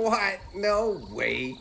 What? No way.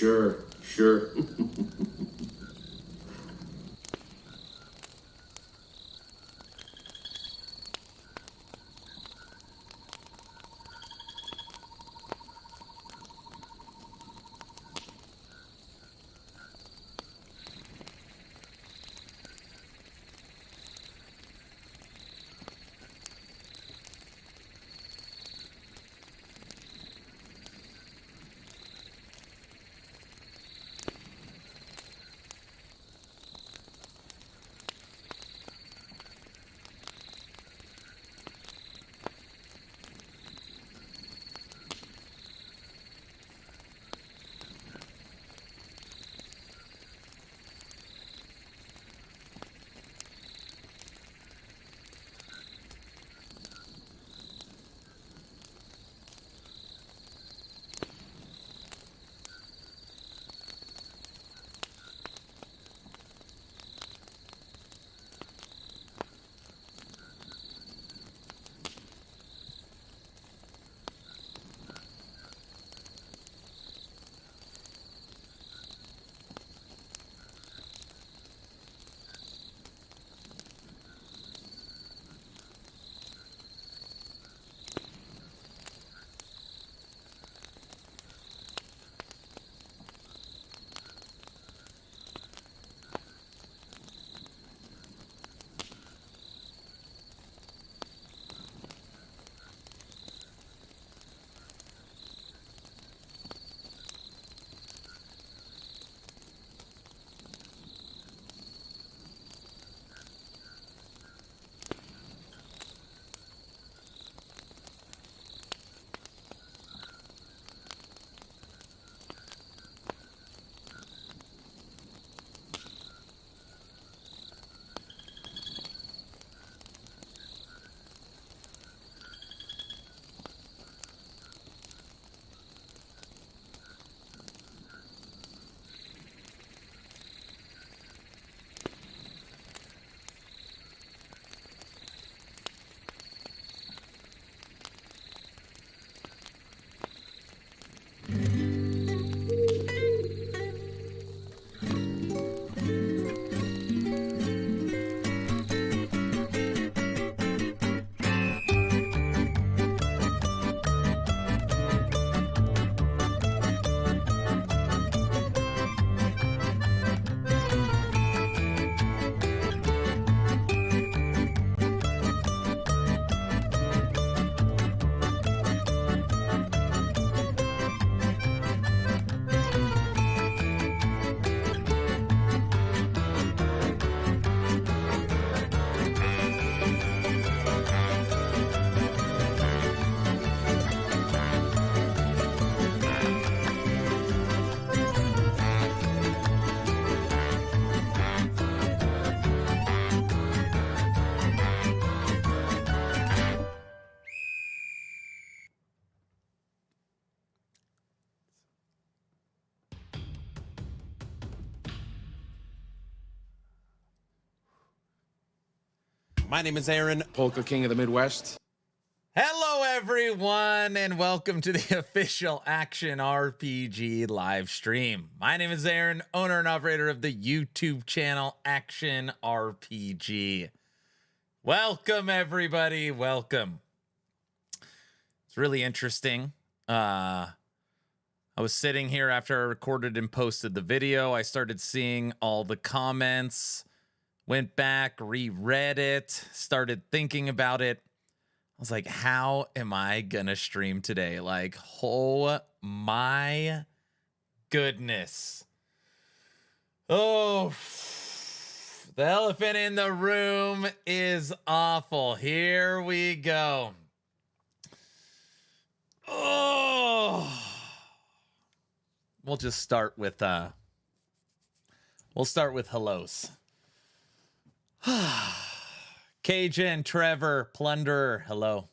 Sure. My name is Aaron, Polka King of the Midwest. Hello, everyone, and welcome to the official Action RPG live stream. My name is Aaron, owner and operator of the YouTube channel Action RPG. Welcome, everybody. Welcome. It's really interesting. I was sitting here after I recorded and posted the video. I started seeing all the comments, went back, reread it, started thinking about it. I was like, how am I gonna stream today? Like, oh my goodness. Oh, the elephant in the room is awful. Here we go. Oh, we'll just start with hellos. Cajun, Trevor, Plunderer, hello.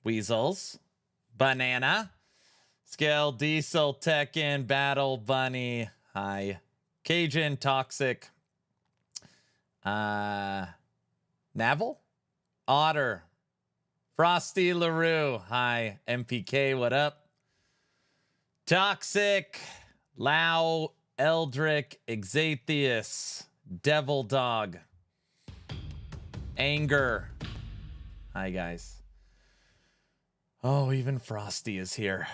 Weasels, Banana, Scale, Diesel, Tekken, Battle, Bunny, hi. Cajun, Toxic, Navel, Otter, Frosty LaRue, hi. MPK, what up? Toxic, Lau, Eldrick, Exatheus, Devil Dog, Anger. Hi, guys. Oh, even Frosty is here.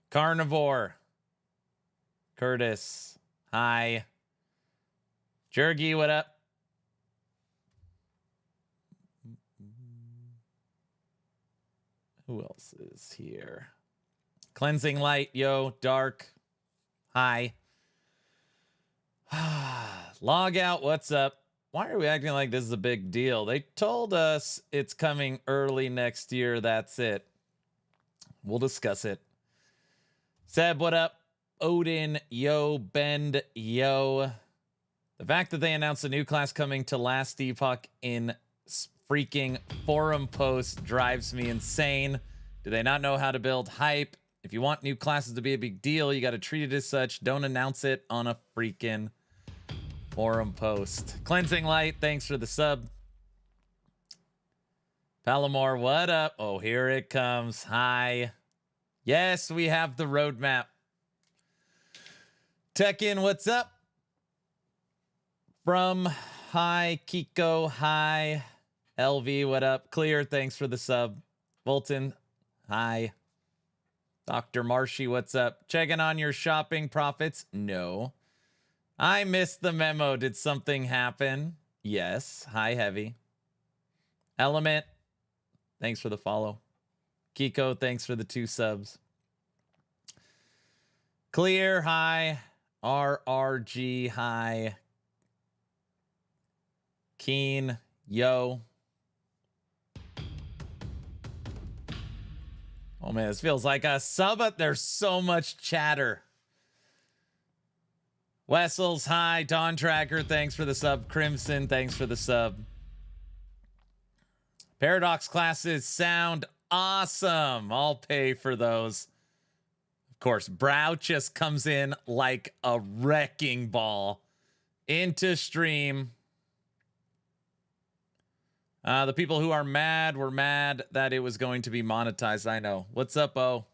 Carnivore. Curtis. Hi. Jergy, what up? Who else is here? Cleansing Light, yo, Dark. Hi. Log out, what's up? Why are we acting like this is a big deal? They told us it's coming early next year. That's it. We'll discuss it. Seb, what up? Odin, yo. Bend, yo. The fact that they announced a new class coming to last Epoch in freaking forum posts drives me insane. Do they not know how to build hype? If you want new classes to be a big deal, you got to treat it as such. Don't announce it on a freaking forum post. Cleansing Light, thanks for the sub. Palomar, what up? Oh, here it comes. Hi. Yes, we have the roadmap. Tekken, what's up? From hi. Kiko, hi. LV, what up? Clear, thanks for the sub. Bolton, hi. Dr. Marshy, what's up? Checking on your shopping profits? No. I missed the memo. Did something happen? Yes. Hi, Heavy. Element, thanks for the follow. Kiko, thanks for the 2 subs. Clear, hi. RRG, hi. Keen, yo. Oh man, this feels like a sub, but there's so much chatter. Wessels, hi. Dawn Tracker, thanks for the sub. Crimson, thanks for the sub. Paradox classes sound awesome. I'll pay for those. Of course, Brow just comes in like a wrecking ball into stream. The people who are mad were mad that it was going to be monetized. I know. What's up, O?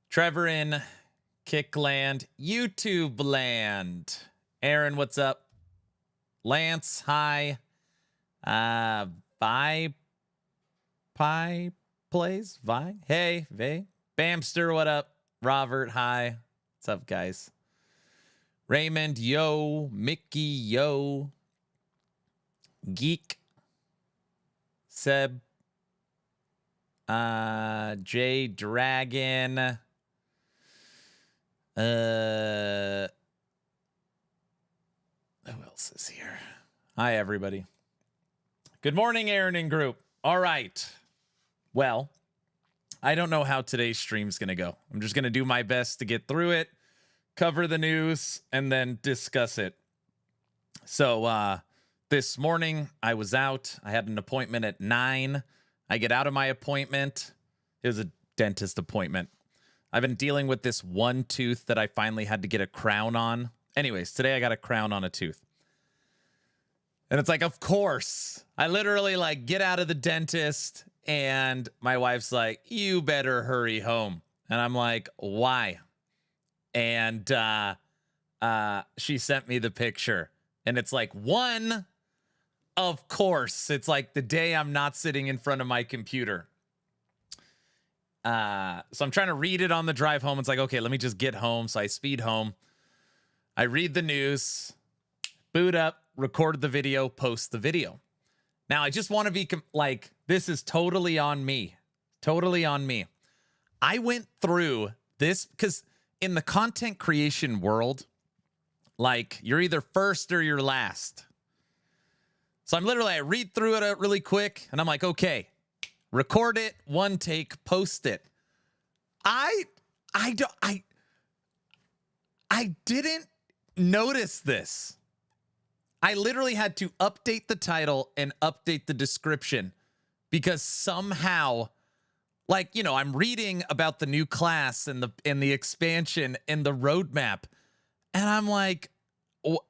Trevor in Kickland, YouTube land. Aaron, what's up? Lance, hi. Vi Pie plays? Vi? Hey, Vay. Bamster, what up? Robert, hi. What's up, guys? Raymond, yo. Mickey, yo. Geek. Seb. J Dragon. Who else is here? Hi, everybody. Good morning, Aaron and group. All right. Well, I don't know how today's stream's going to go. I'm just going to do my best to get through it, cover the news, and then discuss it. So, this morning, I was out. I had an appointment at 9. I get out of my appointment. It was a dentist appointment. I've been dealing with this one tooth that I finally had to get a crown on. Anyways, today I got a crown on a tooth. And it's like, of course. I literally like get out of the dentist and my wife's like, you better hurry home. And I'm like, why? And she sent me the picture. And it's like, one, of course. It's like the day I'm not sitting in front of my computer. So I'm trying to read it on the drive home. It's like, okay, let me just get home. So I speed home. I read the news, boot up, record the video, post the video. Now, I just want to be like, this is totally on me. Totally on me. I went through this because in the content creation world, like you're either first or you're last. So I read through it really quick and I'm like, okay, record it, one take, post it. I didn't notice this. I literally had to update the title and update the description because somehow, like, you know, I'm reading about the new class and the expansion and the roadmap, and I'm like,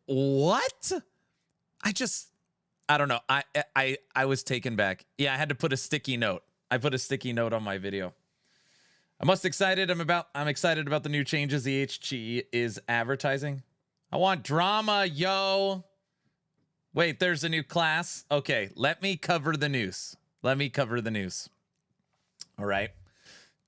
what? I don't know. I was taken back. Yeah, I had to put a sticky note. I put a sticky note on my video. I'm excited about the new changes the HG is advertising. I want drama, yo. Wait, there's a new class. Okay, let me cover the news. All right.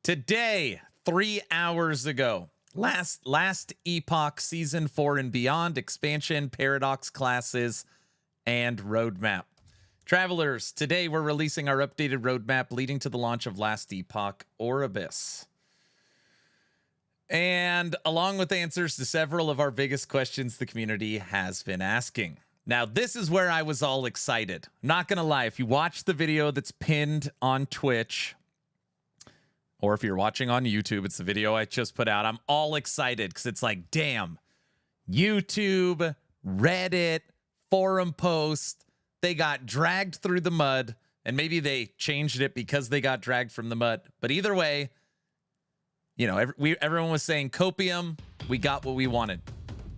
Today, 3 hours ago, last Epoch Season 4 and Beyond expansion, Paradox classes, and roadmap. Travelers, today we're releasing our updated roadmap leading to the launch of Last Epoch Orbis. And along with answers to several of our biggest questions the community has been asking. Now, this is where I was all excited. I'm not going to lie, if you watch the video that's pinned on Twitch, or if you're watching on YouTube, it's the video I just put out, I'm all excited because it's like, damn, YouTube, Reddit, forum post, they got dragged through the mud, and maybe they changed it because they got dragged from the mud. But either way, you know, everyone was saying copium, we got what we wanted.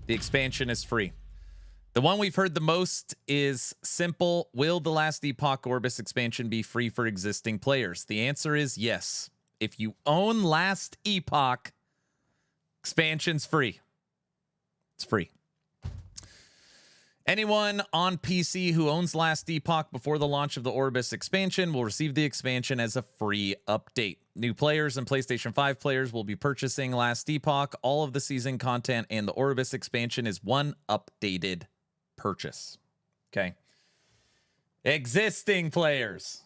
The expansion is free. The one we've heard the most is simple. Will the Last Epoch Orbis expansion be free for existing players? The answer is yes. If you own Last Epoch, expansion's free. It's free. Anyone on PC who owns Last Epoch before the launch of the Orbis expansion will receive the expansion as a free update. New players and PlayStation 5 players will be purchasing Last Epoch. All of the season content and the Orbis expansion is one updated purchase. Okay. Existing players.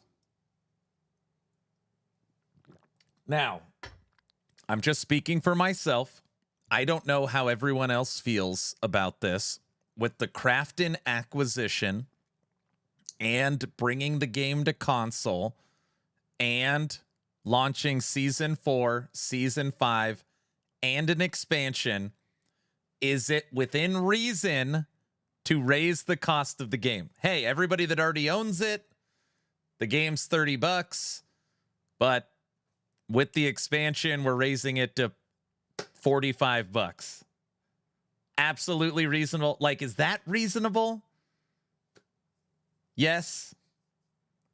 Now, I'm just speaking for myself. I don't know how everyone else feels about this. With the Crafton acquisition and bringing the game to console and launching Season 4, Season 5, and an expansion, is it within reason to raise the cost of the game? Hey, everybody that already owns it, the game's $30, but with the expansion, we're raising it to $45. Absolutely reasonable. Like, is that reasonable? Yes.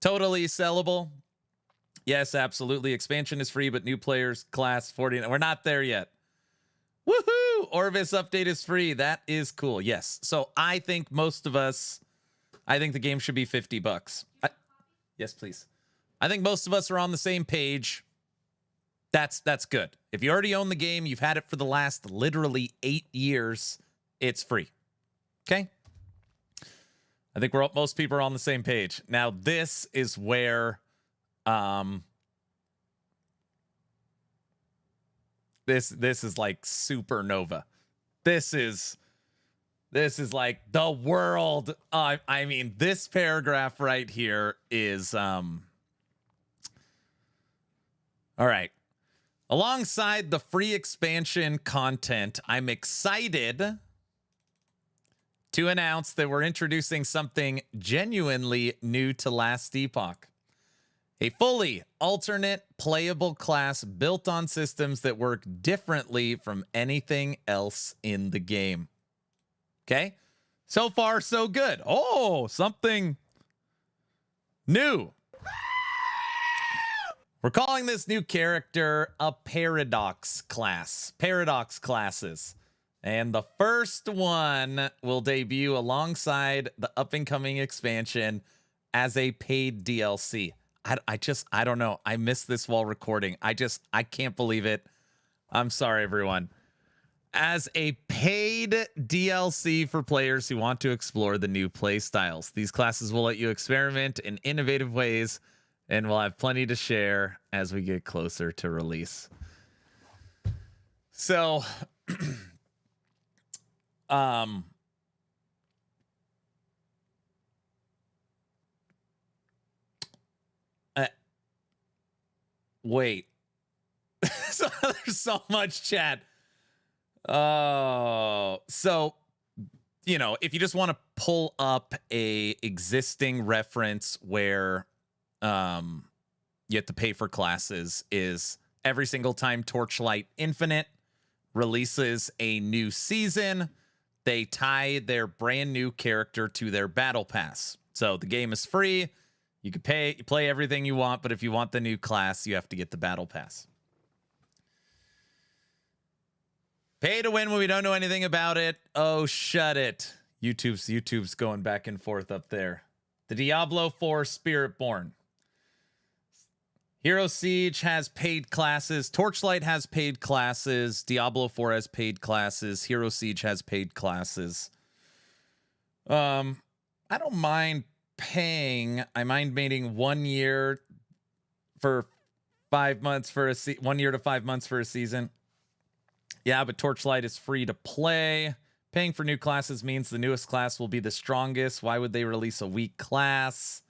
Totally sellable. Yes, absolutely. Expansion is free, but new players, class 40. We're not there yet. Woohoo! Orbis update is free. That is cool. Yes. So I think I think the game should be $50. Yes, please. I think most of us are on the same page. That's good. If you already own the game, you've had it for the last literally 8 years, it's free. Okay? I think most people are on the same page. Now, this is where this is like supernova. This is like the world. I mean, this paragraph right here is all right. Alongside the free expansion content, I'm excited to announce that we're introducing something genuinely new to Last Epoch. A fully alternate playable class built on systems that work differently from anything else in the game. Okay? So far, so good. Oh, something new. We're calling this new character a Paradox class. Paradox classes. And the first one will debut alongside the up-and-coming expansion as a paid DLC. I don't know. I missed this while recording. I can't believe it. I'm sorry, everyone. As a paid DLC for players who want to explore the new play styles. These classes will let you experiment in innovative ways, and we'll have plenty to share as we get closer to release. So, wait. So there's so much chat. Oh, so, you know, if you just want to pull up a existing reference where you have to pay for classes, is every single time Torchlight Infinite releases a new season, they tie their brand new character to their battle pass. So the game is free. You can play everything you want, but if you want the new class, you have to get the battle pass. Pay to win when we don't know anything about it. Oh, shut it. YouTube's going back and forth up there. The Diablo 4 Spiritborn. Hero Siege has paid classes. Torchlight has paid classes. Diablo 4 has paid classes. Hero Siege has paid classes. I don't mind paying. I mind mating 1 year for 5 months for 1 year to 5 months for a season. Yeah, but Torchlight is free to play. Paying for new classes means the newest class will be the strongest. Why would they release a weak class?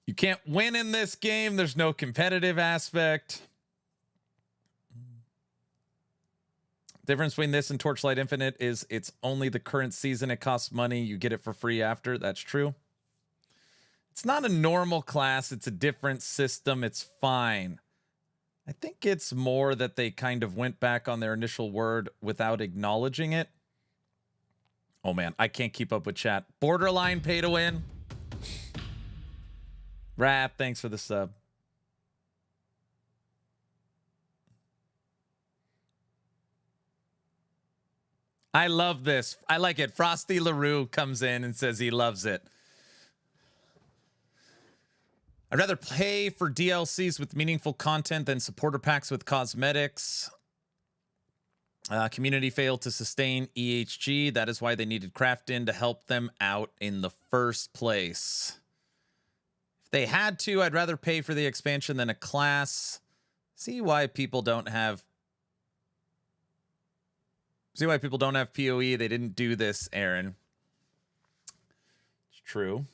You can't win in this game. There's no competitive aspect. Difference between this and Torchlight Infinite is it's only the current season. It costs money. You get it for free after. That's true. It's not a normal class. It's a different system. It's fine. I think it's more that they kind of went back on their initial word without acknowledging it. Oh, man. I can't keep up with chat. Borderline pay to win. Rat, thanks for the sub. I love this. I like it. Frosty LaRue comes in and says he loves it. I'd rather pay for DLCs with meaningful content than supporter packs with cosmetics. Community failed to sustain EHG. That is why they needed Craftin to help them out in the first place. If they had to, I'd rather pay for the expansion than a class. See why people don't have PoE. They didn't do this, Aaron. It's true.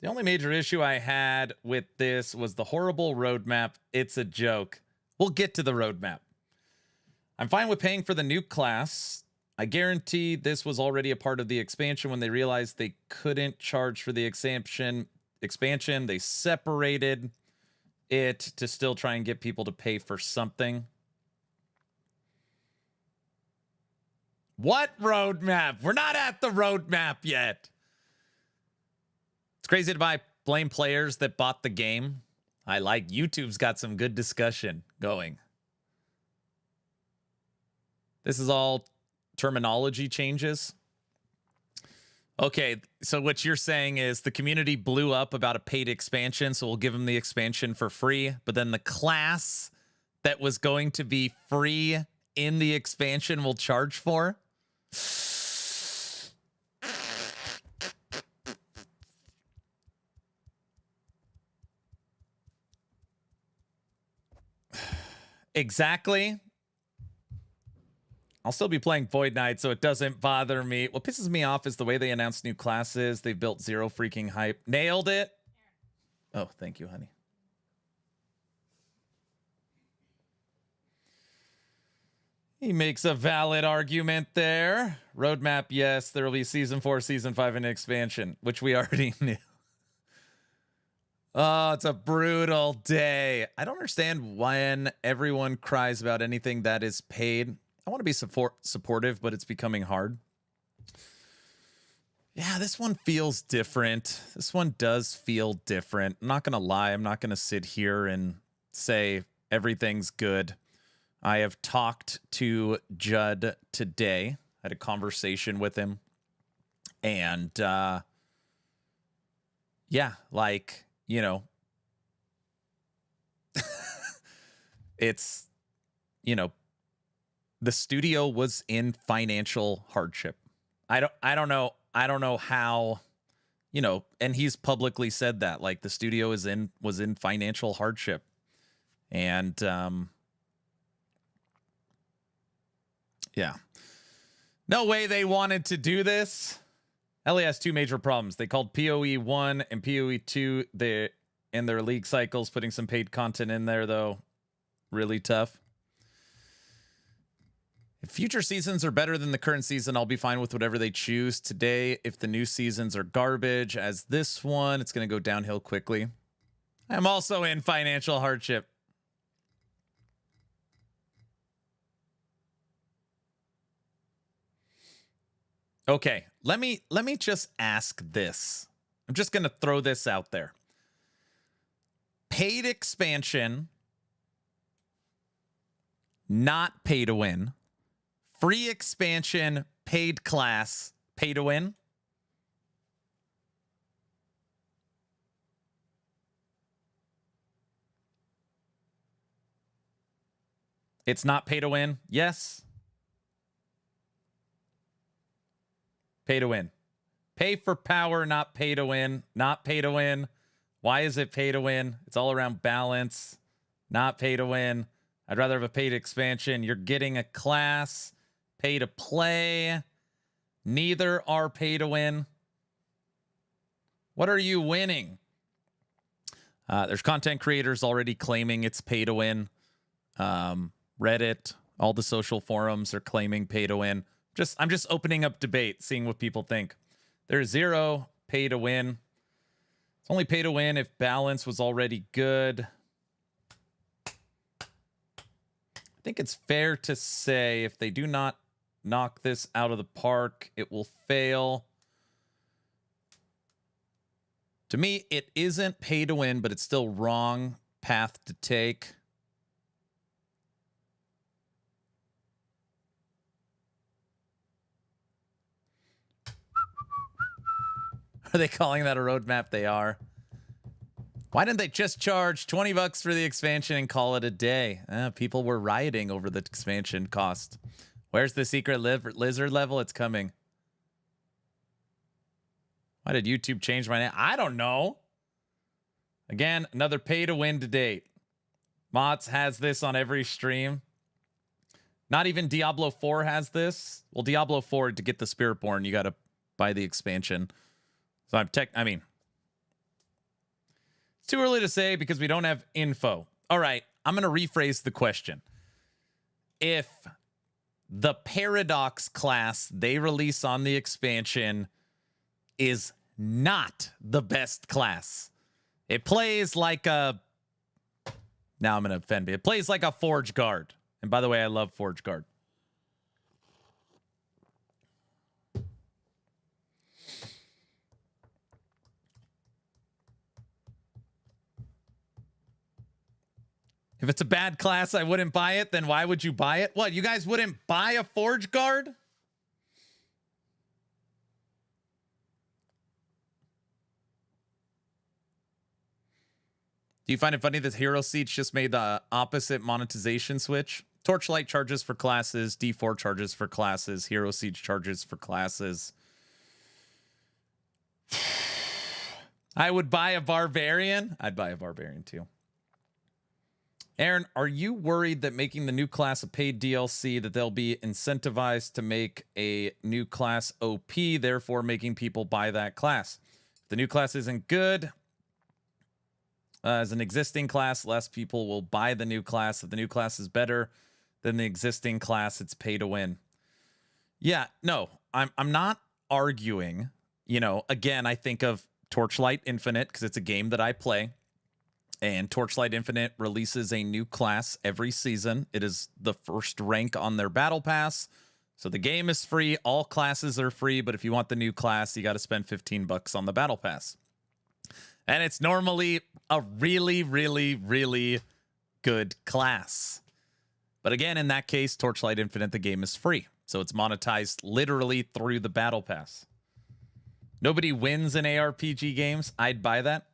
The only major issue I had with this was the horrible roadmap. It's a joke. We'll get to the roadmap. I'm fine with paying for the new class. I guarantee this was already a part of the expansion when they realized they couldn't charge for the expansion. They separated it to still try and get people to pay for something. What roadmap? We're not at the roadmap yet. It's crazy to blame players that bought the game. I like YouTube's got some good discussion going. This is all terminology changes. Okay, so what you're saying is the community blew up about a paid expansion, so we'll give them the expansion for free, but then the class that was going to be free in the expansion will charge for? Exactly. I'll still be playing Void Knight, so it doesn't bother me. What pisses me off is the way they announce new classes. They built zero freaking hype. Nailed it. Oh, thank you, honey. He makes a valid argument there. Roadmap, yes. There will be Season 4, Season 5, and expansion, which we already knew. Oh, it's a brutal day. I don't understand when everyone cries about anything that is paid. I want to be supportive, but it's becoming hard. Yeah, this one feels different. This one does feel different. I'm not going to lie. I'm not going to sit here and say everything's good. I have talked to Judd today. I had a conversation with him. And, yeah, like, you know, it's, you know, the studio was in financial hardship. I don't know how, you know, and he's publicly said that, like, the studio was in financial hardship. And yeah. No way they wanted to do this. LA has two major problems. They called PoE 1 and PoE 2 in their league cycles, putting some paid content in there, though. Really tough. If future seasons are better than the current season, I'll be fine with whatever they choose. Today, if the new seasons are garbage, as this one, it's going to go downhill quickly. I'm also in financial hardship. Okay, let me just ask this. I'm just going to throw this out there. Paid expansion, not pay to win. Free expansion, paid class, pay to win. It's not pay to win. Yes. Pay to win. Pay for power, not pay to win. Not pay to win. Why is it pay to win? It's all around balance. Not pay to win. I'd rather have a paid expansion. You're getting a class. Pay to play. Neither are pay to win. What are you winning? There's content creators already claiming it's pay to win. Reddit, all the social forums are claiming pay to win. I'm just opening up debate, seeing what people think. There's zero pay to win. It's only pay to win if balance was already good. I think it's fair to say if they do not knock this out of the park, it will fail. To me, it isn't pay to win, but it's still wrong path to take. Are they calling that a roadmap? They are. Why didn't they just charge $20 for the expansion and call it a day? People were rioting over the expansion cost. Where's the secret lizard level? It's coming. Why did YouTube change my name? I don't know. Again, another pay to win to date. Mods has this on every stream. Not even Diablo 4 has this. Well, Diablo 4, to get the Spiritborn, you got to buy the expansion. So I mean, it's too early to say because we don't have info. All right, I'm going to rephrase the question. If the Paradox class they release on the expansion is not the best class, it plays like a... Now I'm going to offend me. It plays like a Forge Guard. And by the way, I love Forge Guard. If it's a bad class, I wouldn't buy it. Then why would you buy it? What, you guys wouldn't buy a Forge Guard? Do you find it funny that Hero Siege just made the opposite monetization switch? Torchlight charges for classes, D4 charges for classes, Hero Siege charges for classes. I would buy a Barbarian. I'd buy a Barbarian too. Aaron, are you worried that making the new class a paid DLC, that they'll be incentivized to make a new class OP, therefore making people buy that class? If the new class isn't good, as an existing class, less people will buy the new class. If the new class is better than the existing class, it's pay to win. Yeah, no, I'm not arguing. You know, again, I think of Torchlight Infinite because it's a game that I play. And Torchlight Infinite releases a new class every season. It is the first rank on their battle pass. So the game is free. All classes are free. But if you want the new class, you got to spend $15 on the battle pass. And it's normally a really, really, really good class. But again, in that case, Torchlight Infinite, the game is free. So it's monetized literally through the battle pass. Nobody wins in ARPG games. I'd buy that.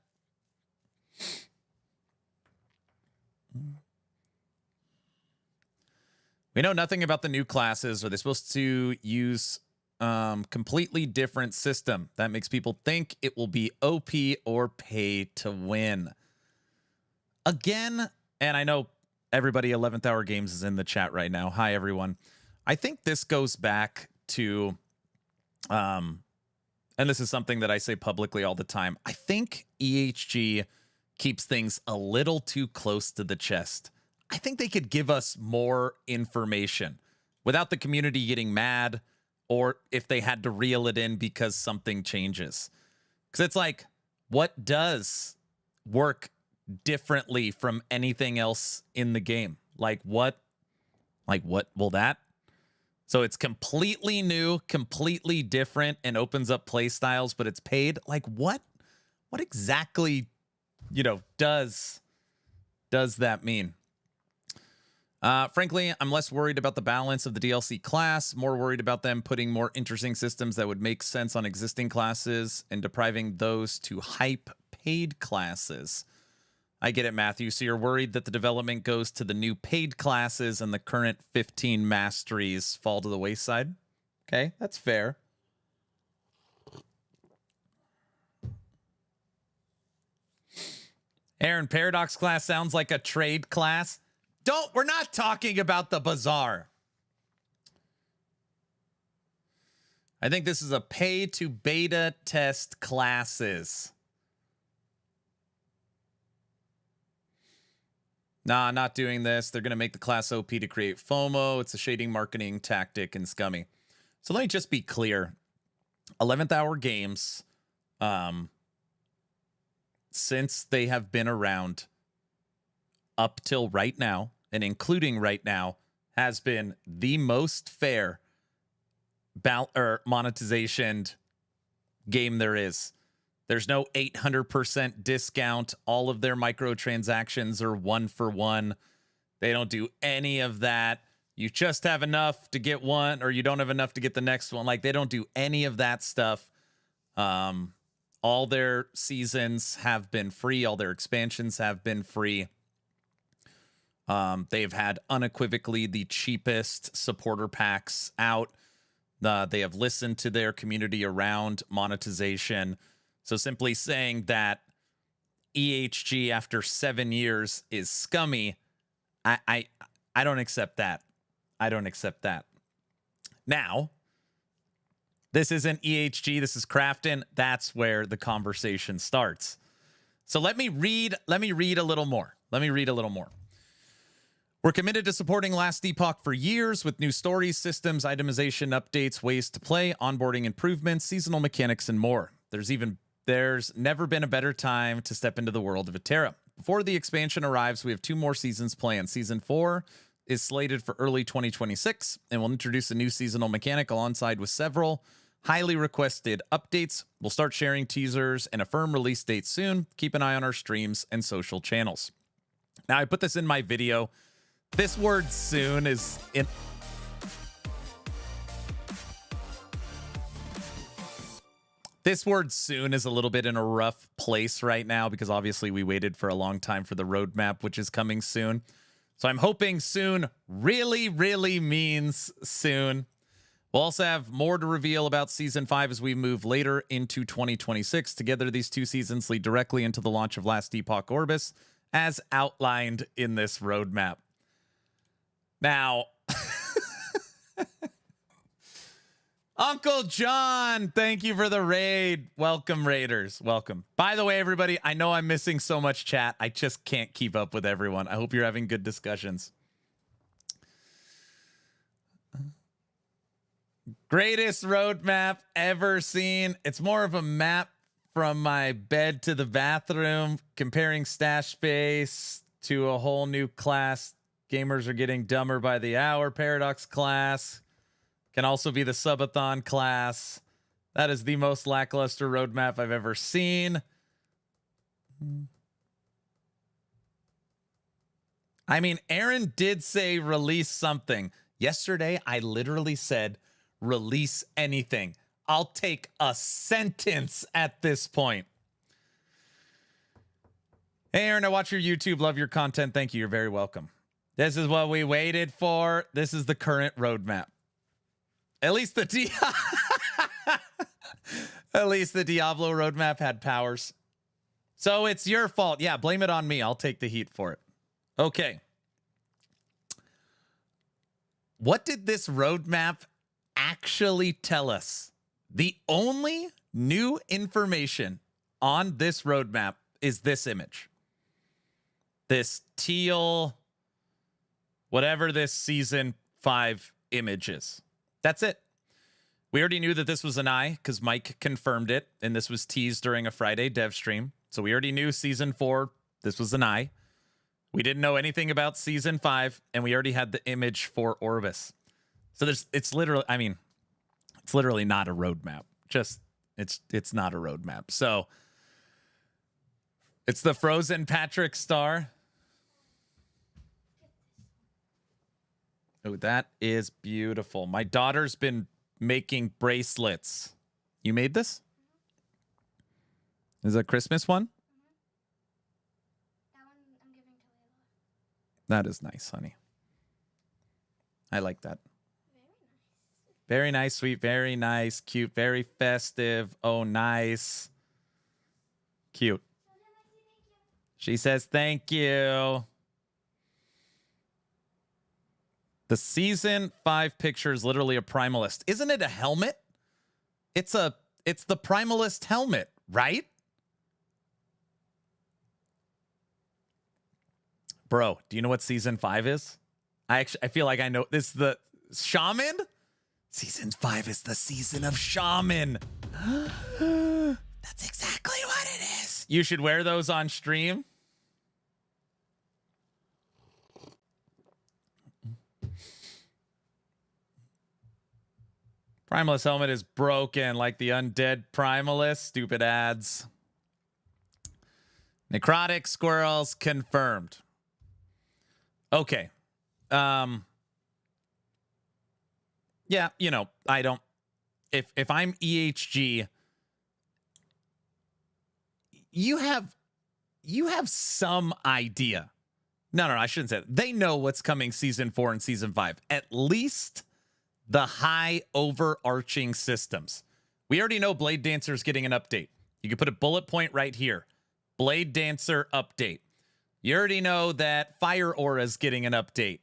We know nothing about the new classes. Are they supposed to use completely different system? That makes people think it will be OP or pay to win. Again, and I know everybody 11th Hour Games is in the chat right now. Hi, everyone. I think this goes back to, and this is something that I say publicly all the time. I think EHG keeps things a little too close to the chest. I think they could give us more information without the community getting mad, or if they had to reel it in because something changes. Because it's like, what does work differently from anything else in the game? Like what will that? So it's completely new, completely different, and opens up play styles, but it's paid. Like what? what exactly, does that mean? Frankly, I'm less worried about the balance of the DLC class, more worried about them putting more interesting systems that would make sense on existing classes and depriving those to hype paid classes. I get it, Matthew. So you're worried that the development goes to the new paid classes and the current 15 masteries fall to the wayside? Okay, that's fair. Aaron, Paradox class sounds like a trade class. We're not talking about the bazaar. I think this is a pay to beta test classes. Nah, not doing this. They're going to make the class OP to create FOMO. It's a shading marketing tactic and scummy. So let me just be clear. 11th hour games, since they have been around up till right now, and including right now, has been the most fair monetization game there is. There's no 800% discount. All of their microtransactions are 1-for-1. They don't do any of that. You just have enough to get one, or you don't have enough to get the next one. Like, they don't do any of that stuff. All their seasons have been free. All their expansions have been free. They've had unequivocally the cheapest supporter packs out. They have listened to their community around monetization. So simply saying that EHG after 7 years is scummy, I don't accept that. I don't accept that. Now, this isn't EHG, this is Crafton. That's where the conversation starts. So let me read a little more. We're committed to supporting Last Epoch for years with new stories, systems, itemization, updates, ways to play, onboarding improvements, seasonal mechanics, and more. There's never been a better time to step into the world of Eterra. Before the expansion arrives, we have 2 more seasons planned. Season 4 is slated for early 2026 and will introduce a new seasonal mechanic alongside with several highly requested updates. We'll start sharing teasers and a firm release date soon. Keep an eye on our streams and social channels. Now, I put this in my video. This word soon is in... This word soon is a little bit in a rough place right now because obviously we waited for a long time for the roadmap, which is coming soon. So I'm hoping soon really, really means soon. We'll also have more to reveal about Season 5 as we move later into 2026. Together, these 2 seasons lead directly into the launch of Last Epoch Orbis, as outlined in this roadmap. Now... Uncle John, thank you for the raid. Welcome, Raiders. Welcome. By the way, everybody, I know I'm missing so much chat. I just can't keep up with everyone. I hope you're having good discussions. Greatest roadmap ever seen. It's more of a map from my bed to the bathroom, comparing stash space to a whole new class. Gamers are getting dumber by the hour. Paradox class. Can also be the subathon class. That is the most lackluster roadmap I've ever seen. I mean, Aaron did say release something. Yesterday, I literally said release anything. I'll take a sentence at this point. Hey, Aaron, I watch your YouTube. Love your content. Thank you. You're very welcome. This is what we waited for. This is the current roadmap. At least the Diablo roadmap had powers. So it's your fault. Yeah, blame it on me. I'll take the heat for it. Okay. What did this roadmap actually tell us? The only new information on this roadmap is this image. This teal, whatever this Season 5 image is. That's it. We already knew that this was an eye because Mike confirmed it, and this was teased during a Friday dev stream. So we already knew Season 4, this was an eye. We didn't know anything about Season 5, and we already had the image for Orbis. So it's literally not a roadmap. It's not a roadmap. So It's the frozen Patrick Star. Oh, that is beautiful. My daughter's been making bracelets. You made this? Is it a Christmas one? That one I'm giving to Layla. That is nice, honey. I like that. Very Very nice. nice, sweet, very nice, cute, very festive. Oh, nice. Cute. She says thank you. The season 5 picture is literally a Primalist. Isn't it a helmet? It's the Primalist helmet, right? Bro, do you know what season 5 is? I feel like I know. This is the Shaman? Season 5 is the season of Shaman. That's exactly what it is. You should wear those on stream. Primalist helmet is broken like the undead Primalist. Stupid ads. Necrotic squirrels confirmed. Okay. Yeah, you know, I don't. If I'm EHG, you have some idea. No, I shouldn't say that. They know what's coming season 4 and season 5. At least the high overarching systems. We already know Blade Dancer's getting an update. You can put a bullet point right here. Blade Dancer update. You already know that Fire Aura's getting an update.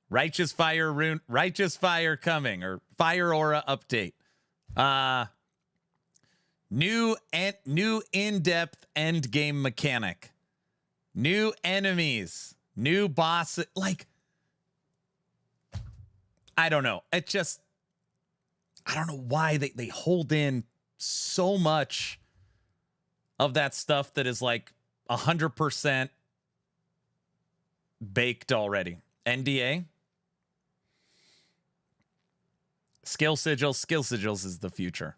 Righteous Fire coming, or Fire Aura update. New in-depth end game mechanic. New enemies. New boss. Like, I don't know. I don't know why they hold in so much of that stuff that is like 100% baked already. NDA. Skill sigils is the future.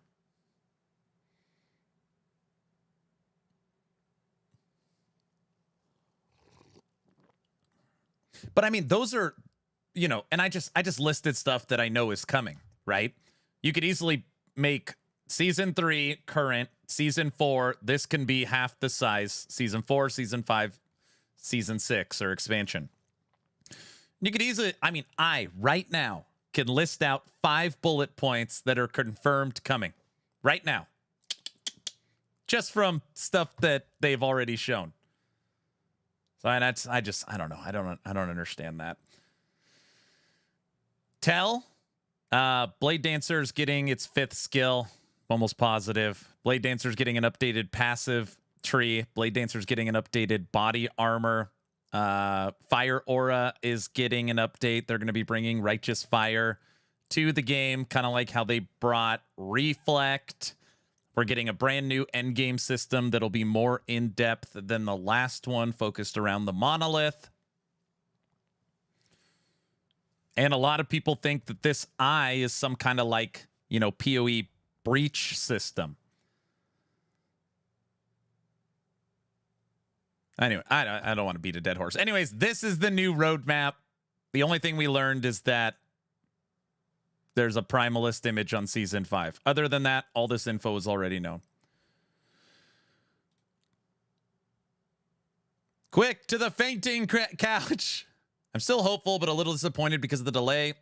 But I mean, those are, you know, and I just listed stuff that I know is coming, right? You could easily make season 3 current, season 4, this can be half the size, season 4, season 5, season 6, or expansion. You could easily, I mean, right now can list out 5 bullet points that are confirmed coming right now, just from stuff that they've already shown. So that's, I don't know. I don't understand that. Tell, Blade Dancer's getting its 5th skill, almost positive. Blade Dancer's getting an updated passive tree. Blade Dancer's getting an updated body armor. Fire Aura is getting an update. They're going to be bringing Righteous Fire to the game, kind of like how they brought Reflect. We're getting a brand new endgame system that'll be more in-depth than the last one, focused around the monolith. And a lot of people think that this eye is some kind of like, you know, PoE breach system. Anyway, I don't want to beat a dead horse. Anyways, this is the new roadmap. The only thing we learned is that there's a Primalist image on season 5. Other than that, all this info is already known. Quick to the fainting couch. I'm still hopeful, but a little disappointed because of the delay.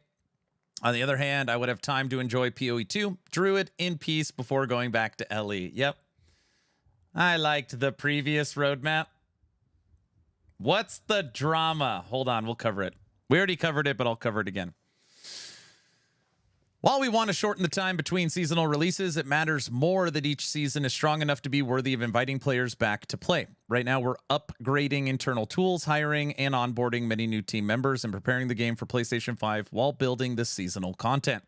On the other hand, I would have time to enjoy PoE 2 Druid in peace before going back to LE. Yep. I liked the previous roadmap. What's the drama? Hold on, we'll cover it. We already covered it, but I'll cover it again. While we want to shorten the time between seasonal releases, it matters more that each season is strong enough to be worthy of inviting players back to play. Right now, we're upgrading internal tools, hiring and onboarding many new team members, and preparing the game for PlayStation 5 while building this seasonal content.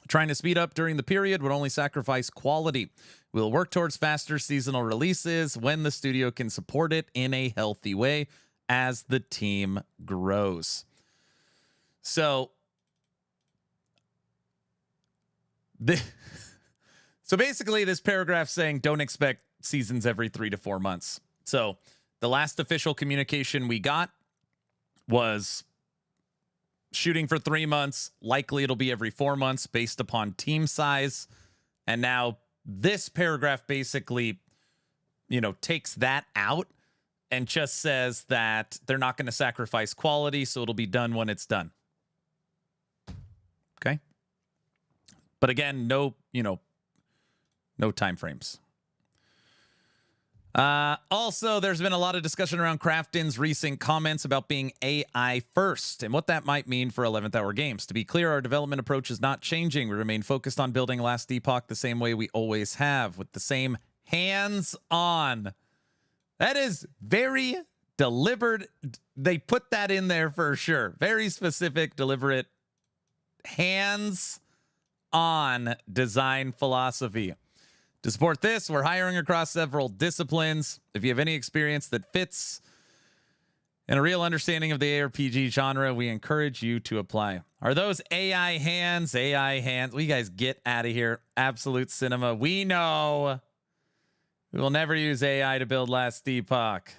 Trying to speed up during the period would only sacrifice quality. We'll work towards faster seasonal releases when the studio can support it in a healthy way as the team grows. So basically this paragraph saying don't expect seasons every 3 to 4 months. So the last official communication we got was shooting for 3 months. Likely it'll be every 4 months based upon team size. And now this paragraph basically, takes that out and just says that they're not going to sacrifice quality, so it'll be done when it's done. Okay. But again, no time frames. Also, there's been a lot of discussion around Crafton's recent comments about being AI first and what that might mean for 11th Hour Games. To be clear, our development approach is not changing. We remain focused on building Last Epoch the same way we always have, with the same hands-on. That is very deliberate. They put that in there for sure. Very specific, deliberate, hands-on design philosophy. To support this, we're hiring across several disciplines. If you have any experience that fits and a real understanding of the ARPG genre, we encourage you to apply. Are those AI hands? AI hands? Well, you guys get out of here. Absolute Cinema. We know we will never use AI to build Last Epoch.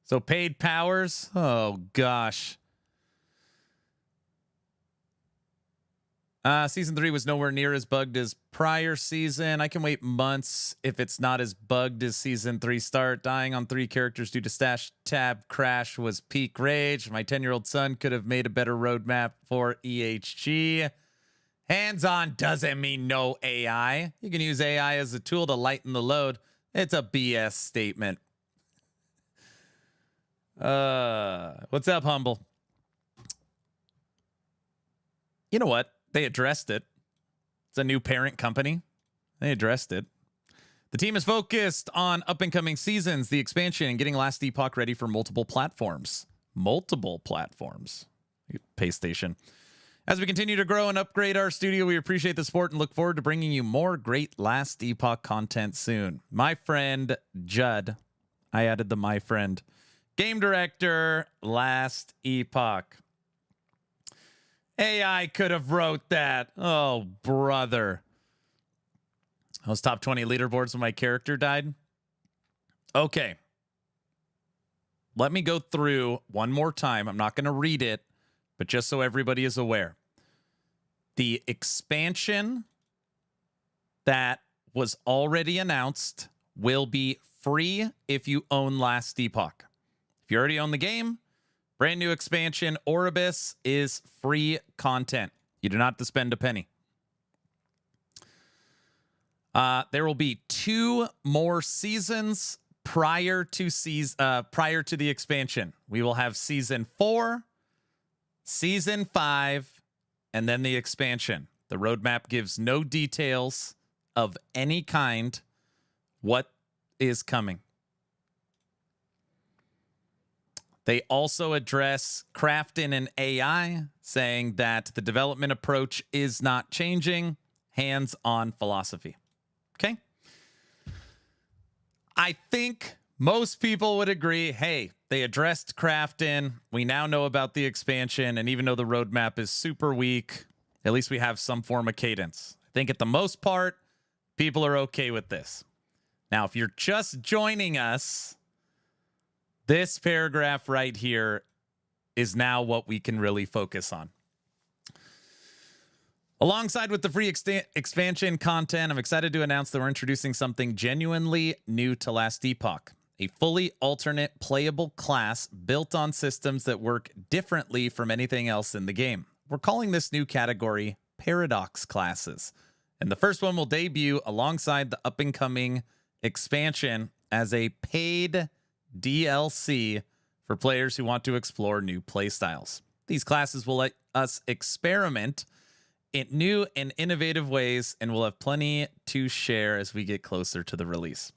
So paid powers? Oh, gosh. Season 3 was nowhere near as bugged as prior season. I can wait months if it's not as bugged as Season 3 start. Dying on 3 characters due to stash tab crash was peak rage. My 10-year-old son could have made a better roadmap for EHG. Hands-on doesn't mean no AI. You can use AI as a tool to lighten the load. It's a BS statement. What's up, Humble? You know what? They addressed it. It's a new parent company. They addressed it. The team is focused on up-and-coming seasons, the expansion, and getting Last Epoch ready for multiple platforms. Multiple platforms. PlayStation. As we continue to grow and upgrade our studio, we appreciate the support and look forward to bringing you more great Last Epoch content soon. My friend, Judd. I added the my friend. Game director, Last Epoch. AI could have wrote that. Oh, brother. I was top 20 leaderboards when my character died. Okay. Let me go through one more time. I'm not going to read it, but just so everybody is aware. The expansion that was already announced will be free if you own Last Epoch. If you already own the game, brand new expansion, Oribus, is free content. You do not have to spend a penny. There will be 2 more seasons prior to the expansion. We will have season 4, season 5, and then the expansion. The roadmap gives no details of any kind what is coming. They also address Crafton and AI, saying that the development approach is not changing. Hands-on philosophy. Okay? I think most people would agree, hey, they addressed Crafton. We now know about the expansion, and even though the roadmap is super weak, at least we have some form of cadence. I think at the most part, people are okay with this. Now, if you're just joining us, this paragraph right here is now what we can really focus on. Alongside with the free expansion content, I'm excited to announce that we're introducing something genuinely new to Last Epoch. A fully alternate playable class built on systems that work differently from anything else in the game. We're calling this new category Paradox classes. And the first one will debut alongside the up-and-coming expansion as a paid DLC for players who want to explore new playstyles. These classes will let us experiment in new and innovative ways, and we'll have plenty to share as we get closer to the release.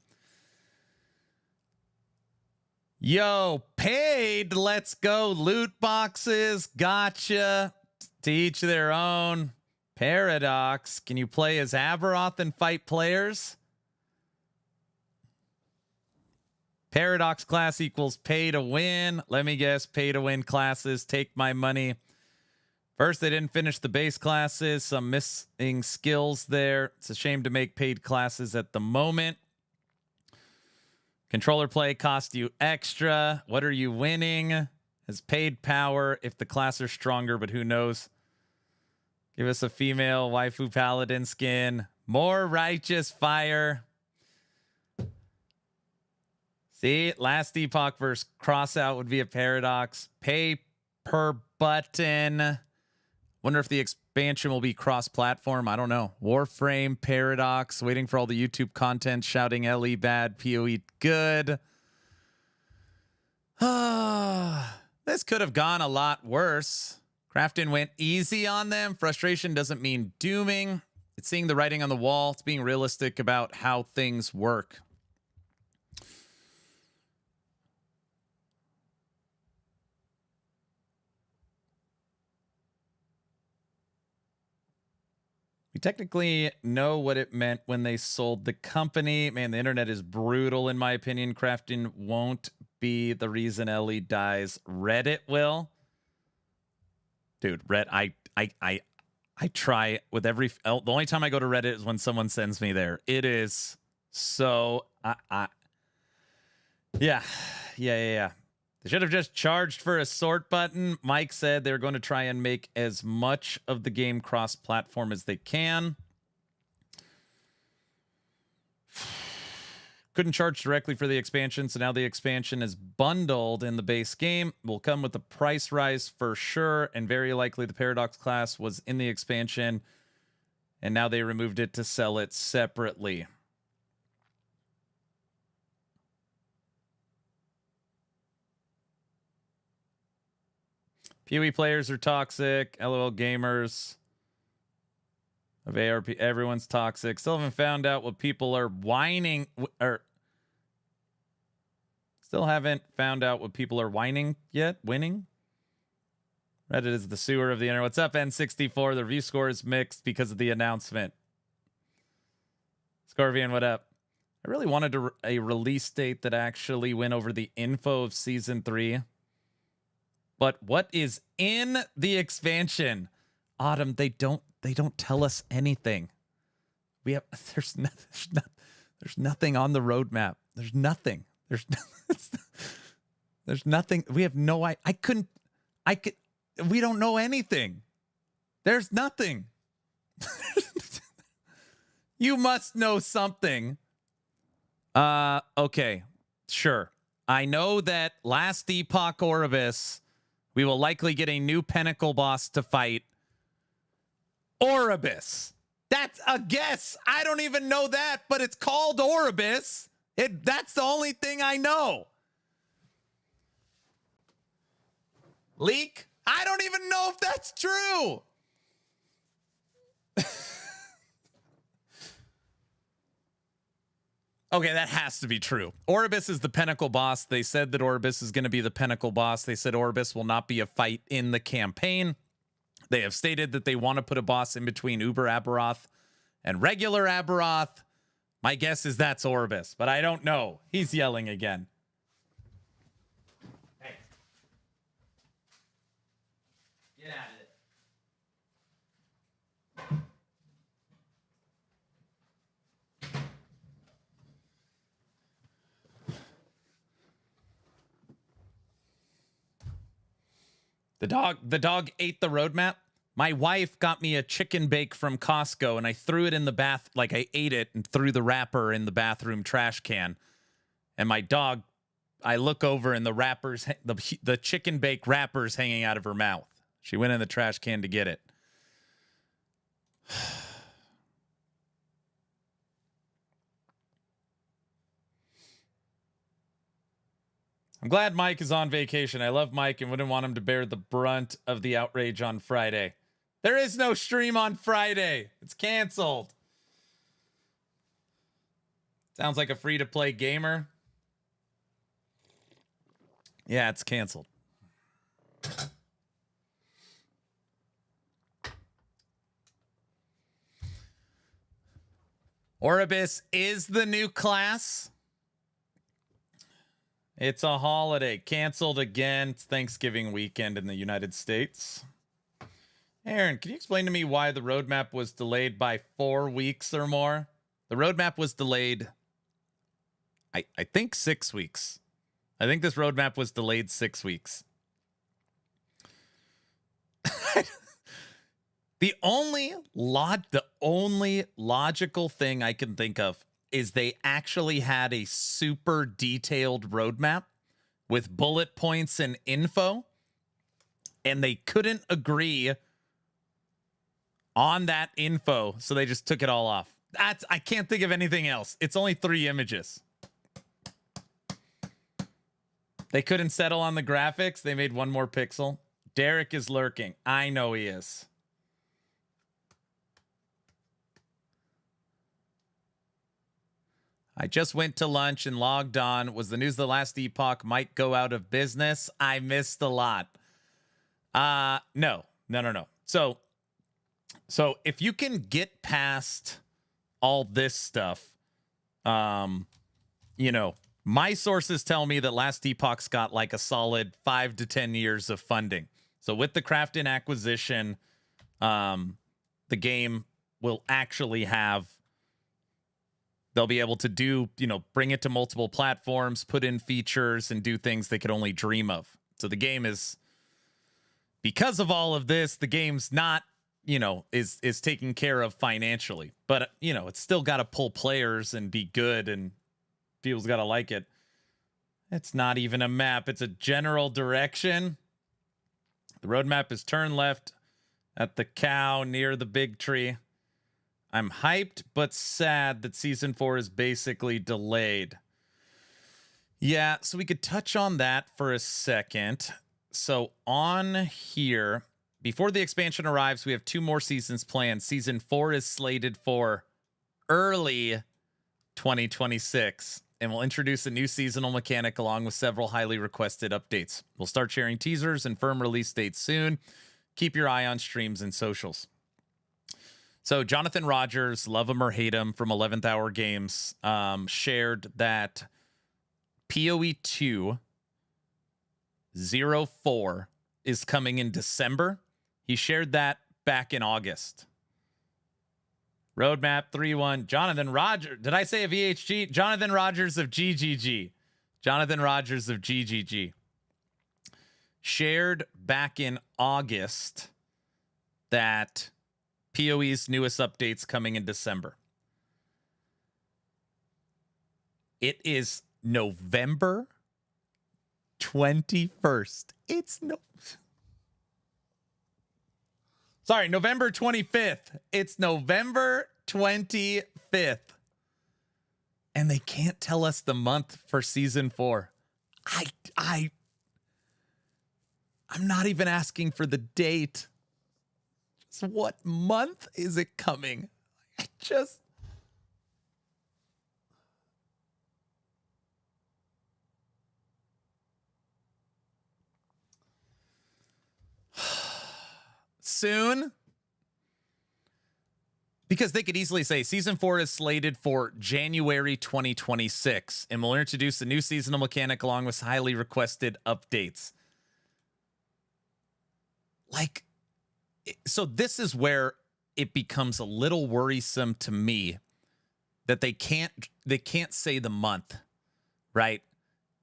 Yo, paid, let's go. Loot boxes, gotcha. To each their own. Paradox, can you play as Avaroth and fight players? Paradox class equals pay to win. Let me guess, pay to win classes. Take my money. First, they didn't finish the base classes. Some missing skills there. It's a shame to make paid classes at the moment. Controller play cost you extra. What are you winning? Has paid power if the class are stronger, but who knows? Give us a female waifu paladin skin. More righteous fire. See, last Epoch versus Crossout would be a paradox. Pay per button. Wonder if the expansion will be cross-platform. I don't know. Warframe, Paradox, waiting for all the YouTube content, shouting LE bad, PoE good. This could have gone a lot worse. Crafton went easy on them. Frustration doesn't mean dooming. It's seeing the writing on the wall. It's being realistic about how things work. We technically know what it meant when they sold the company. Man, the internet is brutal, in my opinion. Crafton won't be the reason Ellie dies. Reddit will. Dude, I try with every... The only time I go to Reddit is when someone sends me there. It is so... Yeah. They should have just charged for a sort button. Mike said they're going to try and make as much of the game cross-platform as they can. Couldn't charge directly for the expansion, so now the expansion is bundled in the base game. Will come with a price rise for sure, and very likely the Paradox class was in the expansion, and now they removed it to sell it separately. PoE players are toxic. LOL gamers of ARP, everyone's toxic. Still haven't found out what people are whining yet. Winning. Reddit is the sewer of the internet. What's up, N64? The review score is mixed because of the announcement. Scorpion, what up? I really wanted a release date that actually went over the info of Season 3. But what is in the expansion? Autumn, they don't tell us anything. There's nothing on the roadmap. There's nothing. There's nothing. We have no we don't know anything. There's nothing. You must know something. Okay. Sure. I know that last Epoch Oribus, we will likely get a new Pinnacle boss to fight. Oribus. That's a guess. I don't even know that, but it's called Oribus. That's the only thing I know. Leak? I don't even know if that's true. Okay, that has to be true. Oribus is the Pinnacle boss. They said that Oribus is going to be the Pinnacle boss. They said Oribus will not be a fight in the campaign. They have stated that they want to put a boss in between Uber Aberoth and regular Aberoth. My guess is that's Oribus, but I don't know. He's yelling again. Hey. Get out of it. The dog ate the roadmap. My wife got me a chicken bake from Costco, and I threw it in the bath, like I ate it and threw the wrapper in the bathroom trash can. And my dog, I look over and the wrappers, the chicken bake wrappers hanging out of her mouth. She went in the trash can to get it. I'm glad Mike is on vacation. I love Mike and wouldn't want him to bear the brunt of the outrage on Friday. There is no stream on Friday. It's canceled. Sounds like a free-to-play gamer. Yeah, it's canceled. Oribus is the new class. It's a holiday. Canceled again. It's Thanksgiving weekend in the United States. Aaron, can you explain to me why the roadmap was delayed by 4 weeks or more? The roadmap was delayed, I think 6 weeks. I think this roadmap was delayed 6 weeks. The only logical thing I can think of is they actually had a super detailed roadmap with bullet points and info, and they couldn't agree on that info, so they just took it all off. I can't think of anything else. It's only 3 images. They couldn't settle on the graphics. They made 1 more pixel. Derek is lurking. I know he is. I just went to lunch and logged on. Was the news the last Epoch might go out of business? I missed a lot. No. So if you can get past all this stuff, my sources tell me that last Epoch's got like a solid 5 to 10 years of funding. So with the Crafton acquisition, the game will actually have, they'll be able to do, bring it to multiple platforms, put in features, and do things they could only dream of. So the game is, because of all of this, the game's not, is taken care of financially. But, it's still got to pull players and be good, and people's got to like it. It's not even a map. It's a general direction. The roadmap is turn left at the cow near the big tree. I'm hyped but sad that season 4 is basically delayed. Yeah, so we could touch on that for a second. So on here, before the expansion arrives, we have 2 more seasons planned. Season 4 is slated for early 2026, and we'll introduce a new seasonal mechanic along with several highly requested updates. We'll start sharing teasers and firm release dates soon. Keep your eye on streams and socials. So Jonathan Rogers, love him or hate him, from 11th Hour Games, shared that PoE 2.04 is coming in December. He shared that back in August. Roadmap 3.1. Jonathan Rogers. Did I say a VHG? Jonathan Rogers of GGG. Jonathan Rogers of GGG. Shared back in August that PoE's newest updates coming in December. It is November 21st. November 25th. It's November 25th. And they can't tell us the month for season 4. I'm not even asking for the date. So what month is it coming? Soon? Because they could easily say season 4 is slated for January 2026, and we'll introduce a new seasonal mechanic along with highly requested updates. So this is where it becomes a little worrisome to me that they can't say the month, right?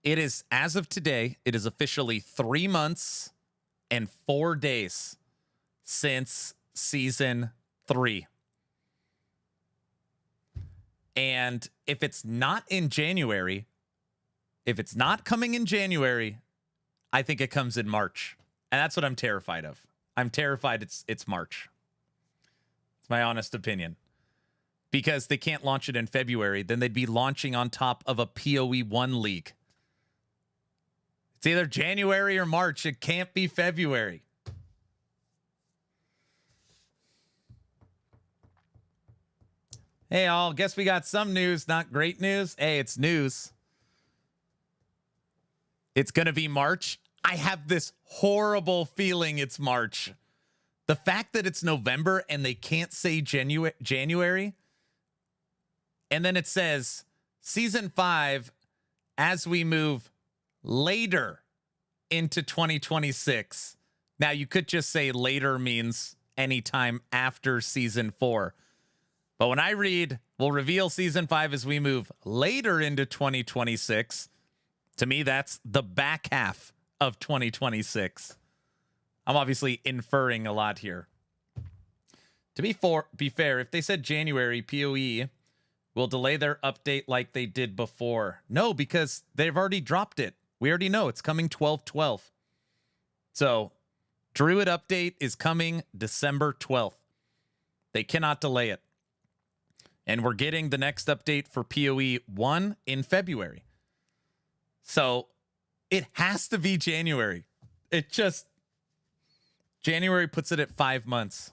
It is, as of today, it is officially 3 months and 4 days since season 3. And if it's not in January, if it's not coming in January, I think it comes in March. And that's what I'm terrified of. I'm terrified it's March. It's my honest opinion. Because they can't launch it in February. Then they'd be launching on top of a PoE 1 league. It's either January or March. It can't be February. Hey, all. Guess we got some news. Not great news. Hey, it's news. It's going to be March. I have this horrible feeling it's March. The fact that it's November and they can't say January, and then it says season 5 as we move later into 2026. Now, you could just say later means anytime after season 4. But when I read, we'll reveal season 5 as we move later into 2026, to me, that's the back half of 2026. I'm obviously inferring a lot here. To be fair, if they said January, PoE will delay their update like they did before. No, because they've already dropped it. We already know it's coming 12/12. So, Druid update is coming December 12th. They cannot delay it. And we're getting the next update for PoE 1 in February. So, it has to be January. January puts it at 5 months.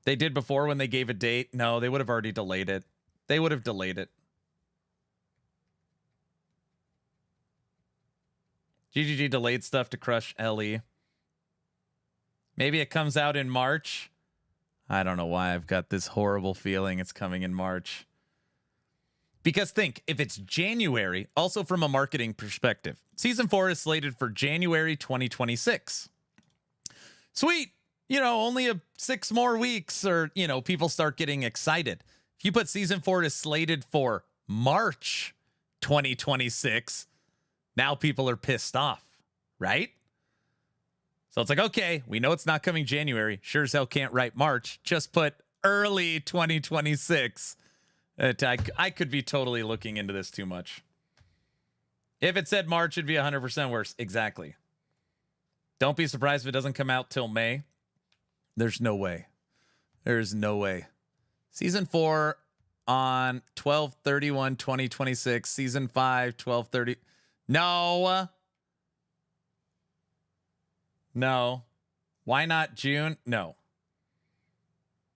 They did before when they gave a date. No, they would have already delayed it. They would have delayed it. GGG delayed stuff to crush LE. Maybe it comes out in March. I don't know why I've got this horrible feeling it's coming in March. Because think, if it's January, also from a marketing perspective, Season 4 is slated for January 2026. Sweet. Only 6 more weeks, or, people start getting excited. If you put Season 4 is slated for March 2026, now people are pissed off, right? So it's like, okay, we know it's not coming January. Sure as hell can't write March. Just put early 2026. I could be totally looking into this too much. If it said March, it'd be 100% worse. Exactly. Don't be surprised if it doesn't come out till May. There's no way. There's no way. Season 4 on 12/31/2026. Season 5, 12/30. No. No. Why not June? No.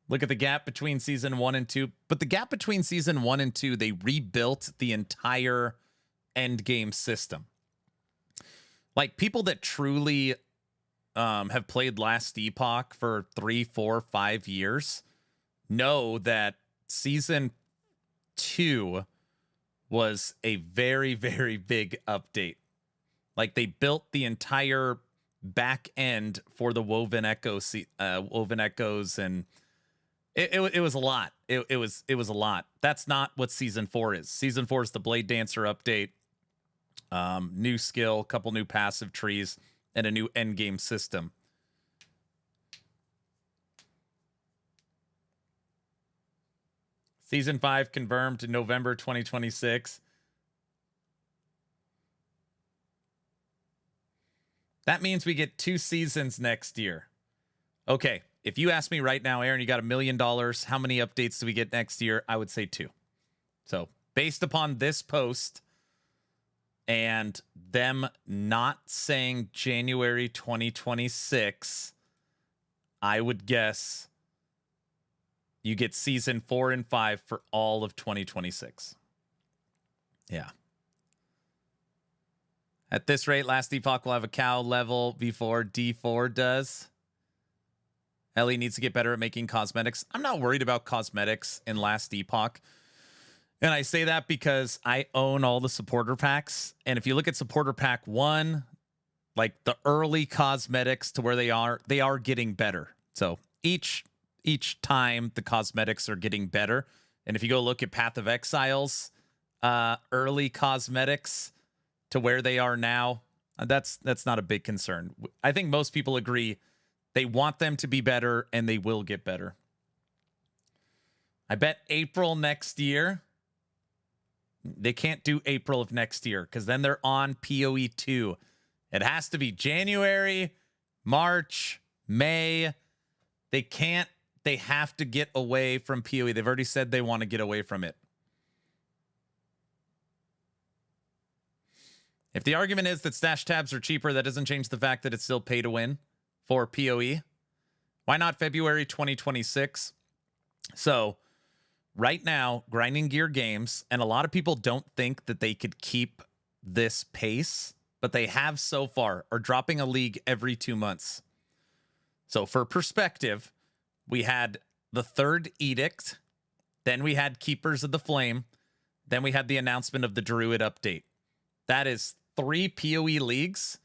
Look at the gap between season 1 and 2. But the gap between season 1 and 2, they rebuilt the entire endgame system. Like, people that truly have played Last Epoch for 3, 4, 5 years know that season 2 was a very, very big update. Like, they built the entire back end for the Woven Echoes, and it was a lot. It was a lot. That's not what season 4 is. Season 4 is the Blade Dancer update, new skill, couple new passive trees, and a new endgame system. Season 5 confirmed in November 2026. That means we get 2 seasons next year. Okay, if you ask me right now, Aaron, you got $1 million. How many updates do we get next year? I would say 2. So based upon this post and them not saying January 2026, I would guess you get season 4 and 5 for all of 2026. Yeah. At this rate, Last Epoch will have a cow level before D4 does. Ellie needs to get better at making cosmetics. I'm not worried about cosmetics in Last Epoch. And I say that because I own all the supporter packs. And if you look at supporter pack 1, like the early cosmetics to where they are getting better. So each time the cosmetics are getting better. And if you go look at Path of Exile's early cosmetics to where they are now, that's not a big concern. I think most people agree they want them to be better, and they will get better. I bet April next year. They can't do April of next year because then they're on PoE 2. It has to be January, March, May. They have to get away from PoE. They've already said they want to get away from it. If the argument is that stash tabs are cheaper, that doesn't change the fact that it's still pay to win for PoE. Why not February 2026? So right now, Grinding Gear Games, and a lot of people don't think that they could keep this pace, but they have so far, are dropping a league every 2 months. So for perspective, we had the 3rd Edict, then we had Keepers of the Flame, then we had the announcement of the Druid update. That is 3 PoE leagues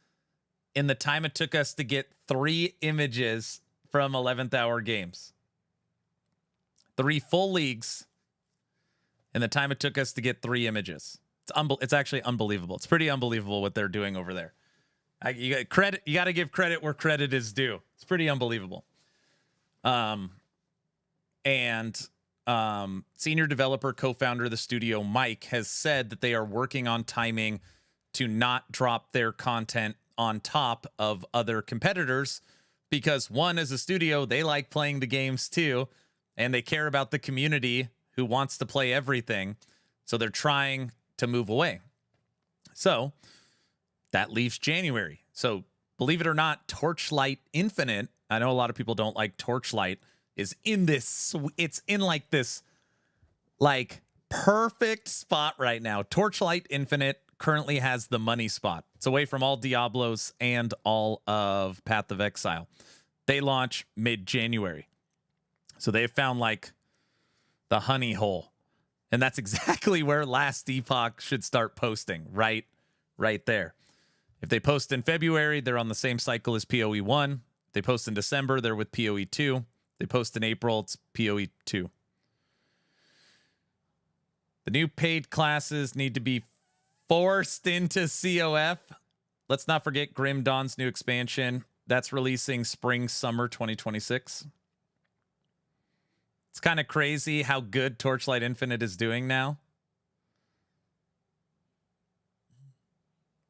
in the time it took us to get 3 images from 11th Hour Games. 3 full leagues in the time it took us to get 3 images. It's actually unbelievable. It's pretty unbelievable what they're doing over there. You got to give credit where credit is due. It's pretty unbelievable. Senior developer, co-founder of the studio, Mike, has said that they are working on timing to not drop their content on top of other competitors because, one, as a studio, they like playing the games too, and they care about the community who wants to play everything. So they're trying to move away. So that leaves January. So believe it or not, Torchlight Infinite, I know a lot of people don't like Torchlight, is in this, it's in like this like perfect spot right now. Torchlight Infinite currently has the money spot. It's away from all Diablos and all of Path of Exile. They launch mid-January. So they've found like the honey hole. And that's exactly where Last Epoch should start posting, right there. If they post in February, they're on the same cycle as PoE 1. If they post in December, they're with PoE 2. They post in April, it's PoE 2. The new paid classes need to be forced into COF. Let's not forget Grim Dawn's new expansion. That's releasing spring, summer 2026. It's kind of crazy how good Torchlight Infinite is doing now.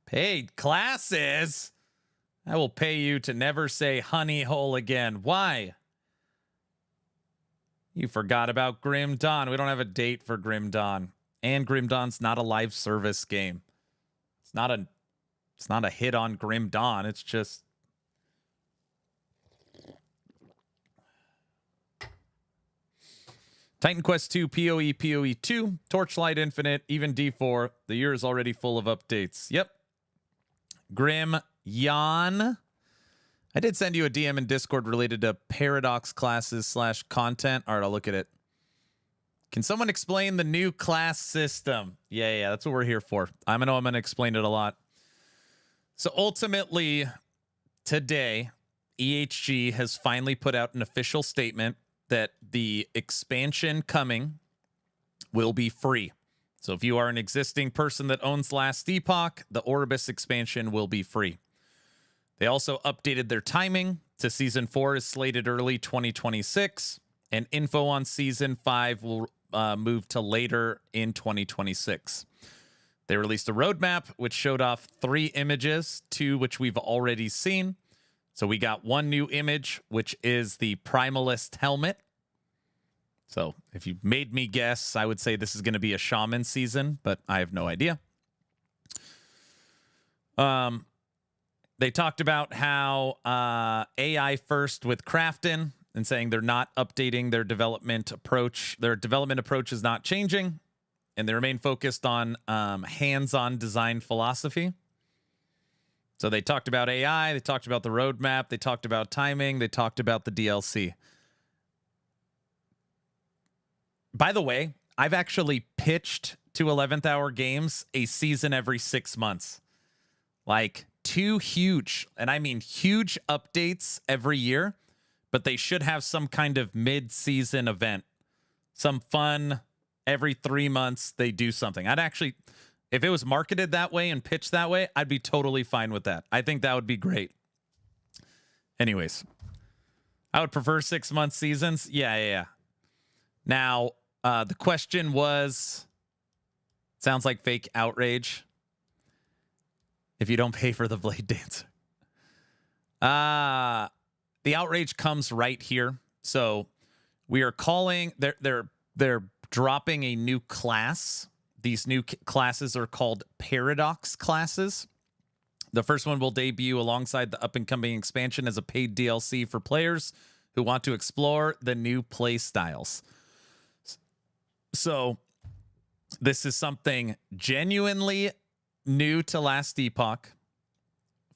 Paid classes? I will pay you to never say honey hole again. Why? You forgot about Grim Dawn. We don't have a date for Grim Dawn. And Grim Dawn's not a live service game. It's not a hit on Grim Dawn. It's just Titan Quest 2, PoE 2, Torchlight Infinite, even D4. The year is already full of updates. Yep. Grim Yan. I did send you a DM in Discord related to Paradox classes / content. All right, I'll look at it. Can someone explain the new class system? Yeah, that's what we're here for. I'm going to explain it a lot. So ultimately, today, EHG has finally put out an official statement that the expansion coming will be free. So if you are an existing person that owns Last Epoch, the Orbis expansion will be free. They also updated their timing to Season 4 is slated early 2026, and info on Season 5 will move to later in 2026. They released a roadmap, which showed off 3 images, 2 which we've already seen. So we got 1 new image, which is the Primalist helmet. So if you made me guess, I would say this is going to be a Shaman season, but I have no idea. They talked about how AI first with Crafton and saying they're not updating their development approach. Their development approach is not changing, and they remain focused on hands-on design philosophy. So they talked about AI, they talked about the roadmap, they talked about timing, they talked about the DLC. By the way, I've actually pitched to 11th Hour Games a season every 6 months. Like 2 huge, and I mean huge updates every year, but they should have some kind of mid-season event. Some fun, every 3 months they do something. I'd actually, if it was marketed that way and pitched that way, I'd be totally fine with that. I think that would be great. Anyways, I would prefer 6-month seasons. Yeah. Now, the question was, sounds like fake outrage. If you don't pay for the Blade Dancer. The outrage comes right here. So we are calling, they're dropping a new class. These new classes are called Paradox classes. The first one will debut alongside the up-and-coming expansion as a paid DLC for players who want to explore the new play styles. So this is something genuinely new to Last Epoch.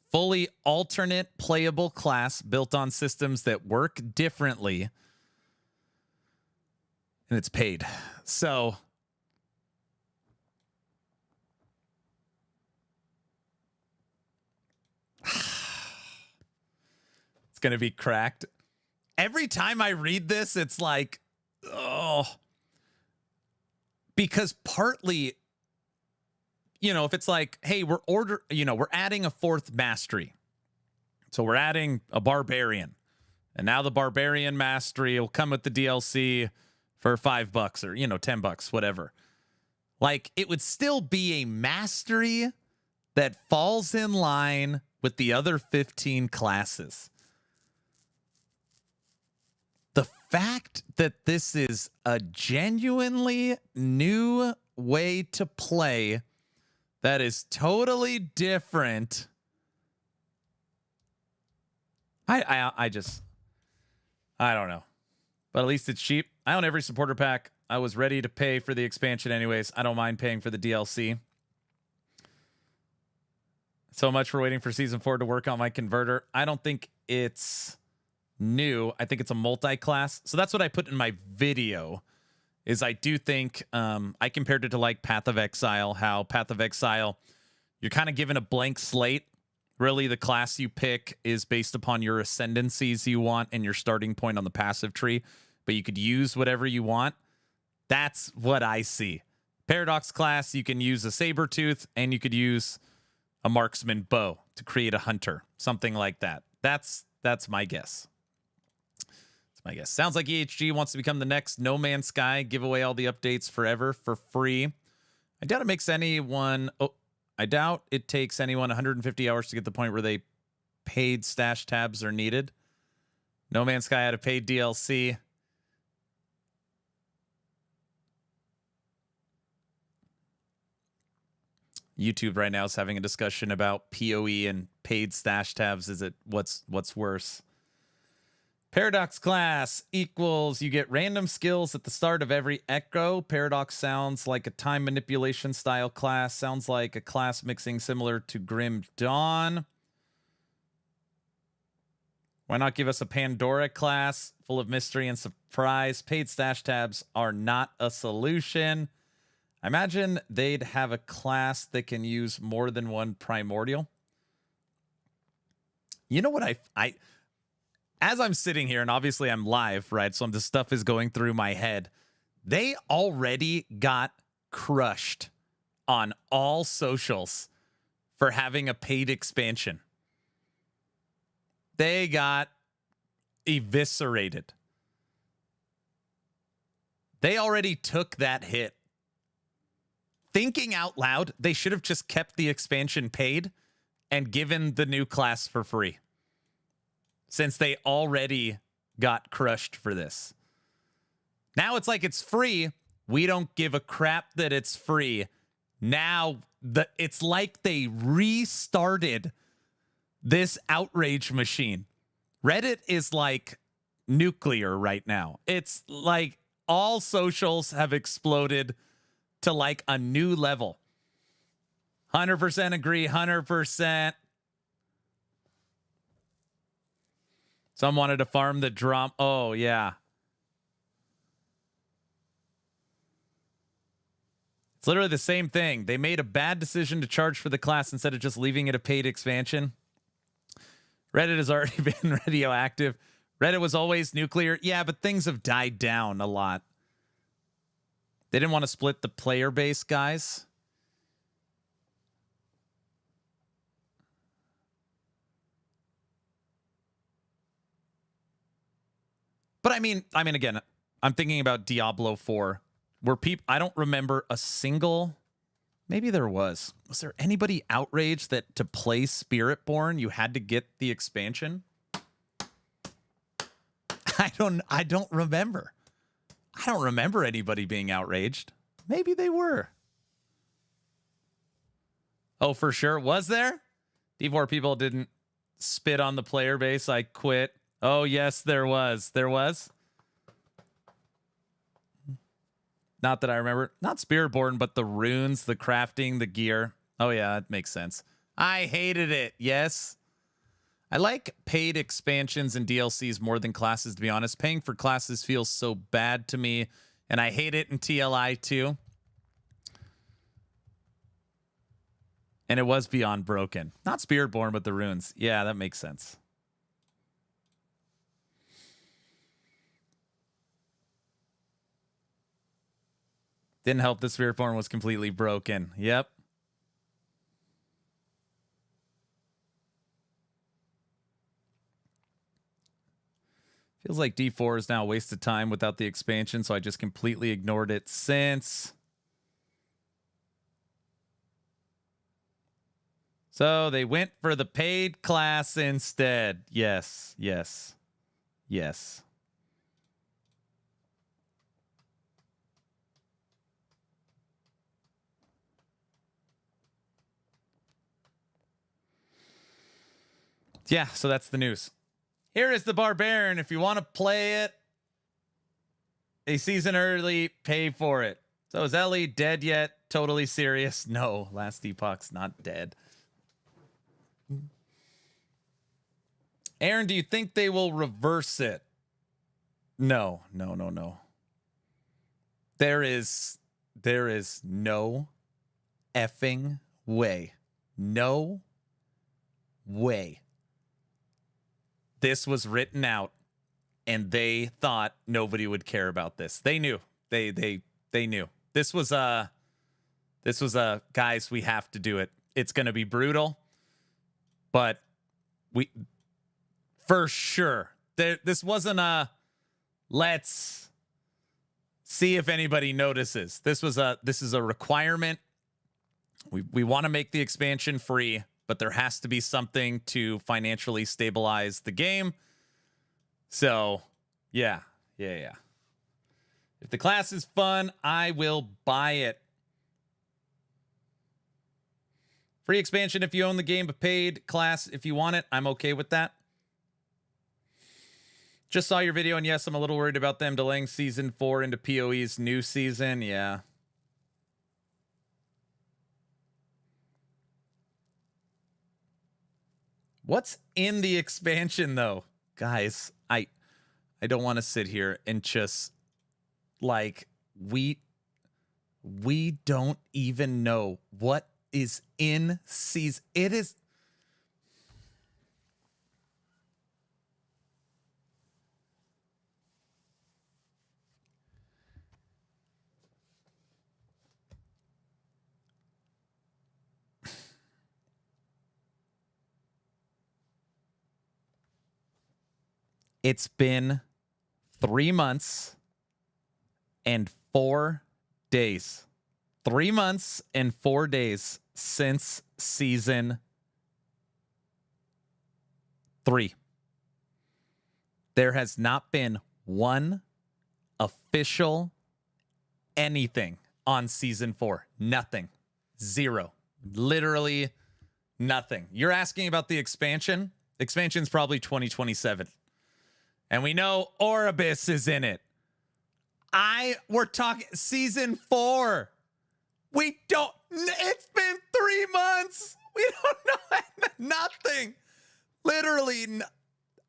Fully alternate playable class built on systems that work differently. And it's paid. So it's going to be cracked. every time I read this, it's like, oh, because partly, if it's like, hey, we're adding a fourth mastery. So we're adding a barbarian. And now the barbarian mastery will come with the DLC for $5 or, $10, whatever. Like, it would still be a mastery that falls in line with the other 15 classes. The fact that this is a genuinely new way to play that is totally different. I don't know. But at least it's cheap. I own every supporter pack. I was ready to pay for the expansion anyways. I don't mind paying for the DLC. So much for waiting for Season 4 to work on my converter. I don't think it's new. I think it's a multi-class. So that's what I put in my video, is I do think I compared it to like Path of Exile, how Path of Exile, you're kind of given a blank slate. Really, the class you pick is based upon your ascendancies you want and your starting point on the passive tree, but you could use whatever you want. That's what I see. Paradox class, you can use a Sabertooth and you could use a marksman bow to create a hunter, something like that. That's my guess. That's my guess. Sounds like EHG wants to become the next No Man's Sky, give away all the updates forever for free. I doubt it takes anyone 150 hours to get the point where they paid stash tabs are needed. No Man's Sky had a paid DLC. YouTube right now is having a discussion about PoE and paid stash tabs. Is it what's worse? Paradox class equals you get random skills at the start of every echo. Paradox sounds like a time manipulation style class. Sounds like a class mixing similar to Grim Dawn. Why not give us a Pandora class full of mystery and surprise? Paid stash tabs are not a solution. I imagine they'd have a class that can use more than one primordial. You know what I as I'm sitting here, and obviously I'm live, right? So this stuff is going through my head. They already got crushed on all socials for having a paid expansion. They got eviscerated. They already took that hit. Thinking out loud, they should have just kept the expansion paid and given the new class for free, since they already got crushed for this. Now it's like it's free. We don't give a crap that it's free. Now it's like they restarted this outrage machine. Reddit is like nuclear right now. It's like all socials have exploded to like a new level. 100% agree, 100%. Some wanted to farm the drum. Oh, yeah. It's literally the same thing. They made a bad decision to charge for the class instead of just leaving it a paid expansion. Reddit has already been radioactive. Reddit was always nuclear. Yeah, but things have died down a lot. They didn't want to split the player base, guys. But I mean, again, I'm thinking about Diablo 4, where I don't remember a single, maybe there was. Was there anybody outraged that to play Spiritborn, you had to get the expansion? I don't remember. I don't remember anybody being outraged. Maybe they were. Oh, for sure. Was there? D4 people didn't spit on the player base. I quit. Oh, yes, there was. There was. Not that I remember. Not Spiritborn, but the runes, the crafting, the gear. Oh, yeah, that makes sense. I hated it. Yes. I like paid expansions and DLCs more than classes, to be honest. Paying for classes feels so bad to me, and I hate it in TLI too. And it was beyond broken. Not Spiritborn, but the runes. Yeah, that makes sense. Didn't help the spirit form was completely broken. Yep. Feels like D4 is now a waste of time without the expansion, so I just completely ignored it since. So they went for the paid class instead. Yes, yes, yes. Yeah, so that's the news. Here is the Barbarian. If you want to play it a season early, pay for it. So is Ellie dead yet? Totally serious. No, last Epoch's not dead. Aaron, do you think they will reverse it? No. There is no effing way. No way. This was written out and they thought nobody would care about this. They knew. They knew. This was guys, we have to do it. It's going to be brutal. But we for sure. This wasn't a let's see if anybody notices. This is a requirement. We want to make the expansion free, but there has to be something to financially stabilize the game. So, yeah. If the class is fun, I will buy it. Free expansion if you own the game, but paid class if you want it. I'm okay with that. Just saw your video, and yes, I'm a little worried about them delaying Season 4 into PoE's new season. Yeah. What's in the expansion, though? Guys, I don't want to sit here and just, like, we don't even know what is in season. It is... It's been 3 months and 4 days. 3 months and 4 days since season 3. There has not been one official anything on season 4. Nothing. Zero. Literally nothing. You're asking about the expansion? Expansion's probably 2027. And we know Oribus is in it. We're talking season 4. We don't, it's been 3 months. We don't know nothing. Literally,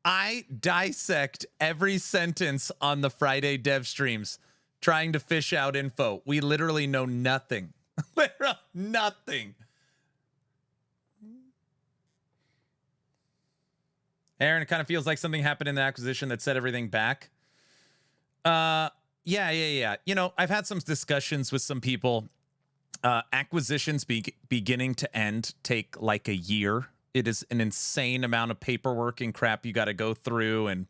I dissect every sentence on the Friday dev streams trying to fish out info. We literally know nothing. Literally nothing. Aaron, it kind of feels like something happened in the acquisition that set everything back. Yeah. You know, I've had some discussions with some people. Acquisitions beginning to end take like a year. It is an insane amount of paperwork and crap you got to go through, and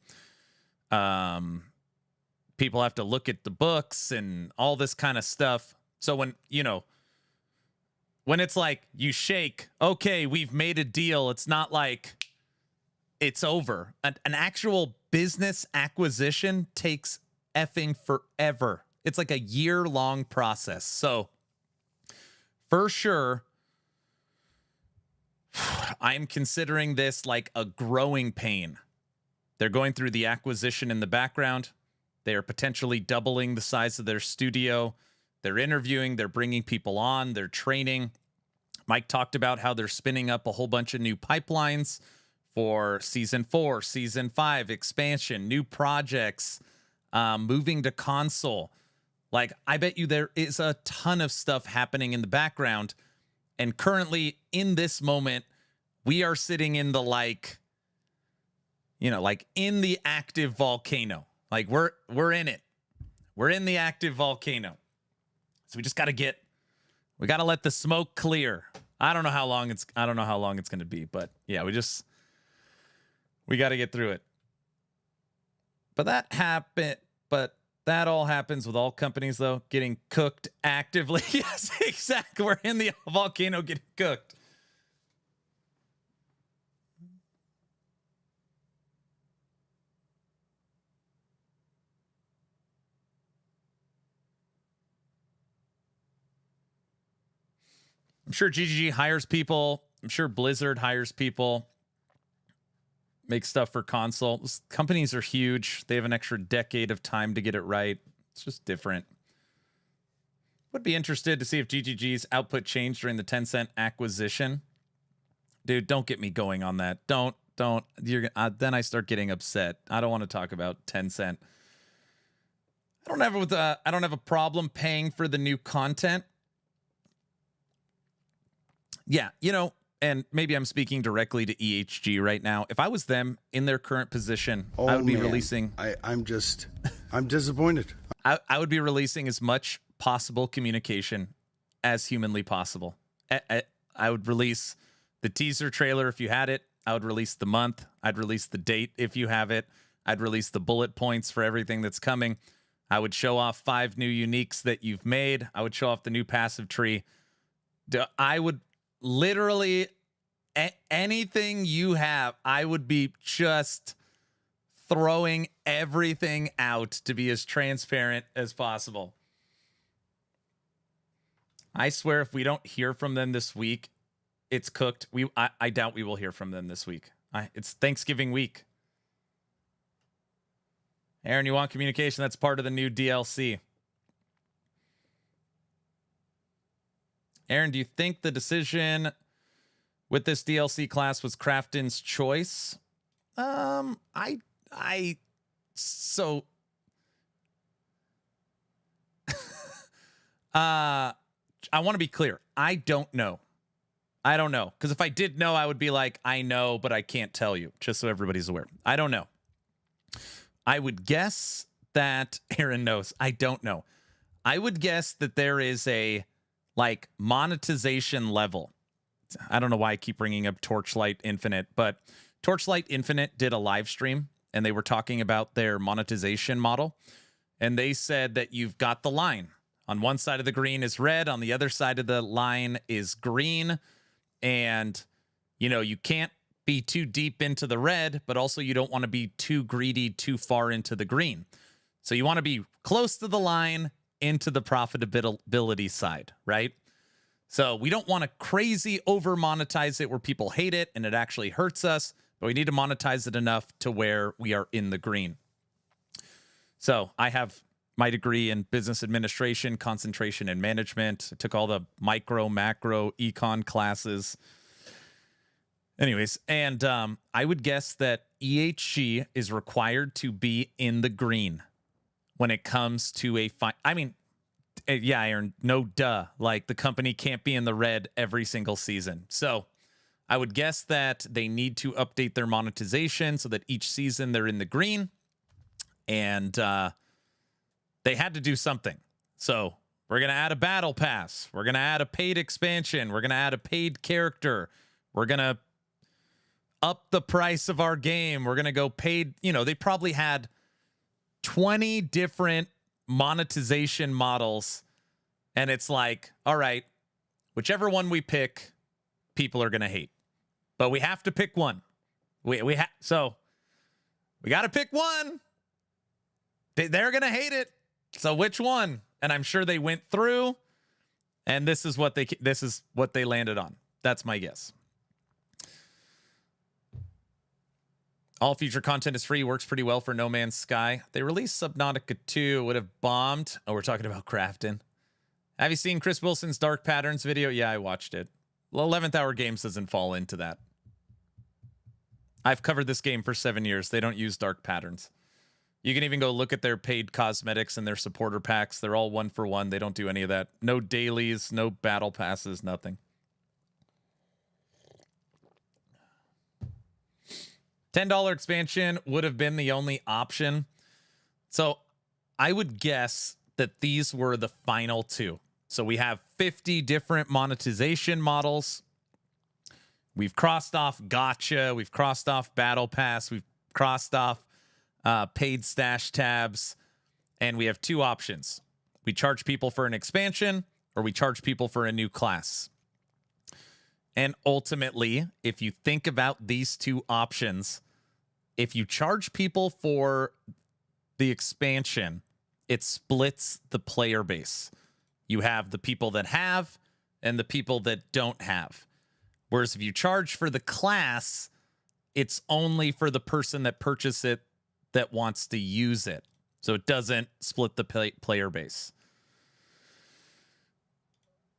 people have to look at the books and all this kind of stuff. So when it's like you shake, okay, we've made a deal. It's not like it's over. An actual business acquisition takes effing forever. It's like a year-long process. So for sure, I'm considering this like a growing pain. They're going through the acquisition in the background. They are potentially doubling the size of their studio. They're interviewing. They're bringing people on. They're training. Mike talked about how they're spinning up a whole bunch of new pipelines for season 4, season 5, expansion, new projects, moving to console. Like, I bet you there is a ton of stuff happening in the background. And currently, in this moment, we are sitting in the, like in the active volcano. Like, we're in it. We're in the active volcano. So we just got to let the smoke clear. I don't know how long it's going to be, but yeah, we got to get through it. But that all happens with all companies, though, getting cooked actively. Yes, exactly. We're in the volcano getting cooked. I'm sure GGG hires people. I'm sure Blizzard hires people. Make stuff for console. Those companies are huge. They have an extra decade of time to get it right. It's just different. Would be interested to see if GGG's output changed during the Tencent acquisition. Dude, don't get me going on that. Don't. Then I start getting upset. I don't want to talk about Tencent. I don't have a problem paying for the new content. Yeah, and maybe I'm speaking directly to EHG right now. If I was them in their current position, I would be releasing. I'm disappointed. I would be releasing as much possible communication as humanly possible. I would release the teaser trailer if you had it. I would release the month. I'd release the date if you have it. I'd release the bullet points for everything that's coming. I would show off 5 new uniques that you've made. I would show off the new passive tree. I would literally anything you have, I would be just throwing everything out to be as transparent as possible. I swear if we don't hear from them this week, it's cooked. I doubt we will hear from them this week. It's Thanksgiving week. Aaron, you want communication? That's part of the new DLC. Aaron, do you think the decision with this DLC class was Crafton's choice? I want to be clear. I don't know. Because if I did know, I would be like, I know, but I can't tell you, just so everybody's aware. I don't know. I would guess that Aaron knows. I don't know. I would guess that there is a monetization level. I don't know why I keep bringing up Torchlight Infinite, but Torchlight Infinite did a live stream and they were talking about their monetization model. And they said that you've got the line. On one side of the green is red. On the other side of the line is green. And, you can't be too deep into the red, but also you don't want to be too greedy too far into the green. So you want to be close to the line into the profitability side, right? So we don't want to crazy over monetize it where people hate it and it actually hurts us, but we need to monetize it enough to where we are in the green. So I have my degree in business administration, concentration and management. I took all the micro, macro, econ classes. Anyways, and I would guess that EHG is required to be in the green when it comes to yeah, Aaron, no duh. The company can't be in the red every single season. So I would guess that they need to update their monetization so that each season they're in the green. And they had to do something. So we're going to add a battle pass. We're going to add a paid expansion. We're going to add a paid character. We're going to up the price of our game. We're going to go paid. They probably had 20 different monetization models. And it's like, all right, whichever one we pick, people are going to hate. But we have to pick one. So we got to pick one. They're going to hate it. So which one? And I'm sure they went through and this is what they landed on. That's my guess. All future content is free. Works pretty well for No Man's Sky. They released Subnautica 2. Would have bombed. Oh, we're talking about Crafton. Have you seen Chris Wilson's Dark Patterns video? Yeah, I watched it. Well, 11th Hour Games doesn't fall into that. I've covered this game for 7 years. They don't use Dark Patterns. You can even go look at their paid cosmetics and their supporter packs. They're all 1-for-1. They don't do any of that. No dailies, no battle passes, nothing. $10 expansion would have been the only option. So I would guess that these were the final two. So we have 50 different monetization models. We've crossed off gotcha. We've crossed off battle pass. We've crossed off paid stash tabs. And we have two options. We charge people for an expansion, or we charge people for a new class. And ultimately, if you think about these two options, if you charge people for the expansion, it splits the player base. You have the people that have and the people that don't have. Whereas if you charge for the class, it's only for the person that purchased it that wants to use it. So it doesn't split the player base.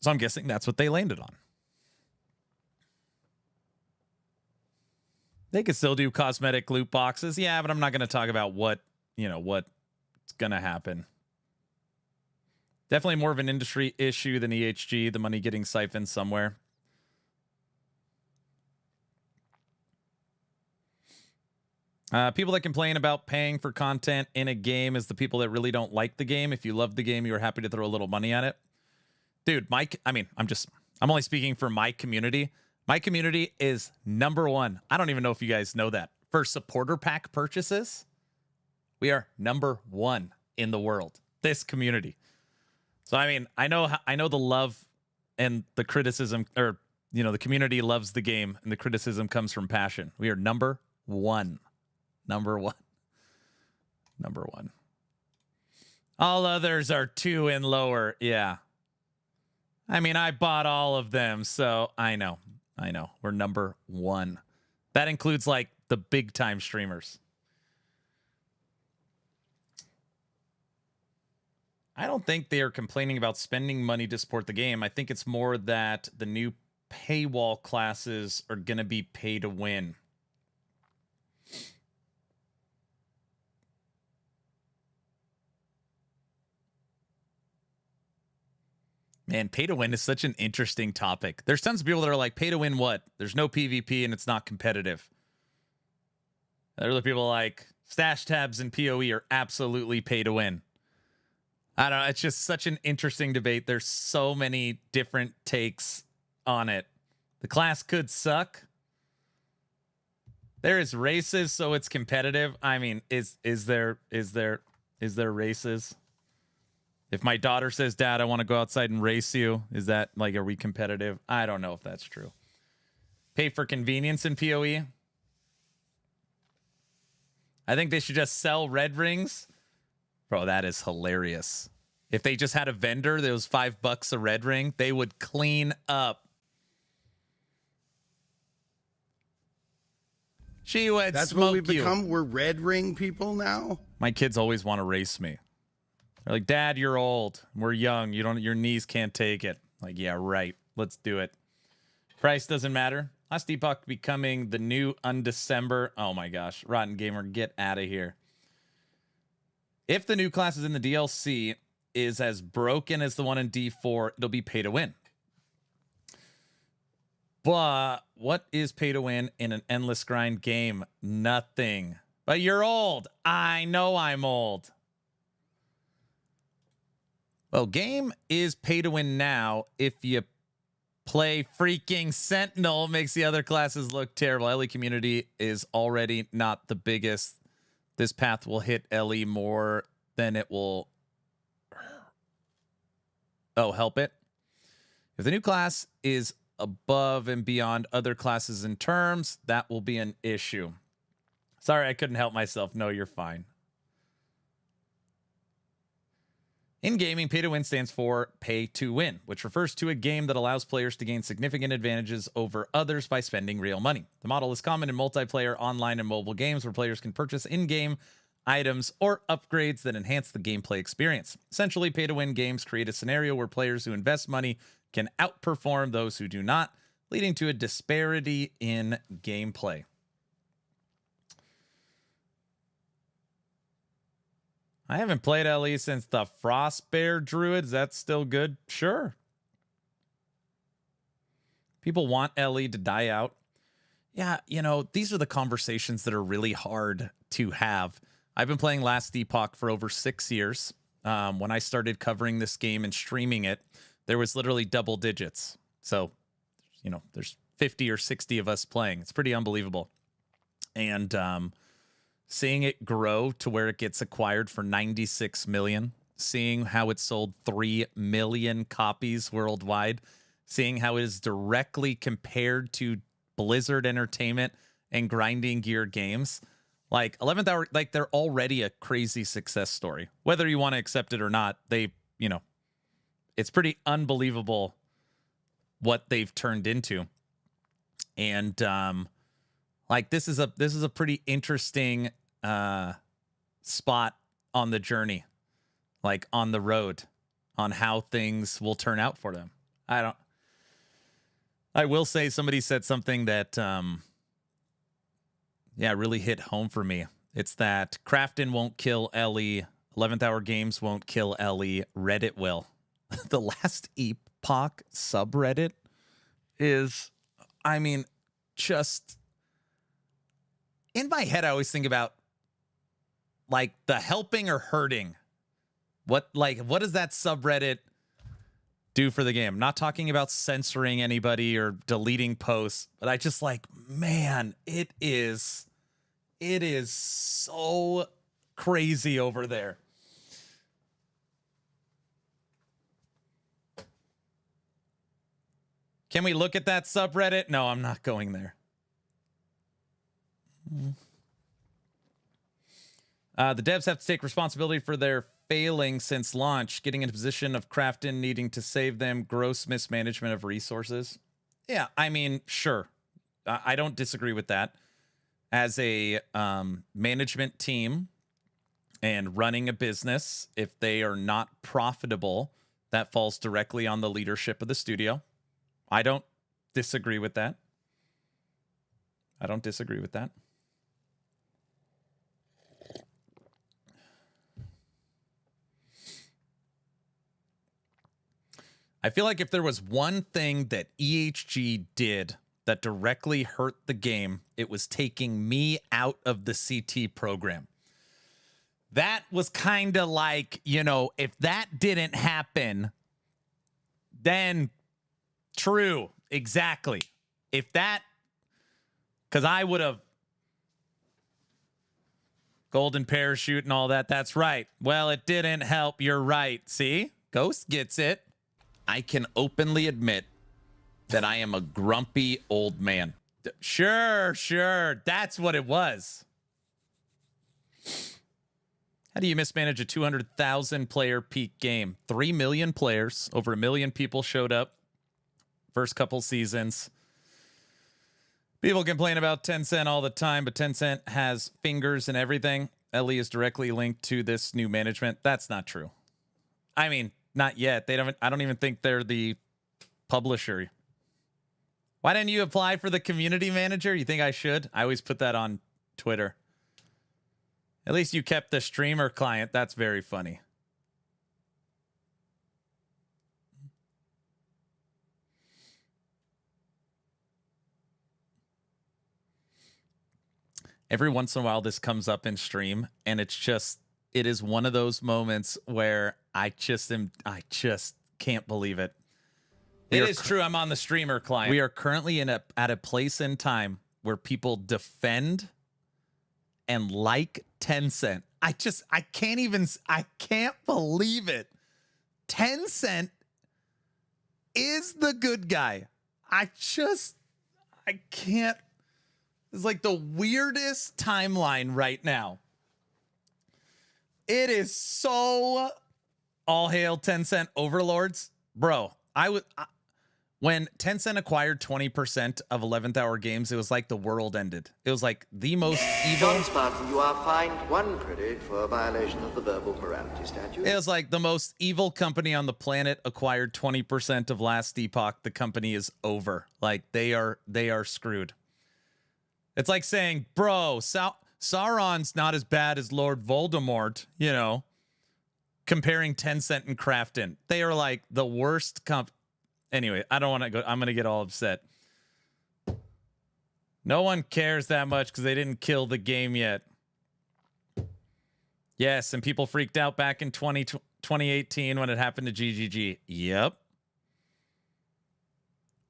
So I'm guessing that's what they landed on. They could still do cosmetic loot boxes. Yeah, but I'm not going to talk about what's going to happen. Definitely more of an industry issue than EHG, the money getting siphoned somewhere. People that complain about paying for content in a game is the people that really don't like the game. If you love the game, you're happy to throw a little money at it. Dude, I'm only speaking for my community. My community is number one. I don't even know if you guys know that. For supporter pack purchases, we are number one in the world. This community. So I know the love and the criticism, or the community loves the game and the criticism comes from passion. We are number one. Number one. All others are 2 and lower. Yeah. I bought all of them, so I know. We're number one. That includes like the big time streamers. I don't think they are complaining about spending money to support the game. I think it's more that the new paywall classes are going to be pay to win. Man, pay to win is such an interesting topic. There's tons of people that are like, pay to win what? There's no PvP and it's not competitive. Other people like, stash tabs and PoE are absolutely pay to win. I don't know. It's just such an interesting debate. There's so many different takes on it. The class could suck. There is races, so it's competitive. Is there races? If my daughter says, Dad, I want to go outside and race you, is that like, are we competitive? I don't know if that's true. Pay for convenience in PoE. I think they should just sell red rings. Bro, that is hilarious. If they just had a vendor that was $5 a red ring, they would clean up. She would That's smoke what we've you. become. We're red ring people now. My kids always want to race me. They're like, Dad, you're old. We're young. Your knees can't take it. Like, yeah, right. Let's do it. Price doesn't matter. Last Epoch becoming the new Undecember. Oh my gosh. Rotten Gamer, get out of here. If the new classes in the DLC is as broken as the one in D4, it'll be pay to win. But what is pay to win in an endless grind game? Nothing. But you're old. I know I'm old. Well, game is pay to win now if you play freaking Sentinel. Makes the other classes look terrible. LE community is already not the biggest. This path will hit LE more than it will help it. If the new class is above and beyond other classes in terms, that will be an issue. Sorry, I couldn't help myself. No, you're fine. In gaming, pay to win stands for pay to win, which refers to a game that allows players to gain significant advantages over others by spending real money. The model is common in multiplayer, online, and mobile games where players can purchase in-game items or upgrades that enhance the gameplay experience. Essentially, pay to win games create a scenario where players who invest money can outperform those who do not, leading to a disparity in gameplay. I haven't played LE since the Frostbear Druids. That's still good? Sure. People want LE to die out. Yeah, these are the conversations that are really hard to have. I've been playing Last Epoch for over 6 years. When I started covering this game and streaming it, there was literally double digits. So, there's 50 or 60 of us playing. It's pretty unbelievable. And seeing it grow to where it gets acquired for 96 million, seeing how it sold 3 million copies worldwide, seeing how it is directly compared to Blizzard Entertainment and Grinding Gear Games. Like 11th Hour, like they're already a crazy success story. Whether you want to accept it or not, it's pretty unbelievable what they've turned into. And like this is a pretty interesting spot on the journey, like on the road, on how things will turn out for them. I will say somebody said something that really hit home for me. It's that Crafton won't kill Ellie, 11th Hour Games won't kill Ellie, Reddit will. The last Epoch subreddit is, just in my head, I always think about like the helping or hurting. What does that subreddit do for the game? I'm not talking about censoring anybody or deleting posts, but I just man, it is so crazy over there. Can we look at that subreddit? No, I'm not going there. The devs have to take responsibility for their failing since launch, getting in a position of Crafton needing to save them, gross mismanagement of resources. Yeah, sure. I don't disagree with that. As a management team and running a business, if they are not profitable, that falls directly on the leadership of the studio. I don't disagree with that. I feel like if there was one thing that EHG did that directly hurt the game, it was taking me out of the CT program. That was kind of like, if that didn't happen, then true, exactly. Because I would have golden parachute and all that. That's right. Well, it didn't help. You're right. See? Ghost gets it. I can openly admit that I am a grumpy old man. Sure. That's what it was. How do you mismanage a 200,000 player peak game? 3 million players, over 1 million people showed up. First couple seasons. People complain about Tencent all the time, but Tencent has fingers in everything. Ellie is directly linked to this new management. That's not true. Not yet. I don't even think they're the publisher. Why didn't you apply for the community manager? You think I should? I always put that on Twitter. At least you kept the streamer client. That's very funny. Every once in a while this comes up in stream, and it is one of those moments where I just can't believe it. It is true. I'm on the streamer client. We are currently at a place in time where people defend and like Tencent. I can't believe it. Tencent is the good guy. I can't. It's like the weirdest timeline right now. It is so all hail Tencent overlords. Bro, when Tencent acquired 20% of 11th Hour Games, it was like the world ended. It was like the most evil. John Spartan, you are fined 1 credit for a violation of the verbal morality statute. It was like the most evil company on the planet acquired 20% of Last Epoch. The company is over. Like they are screwed. It's like saying, bro, Sauron's not as bad as Lord Voldemort, comparing Tencent and Crafton. They are like the worst Anyway, I don't want to go. I'm going to get all upset. No one cares that much because they didn't kill the game yet. Yes, and people freaked out back in 2018 when it happened to GGG. Yep.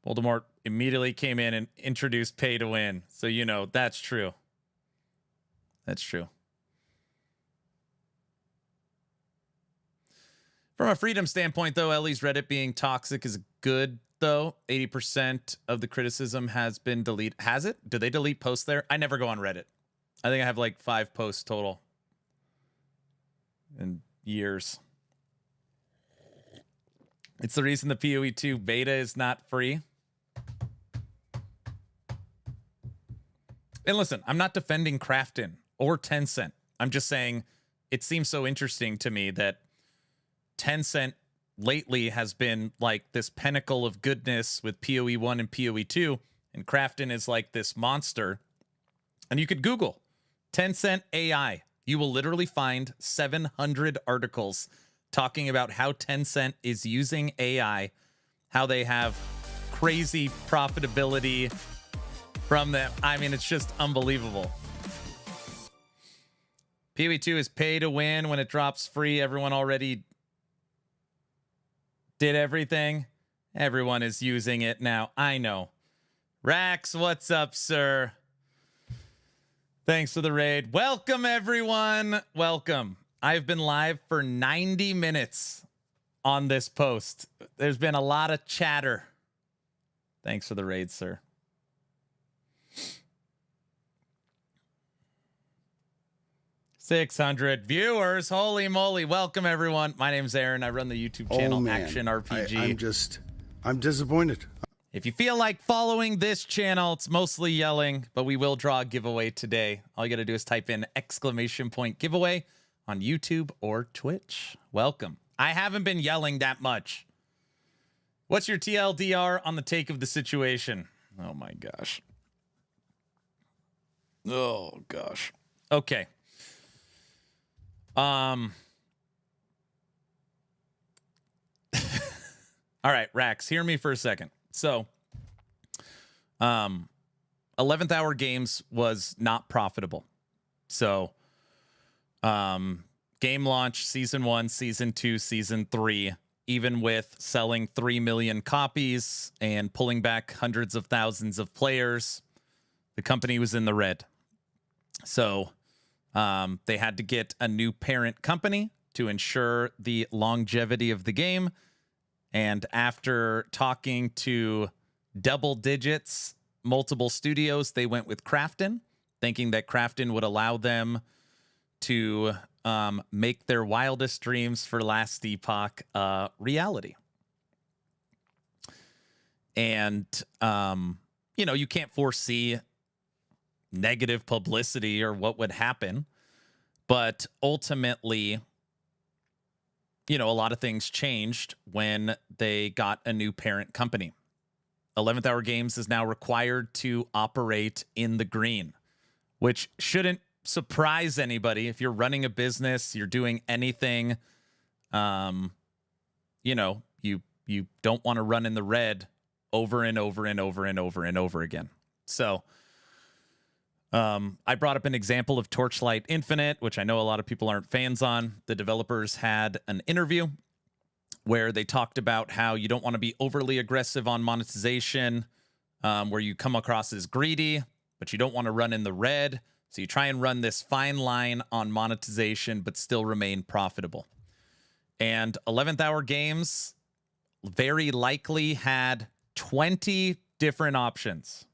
Voldemort immediately came in and introduced pay to win. So, you know, that's true. That's true. From a freedom standpoint, though, Ellie's Reddit being toxic is good, though. 80% of the criticism has been deleted. Has it? Do they delete posts there? I never go on Reddit. I think I have like 5 posts total in years. It's the reason the PoE 2 beta is not free. And listen, I'm not defending Krafton or Tencent. I'm just saying it seems so interesting to me that Tencent lately has been like this pinnacle of goodness with PoE 1 and PoE 2, and Krafton is like this monster. And you could Google Tencent AI. You will literally find 700 articles talking about how Tencent is using AI, how they have crazy profitability from them. I mean, it's just unbelievable. PoE 2 is pay to win. When it drops free, everyone already did everything. Everyone is using it now. I know. Rax, what's up, sir? Thanks for the raid. Welcome, everyone. Welcome. I've been live for 90 minutes on this post. There's been a lot of chatter. Thanks for the raid, sir. $600 viewers. Holy moly. Welcome, everyone. My name's Aaron. I run the YouTube channel Action RPG. I'm disappointed. If you feel like following this channel, it's mostly yelling, but we will draw a giveaway today. All you got to do is type in ! giveaway on YouTube or Twitch. Welcome. I haven't been yelling that much. What's your TLDR on the take of the situation? Oh my gosh. Oh gosh. Okay. All right, Rax, hear me for a second. So, 11th Hour Games was not profitable. So, game launch, season 1, season 2, season 3, even with selling 3 million copies and pulling back hundreds of thousands of players, the company was in the red. So, they had to get a new parent company to ensure the longevity of the game. And after talking to double digits, multiple studios, they went with Krafton, thinking that Krafton would allow them to make their wildest dreams for Last Epoch reality. And, you know, you can't foresee negative publicity or what would happen, but ultimately, you know, a lot of things changed when they got a new parent company. 11th Hour Games is now required to operate in the green, which shouldn't surprise anybody. If you're running a business, you're doing anything, you know, you don't want to run in the red over and over and over and over and over again. So, I brought up an example of Torchlight Infinite, which I know a lot of people aren't fans on. The developers had an interview where they talked about how you don't want to be overly aggressive on monetization, where you come across as greedy, but you don't want to run in the red. So you try and run this fine line on monetization, but still remain profitable. And 11th Hour Games very likely had 20 different options.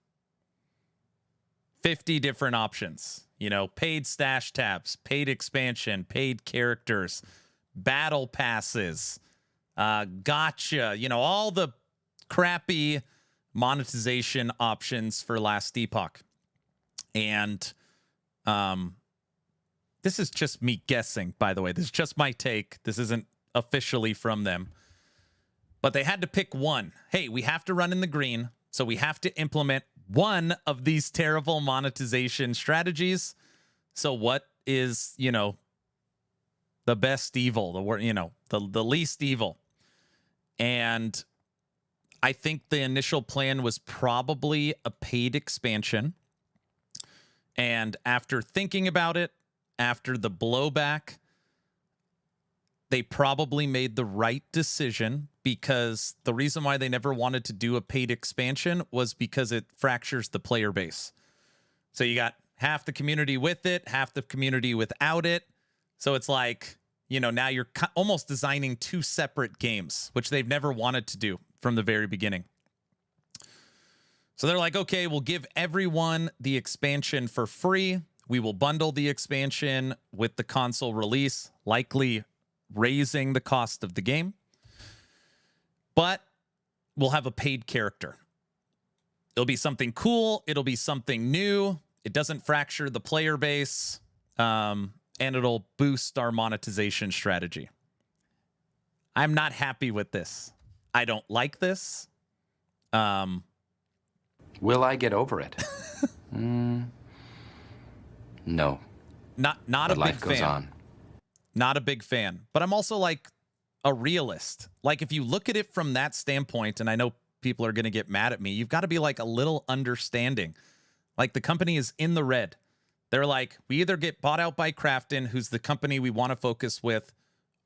50 different options, you know, paid stash tabs, paid expansion, paid characters, battle passes, gotcha, you know, all the crappy monetization options for Last Epoch. And this is just me guessing, by the way. This is just my take. This isn't officially from them. But they had to pick one. Hey, we have to run in the green, so we have to implement one of these terrible monetization strategies. So what is, you know, the best evil, the least evil? And I think the initial plan was probably a paid expansion. And after thinking about it, after the blowback, they probably made the right decision because the reason why they never wanted to do a paid expansion was because it fractures the player base. So you got half the community with it, half the community without it. So it's like, now you're almost designing two separate games, which they've never wanted to do from the very beginning. So they're like, okay, we'll give everyone the expansion for free. We will bundle the expansion with the console release, likely raising the cost of the game. But we'll have a paid character. It'll be something cool. It'll be something new. It doesn't fracture the player base. And it'll boost our monetization strategy. I'm not happy with this. I don't like this. Will I get over it? No. Not but a big life goes fan. on. Not a big fan. But I'm also like a realist. Like if you look at it from that standpoint, and I know people are going to get mad at me, you've got to be like a little understanding. Like the company is in the red. They're like, we either get bought out by Krafton, who's the company we want to focus with,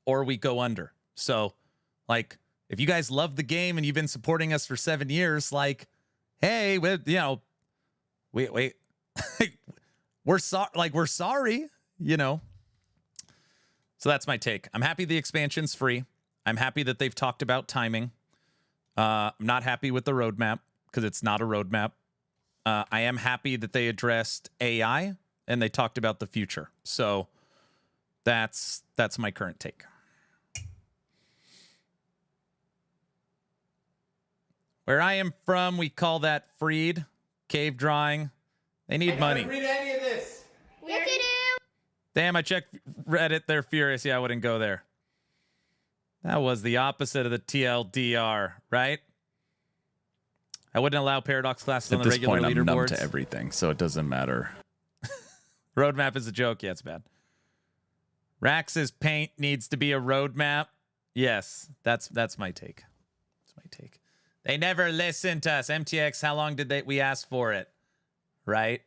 or we go under. So like, if you guys love the game and you've been supporting us for 7 years, like, hey, we're sorry, So that's my take. I'm happy the expansion's free. I'm happy that they've talked about timing. I'm not happy with the roadmap because it's not a roadmap. I am happy that they addressed AI and they talked about the future. So that's my current take. Where I am from, we call that freed. Cave drawing. They need money. I didn't read any of this. Yes, you do. Damn, I checked Reddit. They're furious. Yeah, I wouldn't go there. That was the opposite of the TLDR, right? I wouldn't allow paradox classes on the regular leaderboards. At this point, I'm numb to everything, so it doesn't matter. Roadmap is a joke. Yeah, it's bad. Rax's paint needs to be a roadmap. Yes, that's my take. That's my take. They never listened to us. MTX, how long did we ask for it? Right?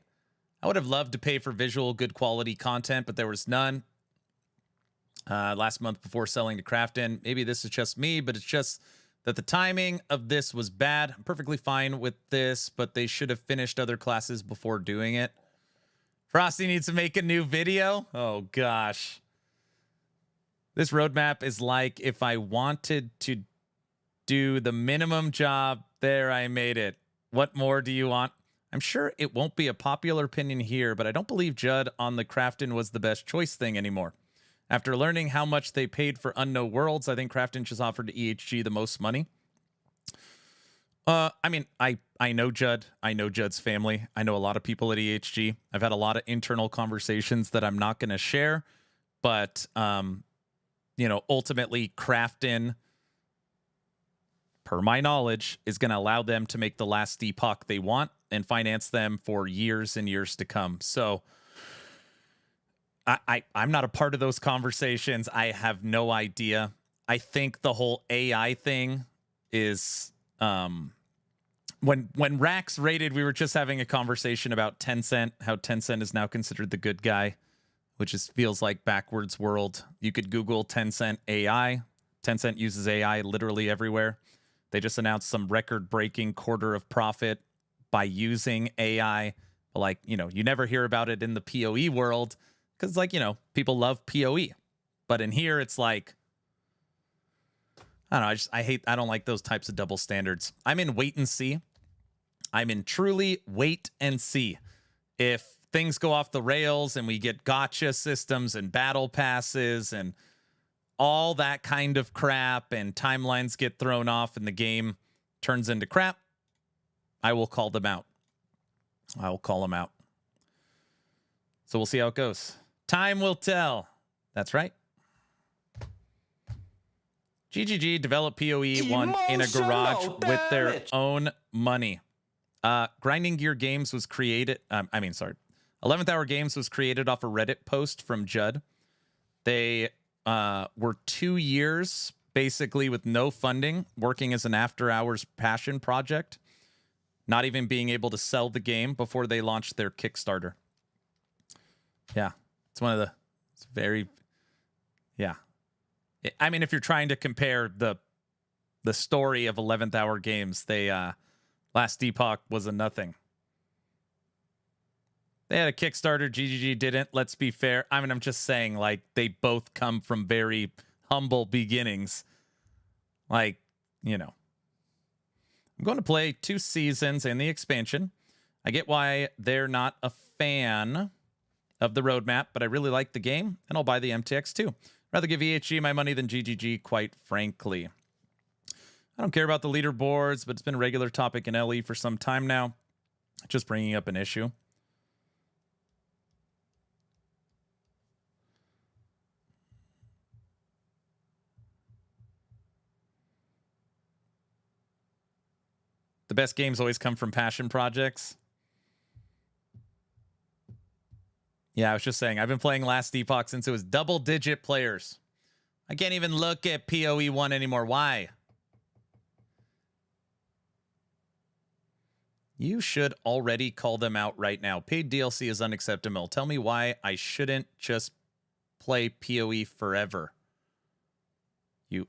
I would have loved to pay for visual, good quality content, but there was none. Last month before selling to Krafton. Maybe this is just me, but it's just that the timing of this was bad. I'm perfectly fine with this, but they should have finished other classes before doing it. Frosty needs to make a new video. Oh, gosh. This roadmap is like if I wanted to do the minimum job. There, I made it. What more do you want? I'm sure it won't be a popular opinion here, but I don't believe Judd on the Krafton was the best choice thing anymore. After learning how much they paid for Unknown Worlds, I think Krafton just offered to EHG the most money. I mean, I know Judd. I know Judd's family. I know a lot of people at EHG. I've had a lot of internal conversations that I'm not going to share, but ultimately Krafton, per my knowledge, is going to allow them to make the last Epoch they want and finance them for years and years to come. So I'm not a part of those conversations. I have no idea. I think the whole AI thing is when Rax raided, we were just having a conversation about Tencent, how Tencent is now considered the good guy, which feels like backwards world. You could Google Tencent AI. Tencent uses AI literally everywhere. They just announced some record-breaking quarter of profit by using AI. Like, you never hear about it in the PoE world because, people love PoE. But in here, it's like, I don't know. I don't like those types of double standards. I'm in wait and see. I'm in truly wait and see. If things go off the rails and we get gotcha systems and battle passes and all that kind of crap and timelines get thrown off and the game turns into crap, I will call them out. I will call them out. So we'll see how it goes. Time will tell. That's right. GGG developed PoE 1 in a garage with their own money. Grinding Gear Games was created. 11th Hour Games was created off a Reddit post from Judd. They were 2 years basically with no funding, working as an after-hours passion project, not even being able to sell the game before they launched their Kickstarter. Yeah, it's one of the very, yeah. I mean, if you're trying to compare the the story of 11th Hour Games. They Last Epoch was a nothing. They had a Kickstarter. GGG didn't. Let's be fair. I mean, I'm just saying, like, they both come from very humble beginnings. Like, you know. I'm going to play 2 seasons and the expansion. I get why they're not a fan of the roadmap, but I really like the game, and I'll buy the MTX too. Rather give EHG my money than GGG, quite frankly. I don't care about the leaderboards, but it's been a regular topic in LE for some time now. Just bringing up an issue. The best games always come from passion projects. Yeah, I was just saying, I've been playing Last Epoch since it was double-digit players. I can't even look at PoE 1 anymore. Why? You should already call them out right now. Paid DLC is unacceptable. Tell me why I shouldn't just play PoE forever. You...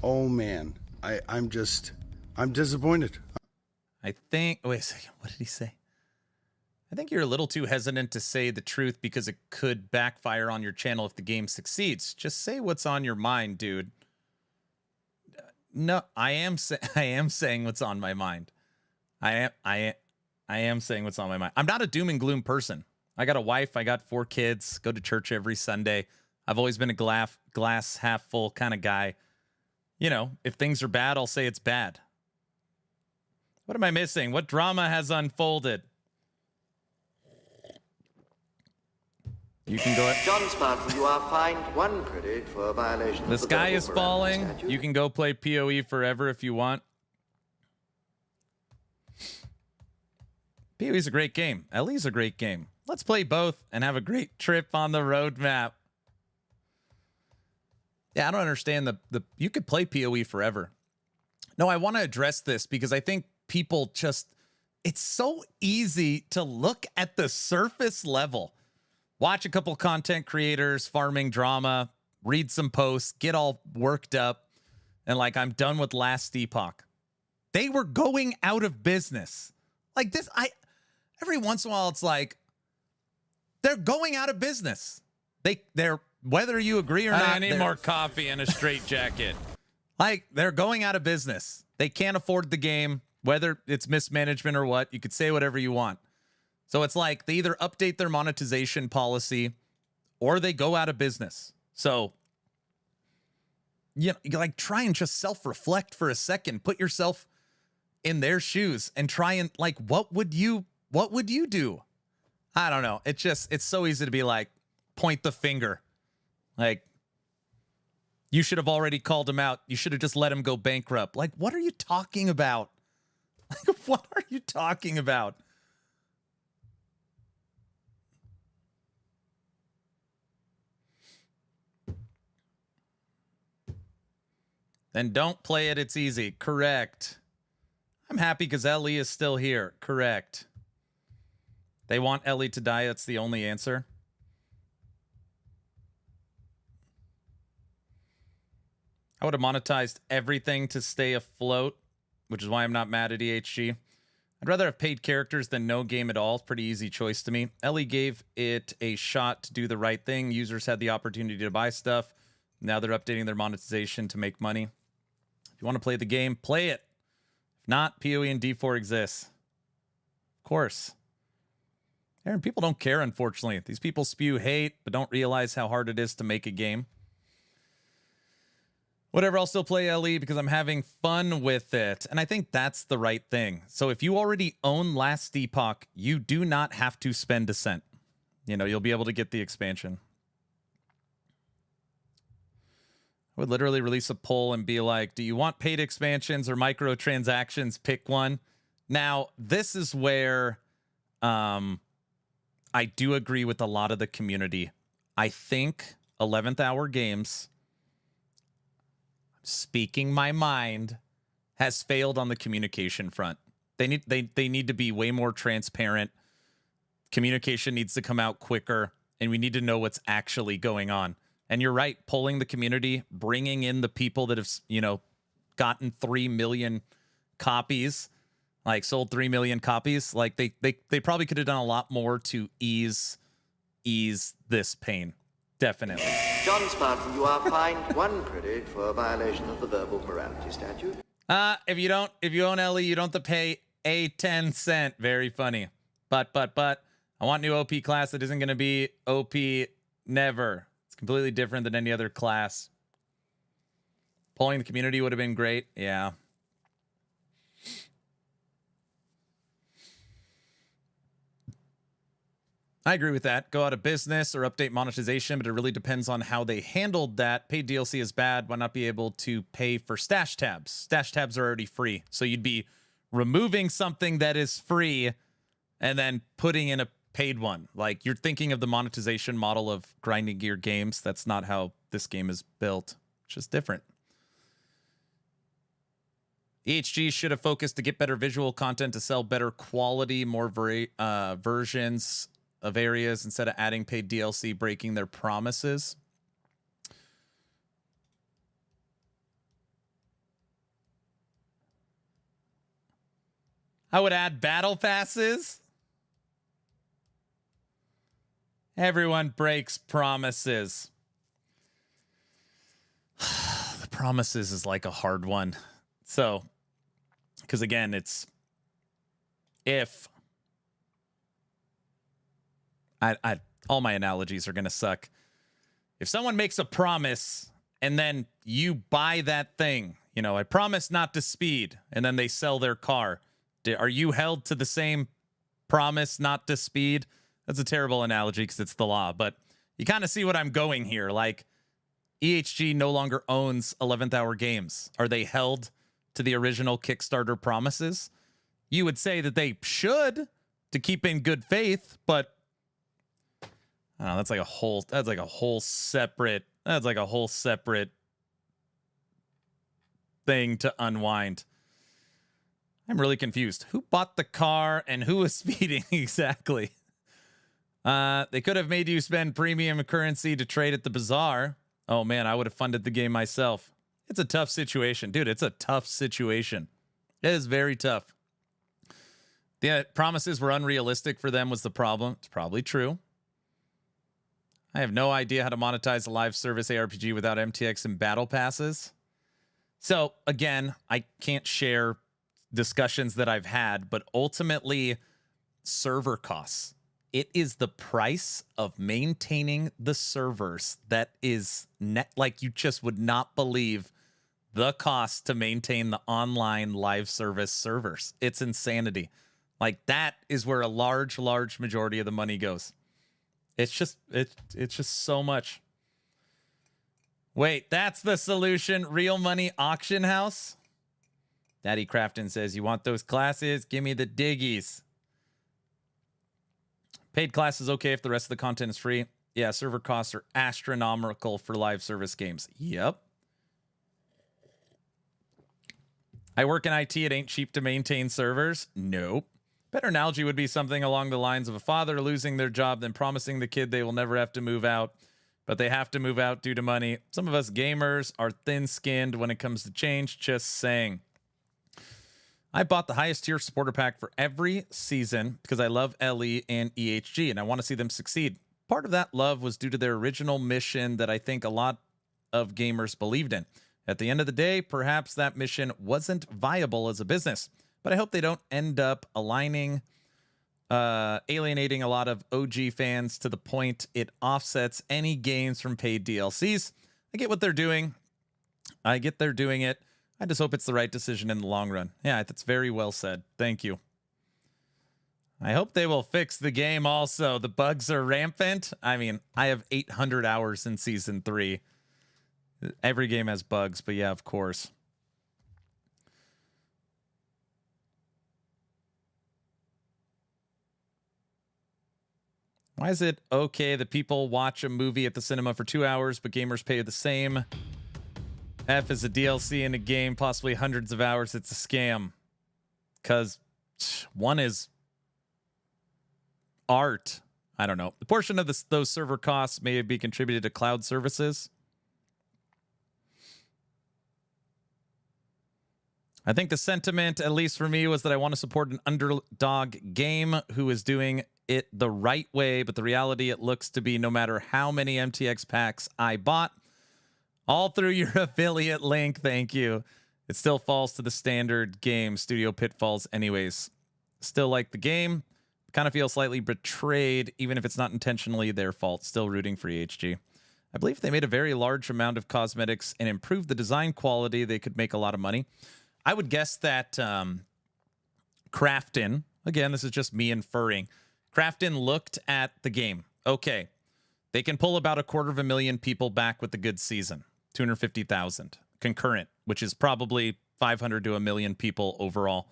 Oh man, I'm disappointed. I think, wait a second, what did he say? I think you're a little too hesitant to say the truth because it could backfire on your channel if the game succeeds. Just say what's on your mind, dude. No, I am saying what's on my mind. I am saying what's on my mind. I'm not a doom and gloom person. I got a wife, I got 4 kids, go to church every Sunday. I've always been a glass half full kind of guy. You know, if things are bad, I'll say it's bad. What am I missing? What drama has unfolded? You can go ahead. John Spartan, you are fined 1 credit for a violation of The the sky verbal is morality falling. statute. You can go play PoE forever if you want. PoE is a great game. LE's a great game. Let's play both and have a great trip on the roadmap. Yeah, I don't understand the you could play PoE forever. No, I want to address this because I think people just, it's so easy to look at the surface level. Watch a couple content creators, farming drama, read some posts, get all worked up, and like, I'm done with Last Epoch. They were going out of business. Like this, every once in a while, it's like, they're going out of business. They're whether you agree or not. I need more coffee and a straight jacket. Like, they're going out of business. They can't afford the game, whether it's mismanagement or what. You could say whatever you want. So it's like they either update their monetization policy or they go out of business. So, you know, like, try and just self-reflect for a second. Put yourself in their shoes and try and, like, what would you do? I don't know. It's so easy to be like, point the finger. Like, you should have already called him out. You should have just let him go bankrupt. Like, what are you talking about? Like, what are you talking about? Then don't play it. It's easy. Correct. I'm happy because Ellie is still here. Correct. They want Ellie to die. That's the only answer. I would have monetized everything to stay afloat, which is why I'm not mad at EHG. I'd rather have paid characters than no game at all. It's a pretty easy choice to me. Ellie gave it a shot to do the right thing. Users had the opportunity to buy stuff. Now they're updating their monetization to make money. If you want to play the game, play it. If not, PoE and D4 exists. Of course. Aaron, people don't care, unfortunately. These people spew hate, but don't realize how hard it is to make a game. Whatever, I'll still play LE because I'm having fun with it. And I think that's the right thing. So if you already own Last Epoch, you do not have to spend a cent. You know, you'll be able to get the expansion. I would literally release a poll and be like, do you want paid expansions or microtransactions? Pick one. Now, this is where I do agree with a lot of the community. I think 11th Hour Games, speaking my mind, has failed on the communication front. They need to be way more transparent. Communication needs to come out quicker. and we need to know what's actually going on. And you're right, polling the community, bringing in the people that have, gotten 3 million copies, like sold 3 million copies. Like they probably could have done a lot more to ease this pain. Definitely. John Spartan, you are fined 1 credit for a violation of the verbal morality statute. If you own Ellie, you don't have to pay a 10 cent. Very funny. But I want new OP class that isn't going to be OP never. It's completely different than any other class. Polling the community would have been great. Yeah. I agree with that. Go out of business or update monetization, but it really depends on how they handled that. Paid DLC is bad. Why not be able to pay for stash tabs? Stash tabs are already free. So you'd be removing something that is free and then putting in a paid one. Like, you're thinking of the monetization model of grinding gear games. That's not how this game is built. It's just different. EHG should have focused to get better visual content to sell better quality, more versions of areas instead of adding paid DLC, breaking their promises. I would add battle passes. Everyone breaks promises. The promises is like a hard one. So, because again, it's if all my analogies are going to suck. If someone makes a promise and then you buy that thing, I promise not to speed, and then they sell their car, are you held to the same promise not to speed? That's a terrible analogy because it's the law, but you kind of see what I'm going here. Like, EHG no longer owns 11th Hour Games. Are they held to the original Kickstarter promises? You would say that they should, to keep in good faith, but I don't know, that's like a whole separate thing to unwind. I'm really confused. Who bought the car and who was speeding exactly? They could have made you spend premium currency to trade at the bazaar. Oh man, I would have funded the game myself. It's a tough situation, dude. It's a tough situation. It is very tough. The promises were unrealistic for them was the problem. It's probably true. I have no idea how to monetize a live service ARPG without MTX and battle passes. So again, I can't share discussions that I've had, but ultimately server costs. It is the price of maintaining the servers that is net. Like, you just would not believe the cost to maintain the online live service servers. It's insanity. Like, that is where a large majority of the money goes. It's just so much. Wait, that's the solution. Real money auction house. Daddy Crafton says, you want those classes? Give me the diggies. Paid class is okay if the rest of the content is free. Yeah, server costs are astronomical for live service games. Yep. I work in IT. It ain't cheap to maintain servers. Nope. Better analogy would be something along the lines of a father losing their job then promising the kid they will never have to move out, but they have to move out due to money. Some of us gamers are thin-skinned when it comes to change. Just saying. I bought the highest tier supporter pack for every season because I love LE and EHG and I want to see them succeed. Part of that love was due to their original mission that I think a lot of gamers believed in. At the end of the day, perhaps that mission wasn't viable as a business, but I hope they don't end up alienating a lot of OG fans to the point it offsets any gains from paid DLCs. I get what they're doing. I get they're doing it. I just hope it's the right decision in the long run. Yeah, that's very well said. Thank you. I hope they will fix the game also. The bugs are rampant. I mean, I have 800 hours in Season 3. Every game has bugs, but yeah, of course. Why is it okay that people watch a movie at the cinema for 2 hours, but gamers pay the same? F is a DLC in a game, possibly hundreds of hours. It's a scam. Because one is art. I don't know. The portion of those server costs may be contributed to cloud services. I think the sentiment, at least for me, was that I want to support an underdog game who is doing it the right way, but the reality it looks to be no matter how many MTX packs I bought, all through your affiliate link, thank you, it still falls to the standard game studio pitfalls anyways. Still like the game, kind of feel slightly betrayed, even if it's not intentionally their fault. Still rooting for EHG. I believe they made a very large amount of cosmetics and improved the design quality. They could make a lot of money. I would guess that Crafton, again, this is just me inferring, Crafton looked at the game. Okay, they can pull about 250,000 people back with a good season. 250,000 concurrent, which is probably 500 to 1 million people overall.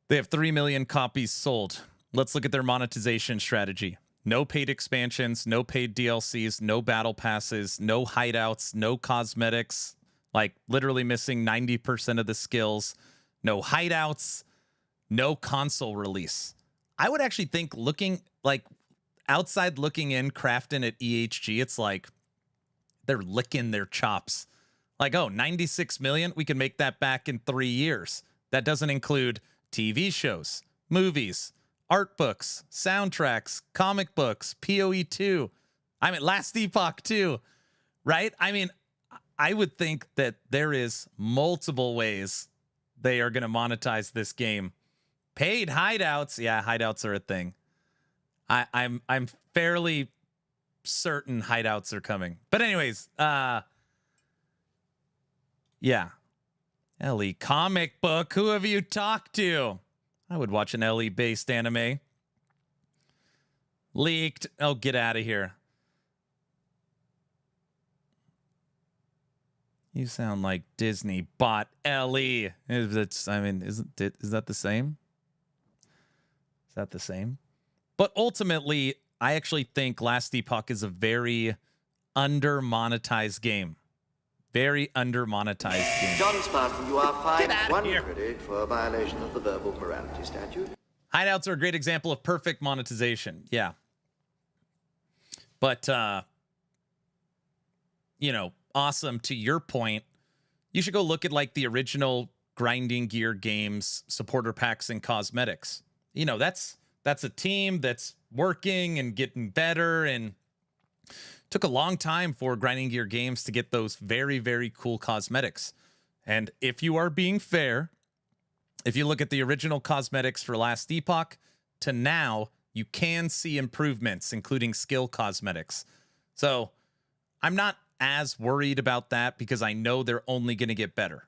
They have 3 million copies sold. Let's look at their monetization strategy. No paid expansions, no paid DLCs, no battle passes, no hideouts, no cosmetics. Like literally missing 90% of the skills, no hideouts, no console release. I would actually think looking like outside looking in Crafton at EHG, it's like they're licking their chops. Like, oh, 96 million, we can make that back in 3 years. That doesn't include TV shows, movies, art books, soundtracks, comic books, PoE 2. I mean, Last Epoch 2, right? I mean, I would think that there is multiple ways they are going to monetize this game. Paid hideouts. Yeah, hideouts are a thing. I'm fairly certain hideouts are coming. But anyways, yeah. Ellie comic book. Who have you talked to? I would watch an Ellie based anime. Leaked. Oh, get out of here. You sound like Disney bought Ellie. Is that the same? Is that the same? But ultimately, I actually think Last Epoch is a very under-monetized game. Very under-monetized game. John Spartan, you are fined 1 credit for a violation of the verbal morality statute. Hideouts are a great example of perfect monetization. Yeah. But, awesome. To your point, you should go look at like the original Grinding Gear games, supporter packs and cosmetics. That's a team that's working and getting better, and took a long time for Grinding Gear games to get those very, very cool cosmetics. And if you are being fair, if you look at the original cosmetics for Last Epoch to now, you can see improvements, including skill cosmetics. So I'm not as worried about that because I know they're only going to get better.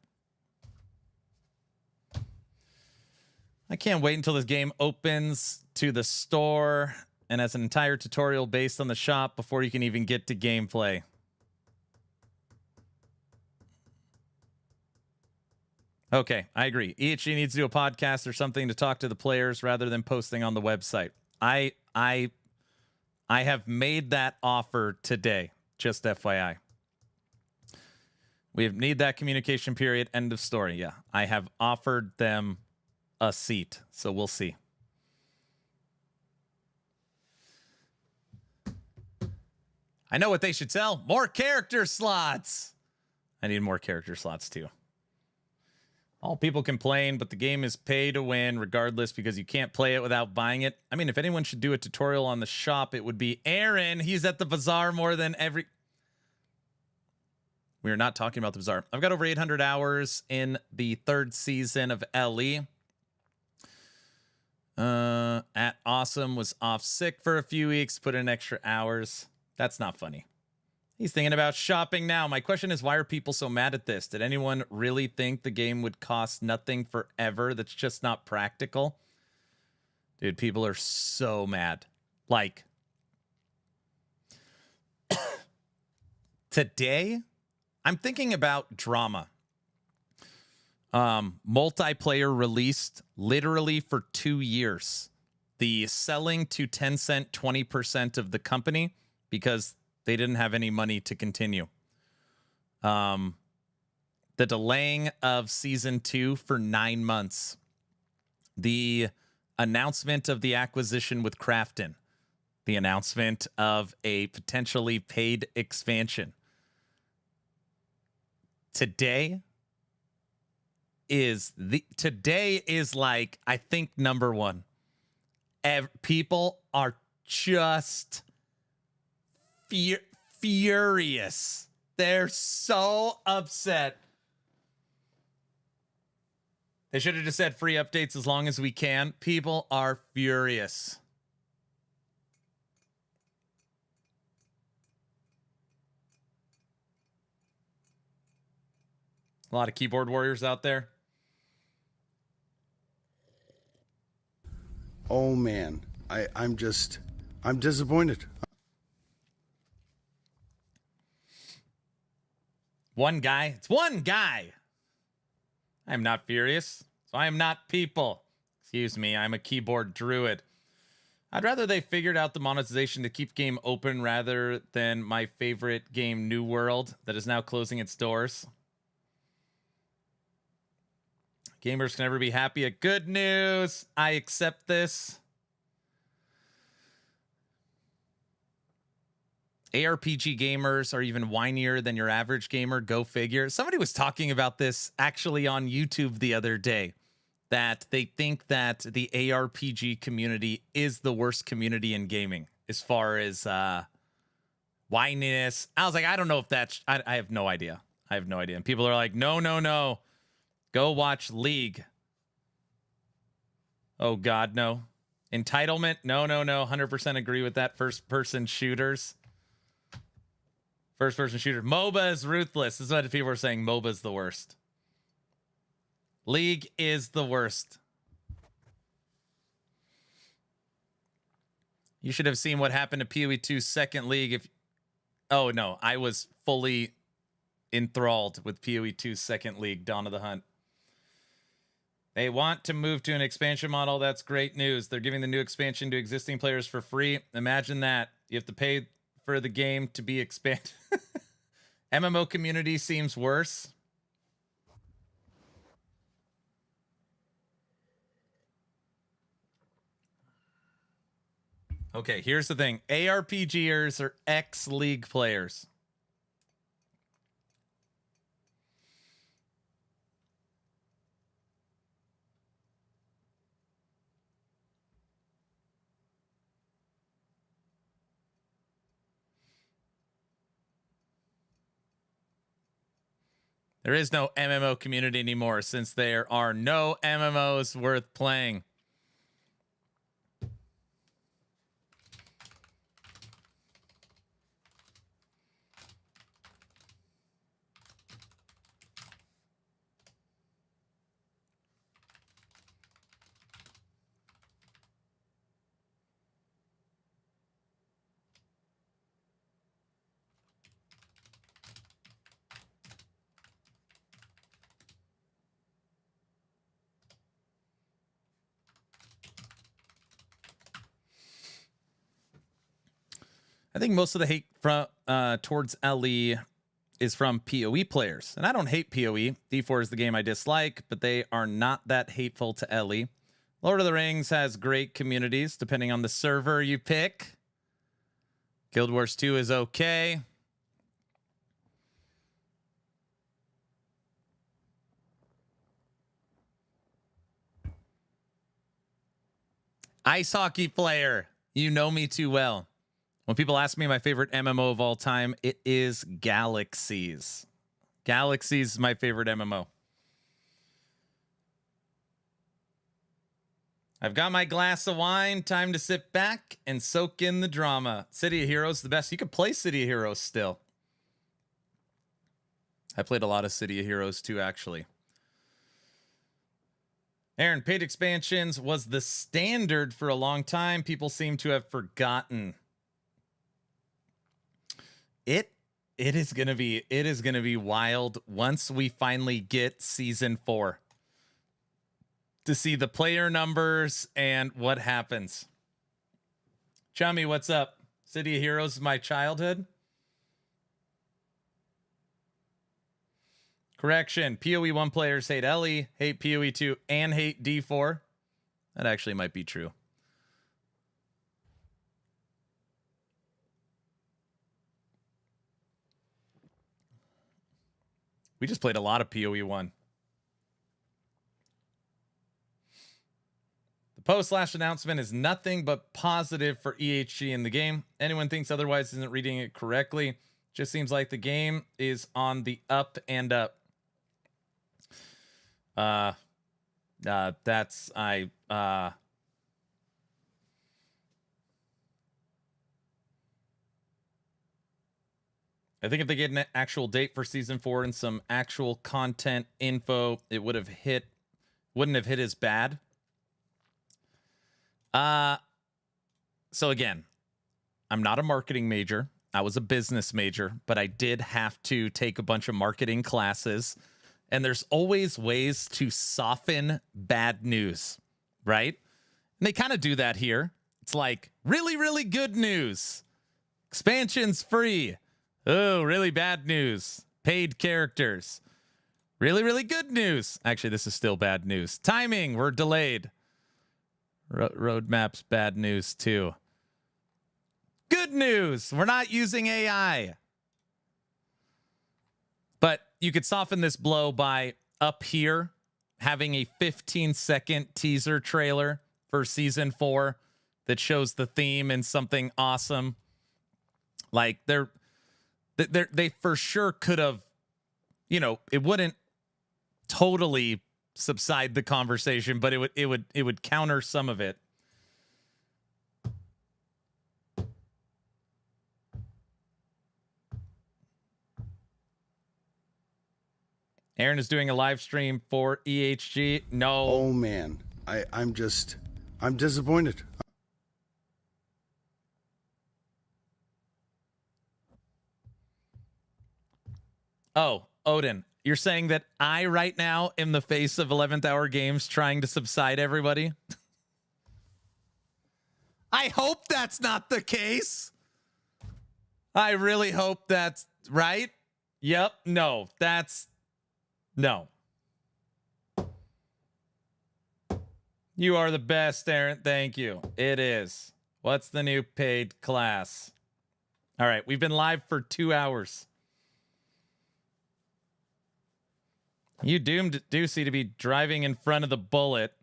I can't wait until this game opens to the store and has an entire tutorial based on the shop before you can even get to gameplay. Okay, I agree. EHG needs to do a podcast or something to talk to the players rather than posting on the website. I have made that offer today, just FYI. We need that communication period. End of story. Yeah, I have offered them a seat, so we'll see. I know what they should sell. More character slots. I need more character slots too. All people complain, but the game is pay to win regardless because you can't play it without buying it. I mean, if anyone should do a tutorial on the shop, it would be Aaron. He's at the bazaar more than every... We are not talking about the bazaar. I've got over 800 hours in the 3rd season of LE. At Awesome was off sick for a few weeks, put in extra hours. That's not funny. He's thinking about shopping now. My question is, why are people so mad at this? Did anyone really think the game would cost nothing forever? That's just not practical. Dude, people are so mad. Like, today, I'm thinking about drama. Multiplayer released literally for 2 years. The selling to Tencent 20% of the company because they didn't have any money to continue. The delaying of season 2 for 9 months. The announcement of the acquisition with Crafton. the announcement of a potentially paid expansion. Today is like, I think, number one. People are just furious. They're so upset. They should have just said free updates as long as we can. People are furious. A lot of keyboard warriors out there. Oh man, I'm disappointed. One guy. It's one guy. I'm not furious, so I am not people. Excuse me, I'm a keyboard druid. I'd rather they figured out the monetization to keep game open rather than my favorite game, New World, that is now closing its doors. Gamers can never be happy at good news. I accept this. ARPG gamers are even whinier than your average gamer. Go figure. Somebody was talking about this actually on YouTube the other day, that they think that the ARPG community is the worst community in gaming as far as whininess. I was like, I don't know if that's, I have no idea. I have no idea. And people are like, no. Go watch League. Oh God, no. Entitlement? No. 100% agree with that. First person shooters. First person shooter. MOBA is ruthless. This is what people are saying. MOBA is the worst. League is the worst. You should have seen what happened to PoE 2's second league. Oh no, I was fully enthralled with PoE 2's second league, Dawn of the Hunt. They want to move to an expansion model. That's great news. They're giving the new expansion to existing players for free. Imagine that. You have to pay for the game to be expanded. MMO community seems worse. Okay, here's the thing. ARPGers are ex-League players. There is no MMO community anymore since there are no MMOs worth playing. I think most of the hate from towards LE is from PoE players. And I don't hate PoE. D4 is the game I dislike, but they are not that hateful to LE. Lord of the Rings has great communities, depending on the server you pick. Guild Wars 2 is okay. Ice hockey player. You know me too well. When people ask me my favorite MMO of all time, it is Galaxies. Galaxies is my favorite MMO. I've got my glass of wine. Time to sit back and soak in the drama. City of Heroes, the best. You can play City of Heroes still. I played a lot of City of Heroes too, actually. Aaron, paid expansions was the standard for a long time. People seem to have forgotten. It is gonna be wild once we finally get season 4 to see the player numbers and what happens. Chummy, what's up? City of Heroes is my childhood. Correction, PoE 1 players hate LE, hate PoE 2, and hate D4. That actually might be true. We just played a lot of PoE 1. The post/announcement is nothing but positive for EHG in the game. Anyone thinks otherwise isn't reading it correctly. Just seems like the game is on the up and up. I think if they get an actual date for season 4 and some actual content info, it wouldn't have hit as bad. So again, I'm not a marketing major. I was a business major, but I did have to take a bunch of marketing classes. And there's always ways to soften bad news, right? And they kind of do that here. It's like, really, really good news. Expansion's free. Oh, really bad news. Paid characters. Really, really good news. Actually, this is still bad news. Timing, we're delayed. Roadmap's bad news too. Good news, we're not using AI. But you could soften this blow by up here having a 15-second teaser trailer for season 4 that shows the theme and something awesome. Like they for sure could have, it wouldn't totally subside the conversation, but it would counter some of it. Aaron is doing a live stream for EHG. No. Oh man, I'm disappointed. Oh, Odin, you're saying that I right now am the face of 11th Hour Games trying to subside everybody? I hope that's not the case. I really hope that's right. Yep. No, no. You are the best, Aaron. Thank you. It is. What's the new paid class? All right. We've been live for 2 hours. You doomed Doocy to be driving in front of the bullet.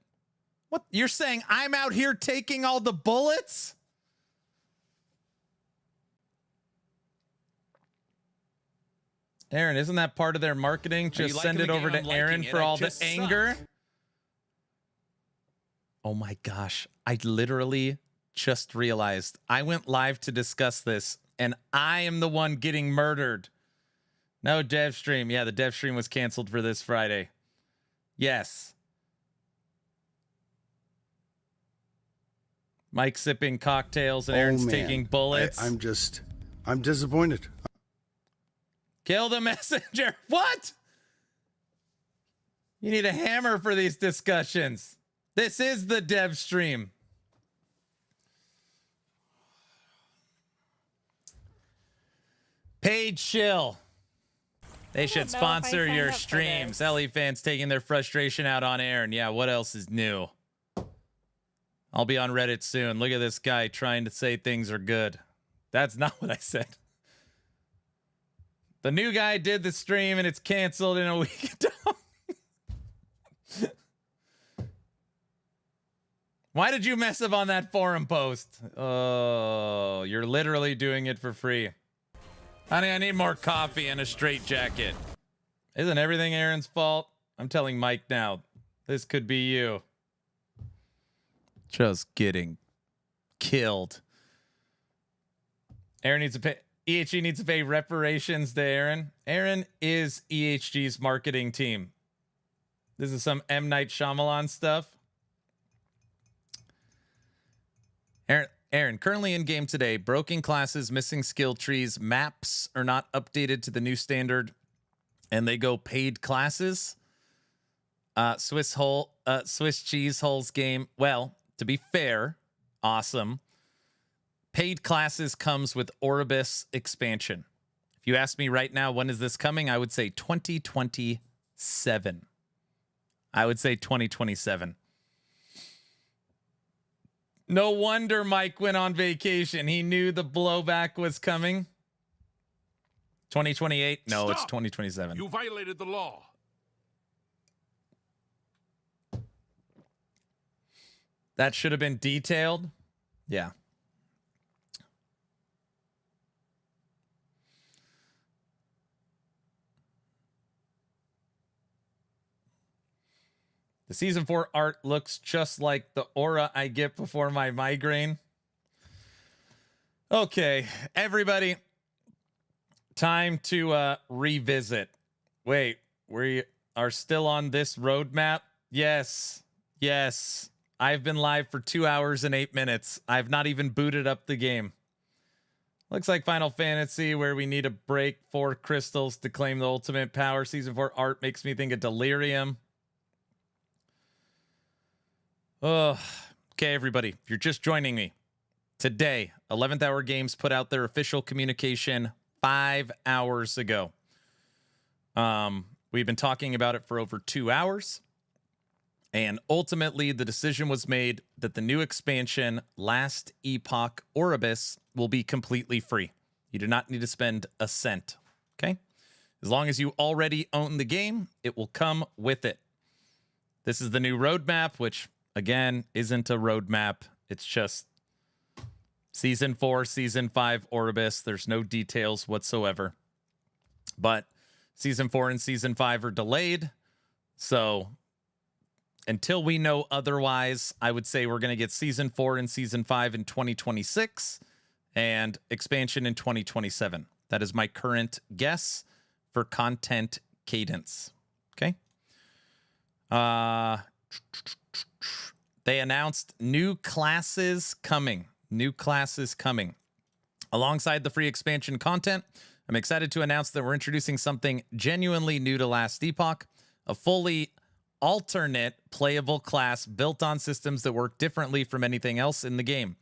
What? You're saying I'm out here taking all the bullets? Aaron, isn't that part of their marketing? Just send it over to Aaron for all the anger. Oh my gosh. I literally just realized I went live to discuss this and I am the one getting murdered. No dev stream. Yeah, the dev stream was canceled for this Friday. Yes. Mike sipping cocktails and Aaron's taking bullets. I'm disappointed. Kill the messenger. What? You need a hammer for these discussions. This is the dev stream. Paid shill. They should sponsor your streams. LE fans taking their frustration out on Aaron. Yeah, what else is new? I'll be on Reddit soon. Look at this guy trying to say things are good. That's not what I said. The new guy did the stream and it's canceled in a week. Why did you mess up on that forum post? Oh, you're literally doing it for free. Honey, I need more coffee and a straight jacket. Isn't everything Aaron's fault? I'm telling Mike now. This could be you. Just getting killed. Aaron needs to pay. EHG needs to pay reparations to Aaron. Aaron is EHG's marketing team. This is some M. Night Shyamalan stuff. Aaron, currently in game today, broken classes, missing skill trees, maps are not updated to the new standard, and they go paid classes. Swiss cheese holes game. Well, to be fair, awesome. Paid classes comes with Orbis expansion. If you ask me right now, when is this coming? I would say 2027. I would say 2027. No wonder Mike went on vacation. He knew the blowback was coming. 2028? No, it's Stop! 2027. You violated the law. That should have been detailed. Yeah. The season 4 art looks just like the aura I get before my migraine. Okay, everybody. Time to revisit. Wait, we are still on this roadmap? Yes. Yes. I've been live for 2 hours and 8 minutes. I've not even booted up the game. Looks like Final Fantasy, where we need to break 4 crystals to claim the ultimate power. Season 4 art makes me think of Delirium. Oh, okay, everybody. If you're just joining me, today, 11th Hour Games put out their official communication 5 hours ago. We've been talking about it for over 2 hours. And ultimately, the decision was made that the new expansion, Last Epoch Oribus, will be completely free. You do not need to spend a cent, okay? As long as you already own the game, it will come with it. This is the new roadmap, which, again, isn't a roadmap. It's just Season 4, Season 5 Oribus. There's no details whatsoever. But Season 4 and Season 5 are delayed, so until we know otherwise, I would say we're going to get Season 4 and Season 5 in 2026 and expansion in 2027. That is my current guess for content cadence. Okay? They announced new classes coming. New classes coming. Alongside the free expansion content, I'm excited to announce that we're introducing something genuinely new to Last Epoch, a fully alternate playable class built on systems that work differently from anything else in the game.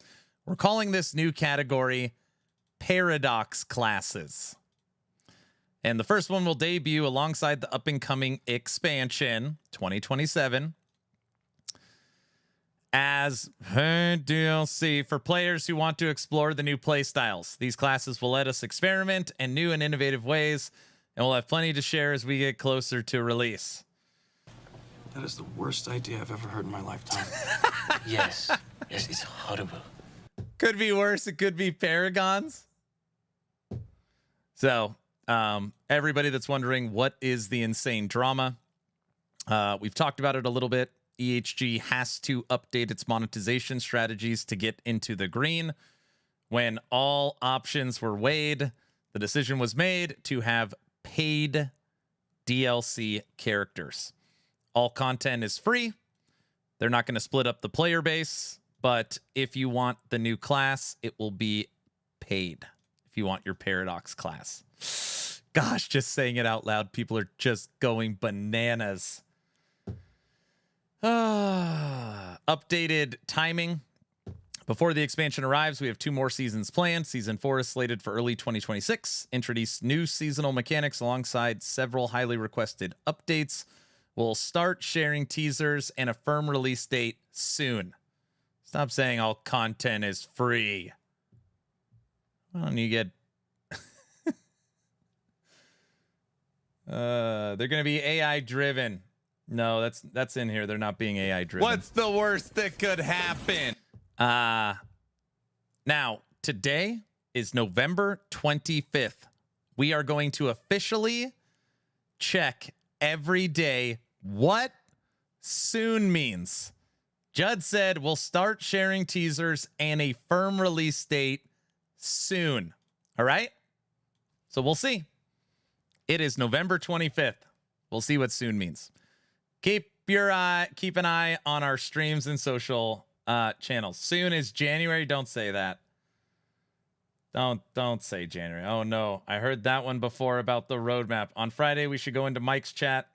We're calling this new category Paradox Classes. And the first one will debut alongside the up-and-coming expansion 2027 as DLC for players who want to explore the new playstyles. These classes will let us experiment in new and innovative ways, and we'll have plenty to share as we get closer to release. That is the worst idea I've ever heard in my lifetime. Yes, it's horrible. Could be worse. It could be Paragons. So, everybody that's wondering, what is the insane drama? We've talked about it a little bit. EHG has to update its monetization strategies to get into the green. When all options were weighed, the decision was made to have paid DLC characters. All content is free. They're not going to split up the player base, but if you want the new class, it will be paid. If you want your Paradox class. Gosh, just saying it out loud, people are just going bananas. Updated timing. Before the expansion arrives, we have 2 more seasons planned. Season 4 is slated for early 2026. Introduce new seasonal mechanics alongside several highly requested updates. We'll start sharing teasers and a firm release date soon. Stop saying all content is free. Why don't you get... they're going to be AI driven. No, that's in here. They're not being AI driven. What's the worst that could happen? Now, today is November 25th. We are going to officially check every day what soon means. Judd said we'll start sharing teasers and a firm release date soon. All right? So we'll see. It is November 25th. We'll see what soon means. Keep an eye on our streams and social channels. Soon is January. Don't say that. Don't say January. Oh no, I heard that one before about the roadmap. On Friday, we should go into Mike's chat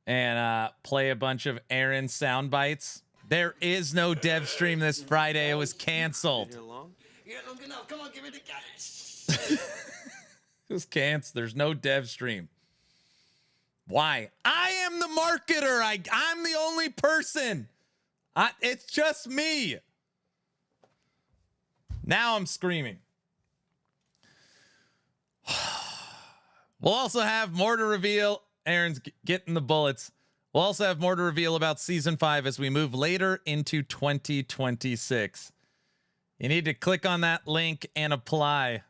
and play a bunch of Aaron sound bites. There is no dev stream this Friday. It was canceled. Come on, give me the cash. It was canceled. There's no dev stream. Why? I am the marketer. I'm the only person. It's just me. Now I'm screaming. We'll also have more to reveal. Aaron's getting the bullets. We'll also have more to reveal about season 5 as we move later into 2026. You need to click on that link and apply.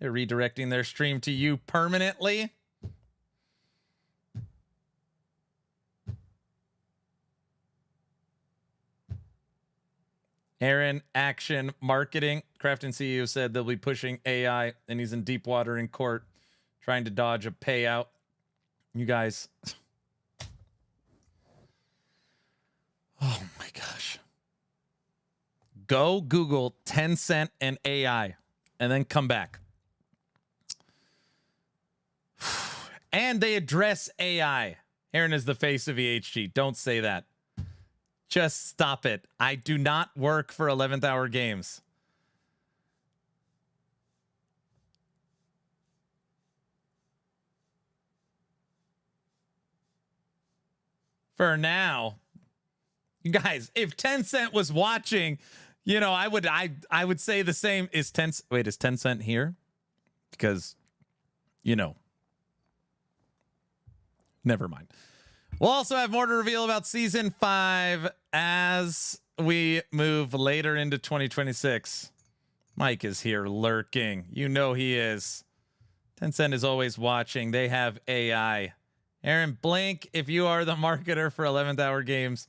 They're redirecting their stream to you permanently. Aaron, Action Marketing. Crafton CEO said they'll be pushing AI, and he's in deep water in court trying to dodge a payout. You guys. Oh my gosh. Go Google Tencent and AI and then come back. And they address AI. Aaron is the face of EHG. Don't say that. Just stop it. I do not work for 11th Hour Games. For now, you guys, if Tencent was watching, you know, I would say the same. Is Tencent here? Because, you know, never mind. We'll also have more to reveal about season 5 as we move later into 2026. Mike is here lurking. You know he is. Tencent is always watching. They have AI. Aaron, blink if you are the marketer for 11th Hour Games.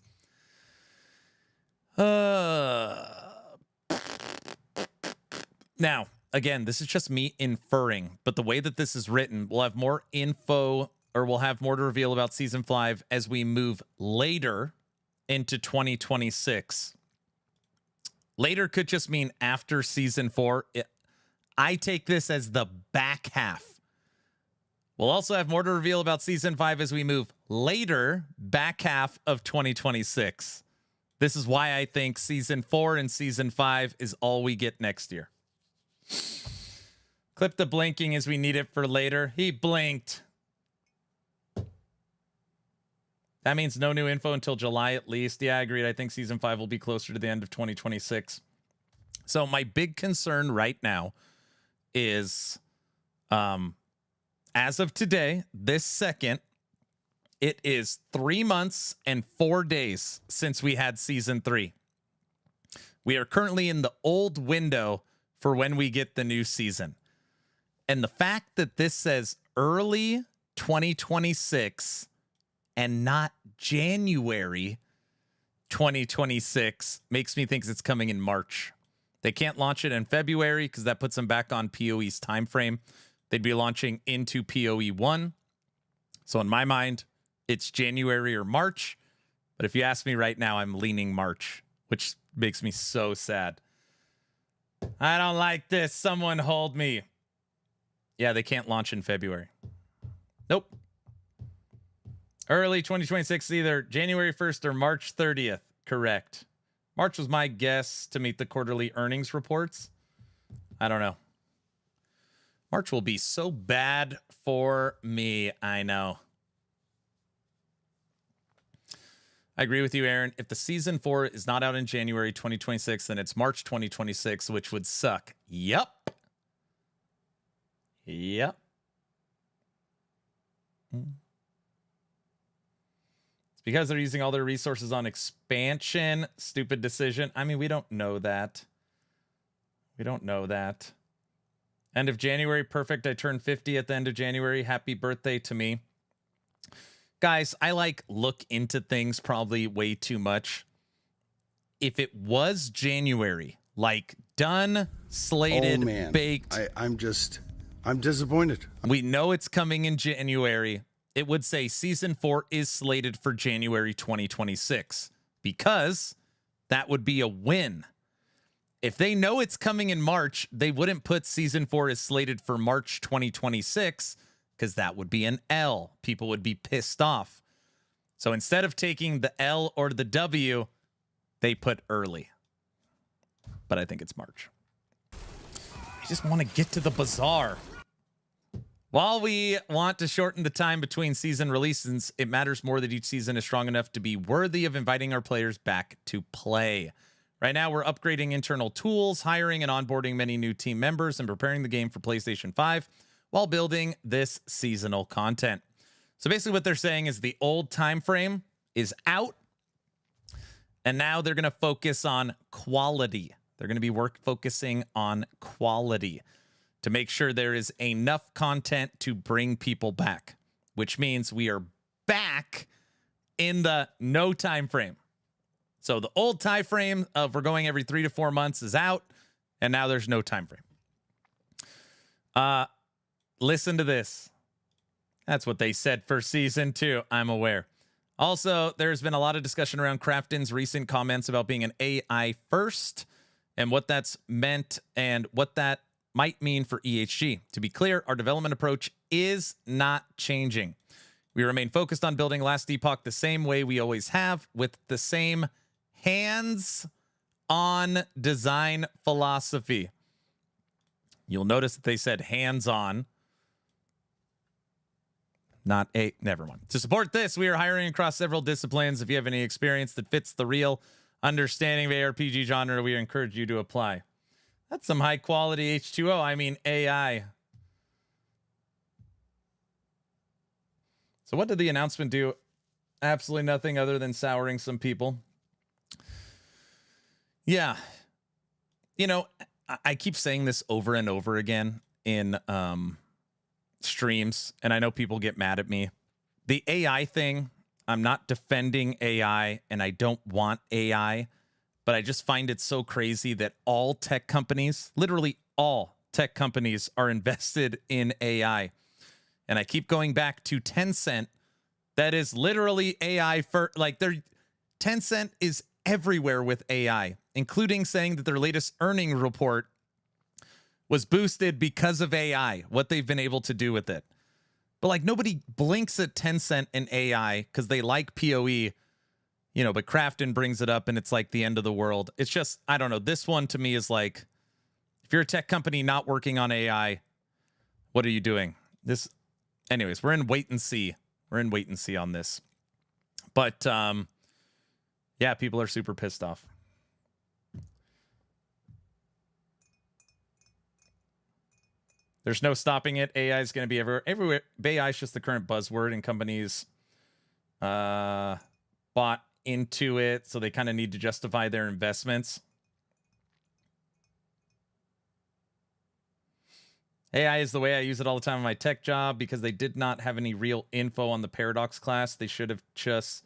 Now, again, this is just me inferring, but the way that this is written, we'll have more info, or we'll have more to reveal about season 5 as we move later into 2026. Later could just mean after season 4. I take this as the back half. We'll also have more to reveal about season 5 as we move later, back half of 2026. This is why I think season 4 and season 5 is all we get next year. Clip the blinking as we need it for later. He blinked. That means no new info until July at least. Yeah, I agreed. I think season 5 will be closer to the end of 2026. So my big concern right now is, as of today, this second, it is 3 months and 4 days since we had season 3. We are currently in the old window for when we get the new season. And the fact that this says early 2026 and not January 2026 makes me think it's coming in March. They can't launch it in February because that puts them back on PoE's time frame. They'd be launching into PoE 1. So in my mind, it's January or March. But if you ask me right now, I'm leaning March, which makes me so sad. I don't like this. Someone hold me. Yeah, they can't launch in February. Nope. Early 2026, either January 1st or March 30th. Correct. March was my guess to meet the quarterly earnings reports. I don't know. March will be so bad for me. I know. I agree with you, Aaron. If the season 4 is not out in January 2026, then it's March 2026, which would suck. Yep. It's because they're using all their resources on expansion. Stupid decision. I mean, we don't know that. End of January. Perfect. I turned 50 at the end of January. Happy birthday to me. Guys, I look into things probably way too much. If it was January, done, slated, baked. I'm disappointed. We know it's coming in January. It would say season 4 is slated for January 2026 because that would be a win. If they know it's coming in March, they wouldn't put season 4 is slated for March 2026 because that would be an L. People would be pissed off. So instead of taking the L or the W, they put early. But I think it's March. I just want to get to the bazaar. While we want to shorten the time between season releases, it matters more that each season is strong enough to be worthy of inviting our players back to play. Right now, we're upgrading internal tools, hiring and onboarding many new team members, and preparing the game for PlayStation 5 while building this seasonal content. So basically what they're saying is the old time frame is out, and now they're going to focus on quality. They're going to be focusing on quality to make sure there is enough content to bring people back, which means we are back in the no time frame. So the old time frame of we're going every 3 to 4 months is out, and now there's no time frame. Listen to this. That's what they said for season 2. I'm aware. Also, there's been a lot of discussion around Crafton's recent comments about being an AI first and what that's meant and what that might mean for EHG. To be clear, our development approach is not changing. We remain focused on building Last Epoch the same way we always have, with the same hands-on design philosophy. You'll notice that they said hands-on, not a, never mind. To support this, we are hiring across several disciplines. If you have any experience that fits the real understanding of ARPG genre, we encourage you to apply. That's some high quality H2O. I mean, AI. So what did the announcement do? Absolutely nothing other than souring some people. Yeah. You know, I keep saying this over and over again in streams, and I know people get mad at me. The AI thing, I'm not defending AI, and I don't want AI, but I just find it so crazy that all tech companies, literally all tech companies, are invested in AI. And I keep going back to Tencent. That is literally AI for, like, Tencent is everywhere with AI, including saying that their latest earning report was boosted because of AI, what they've been able to do with it. But like, nobody blinks at Tencent and AI because they like PoE, you know, but Crafton brings it up and it's like the end of the world. It's just, I don't know. This one to me is like, if you're a tech company not working on AI, what are you doing? Anyways, we're in wait and see. We're in wait and see on this. But yeah, people are super pissed off. There's no stopping it. AI is going to be everywhere. AI is just the current buzzword, and companies bought into it, so they kind of need to justify their investments. AI is the way I use it all the time in my tech job because they did not have any real info on the Paradox class. They should have just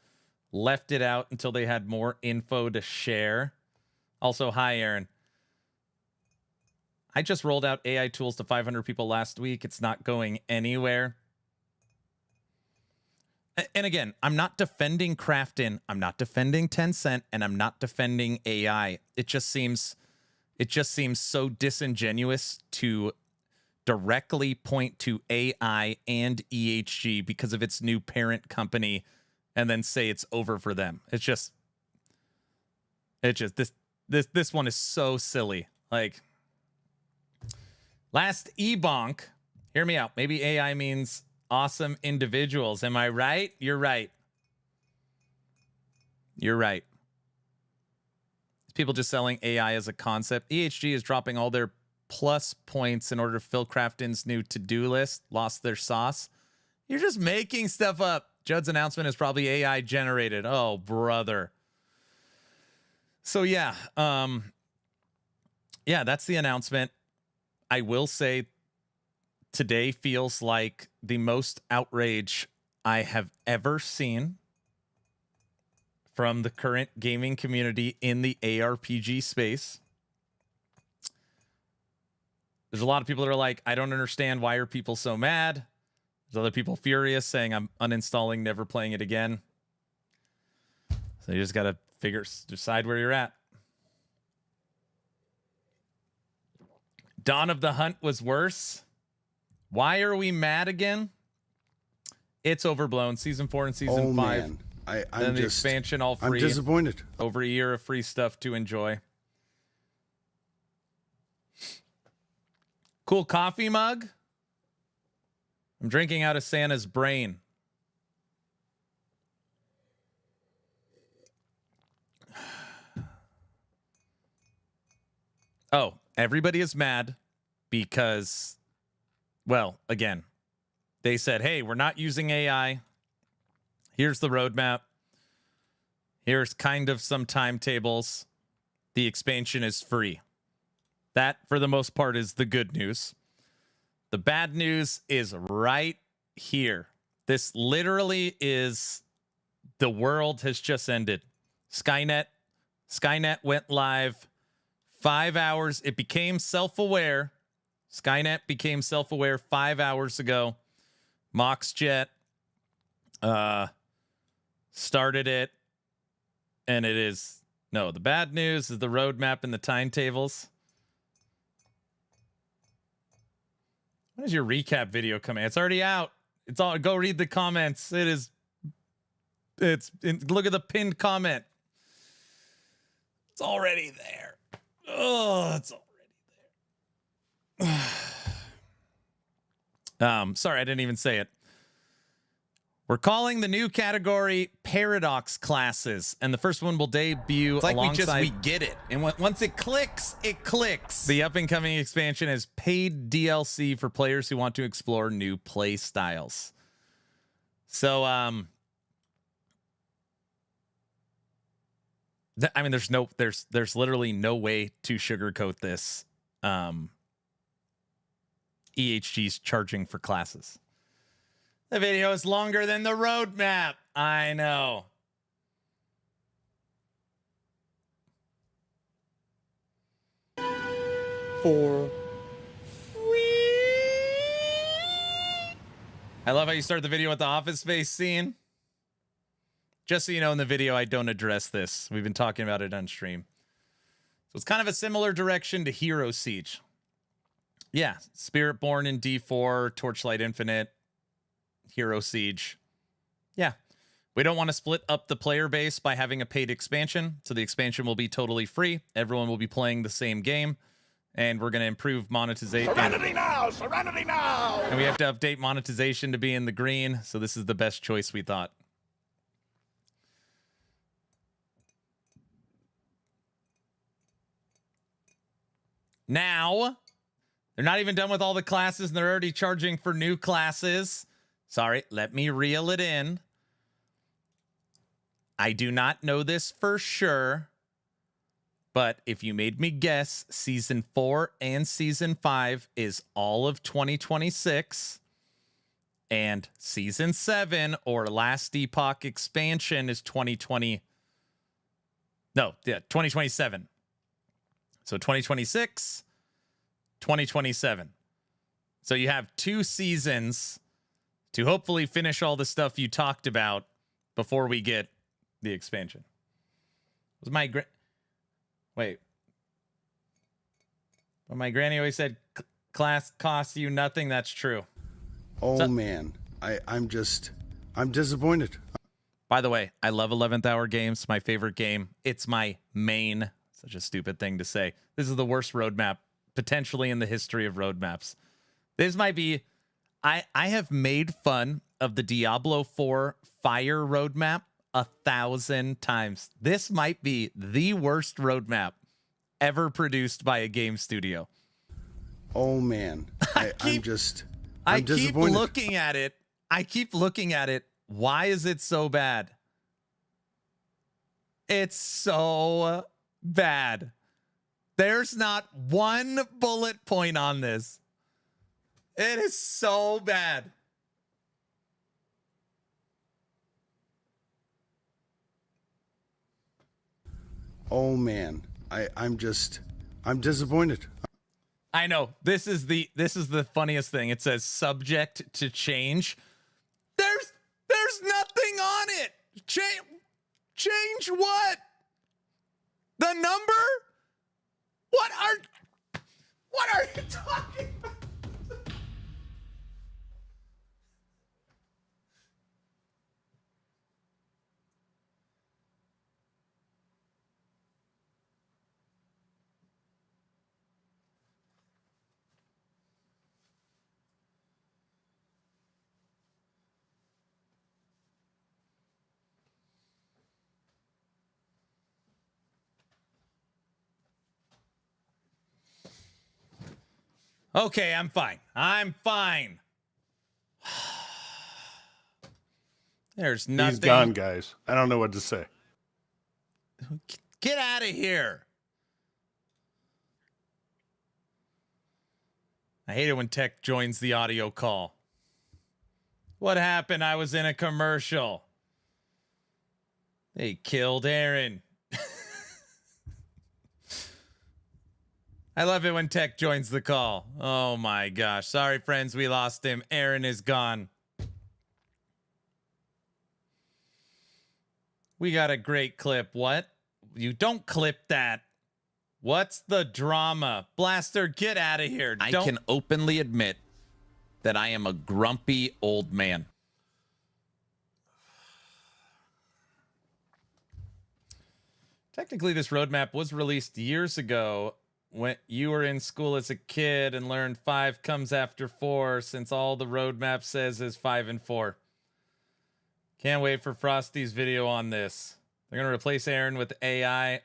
left it out until they had more info to share. Also, hi, Aaron. I just rolled out AI tools to 500 people last week. It's not going anywhere. And again, I'm not defending Crafton. I'm not defending Tencent, and I'm not defending AI. It just seems so disingenuous to directly point to AI and EHG because of its new parent company and then say it's over for them. It's just this one is so silly. Like, Last Ebonk, hear me out. Maybe AI means awesome individuals. Am I right? You're right. You're right. People just selling AI as a concept. EHG is dropping all their plus points in order to fill Crafton's new to-do list. Lost their sauce. You're just making stuff up. Judd's announcement is probably AI generated. Oh, brother. So yeah, yeah, that's the announcement. I will say today feels like the most outrage I have ever seen from the current gaming community in the ARPG space. There's a lot of people that are like, I don't understand. Why are people so mad? There's other people furious saying I'm uninstalling, never playing it again. So you just got to decide where you're at. Dawn of the Hunt was worse. Why are we mad again? It's overblown. Season 4 and Season 5. Man. Then the expansion all free. I'm disappointed. Over a year of free stuff to enjoy. Cool coffee mug. I'm drinking out of Santa's brain. Oh, everybody is mad because, well, again, they said, hey, we're not using AI. Here's the roadmap. Here's kind of some timetables. The expansion is free. That, for the most part, is the good news. The bad news is right here. This literally is the world has just ended. Skynet went live 5 hours. It became self-aware. Skynet became self-aware 5 hours ago. MoxJet started it, and it is no. The bad news is the roadmap and the timetables. When is your recap video coming? It's already out. It's all. Go read the comments. It is. Look at the pinned comment. It's already there. Oh, it's already there. Sorry, I didn't even say it. We're calling the new category Paradox classes, and the first one will debut It's like alongside. we get it, and once it clicks, it clicks. The up-and-coming expansion is paid DLC for players who want to explore new play styles. So, I mean, there's literally no way to sugarcoat this. EHG's charging for classes. The video is longer than the roadmap. I know. For I love how you start the video with the Office Space scene. Just so you know, in the video, I don't address this. We've been talking about it on stream. So it's kind of a similar direction to Hero Siege. Yeah, Spiritborn in D4, Torchlight Infinite, Hero Siege. Yeah. We don't want to split up the player base by having a paid expansion. So the expansion will be totally free. Everyone will be playing the same game. And we're going to improve monetization. Serenity now! Serenity now! And we have to update monetization to be in the green. So this is the best choice, we thought. Now, they're not even done with all the classes, and they're already charging for new classes. Sorry, let me reel it in. I do not know this for sure, but if you made me guess, Season 4 and Season 5 is all of 2026, and Season 7, or Last Epoch expansion, is 2027. So 2026, 2027. So you have 2 seasons to hopefully finish all the stuff you talked about before we get the expansion. Was my wait. But my granny always said class costs you nothing. That's true. Oh So- man, I'm disappointed. By the way, I love 11th hour games. My favorite game. It's my main. Such a stupid thing to say. This is the worst roadmap potentially in the history of roadmaps. This might be. I have made fun of the Diablo 4 Fire roadmap 1,000 times. This might be the worst roadmap ever produced by a game studio. Oh man, I'm keep disappointed. looking at it. I keep looking at it. Why is it so bad? It's so bad. There's not one bullet point on this. It is so bad. Oh man, I'm disappointed. I know. This is the funniest thing. It says subject to change. There's nothing on it. Change what? The number? What are you talking about? Okay, I'm fine. I'm fine. There's nothing. He's gone, guys. I don't know what to say. Get out of here. I hate it when tech joins the audio call. What happened? I was in a commercial. They killed Aaron. I love it when tech joins the call. Oh my gosh. Sorry, friends. We lost him. Aaron is gone. We got a great clip. What? You don't clip that. What's the drama? Blaster, get out of here. I can openly admit that I am a grumpy old man. Technically, this roadmap was released years ago when you were in school as a kid and learned 5 comes after 4, since all the roadmap says is 5 and 4. Can't wait for Frosty's video on this. They're going to replace Aaron with AI.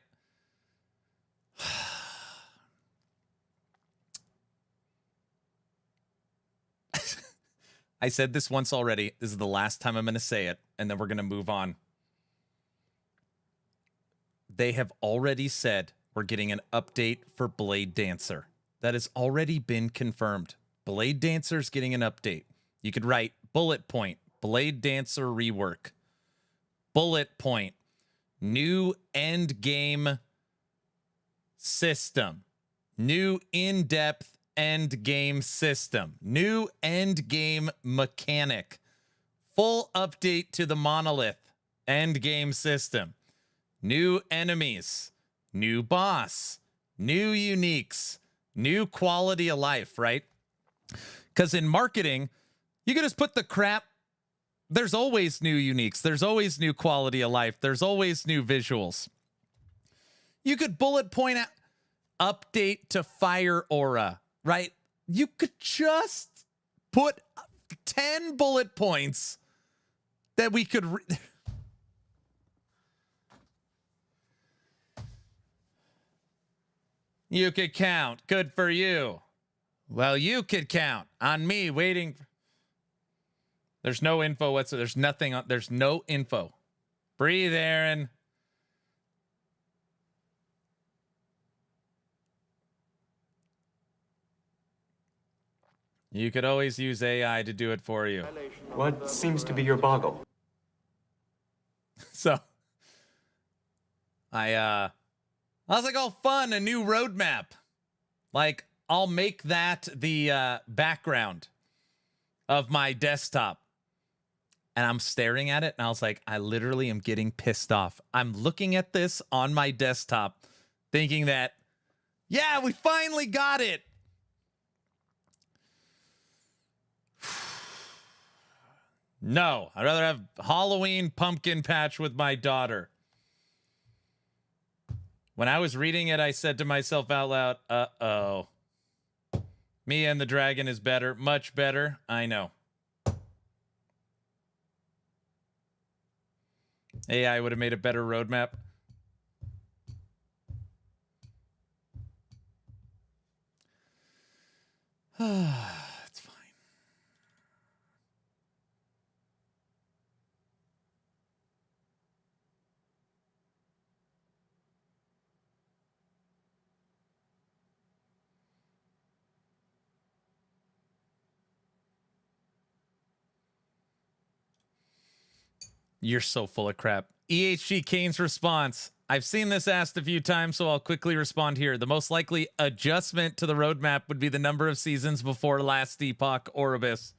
I said this once already. This is the last time I'm going to say it, and then we're going to move on. They have already said we're getting an update for Blade Dancer. That has already been confirmed. Blade Dancer's getting an update. You could write bullet point, Blade Dancer rework. Bullet point, new end game system. New in-depth end game system. New end game mechanic. Full update to the monolith end game system. New enemies. New boss. New uniques. New quality of life, right? Because in marketing, you can just put the crap. There's always new uniques. There's always new quality of life. There's always new visuals. You could bullet point out update to Fire Aura, right? You could just put 10 bullet points that we could... You could count. Good for you. Well, you could count on me waiting. There's no info whatsoever. There's nothing on. There's no info. Breathe, Aaron. You could always use AI to do it for you. What seems to be your boggle? So I was like, oh, fun, a new roadmap. Like, I'll make that the background of my desktop. And I'm staring at it, and I was like, I literally am getting pissed off. I'm looking at this on my desktop, thinking that, yeah, we finally got it. No, I'd rather have Halloween pumpkin patch with my daughter. When I was reading it, I said to myself out loud, uh-oh. Me and the Dragon is better, much better. I know. AI would have made a better roadmap. It's fine. You're so full of crap. EHG Kane's response. I've seen this asked a few times, so I'll quickly respond here. The most likely adjustment to the roadmap would be the number of seasons before last Epoch or Abyss.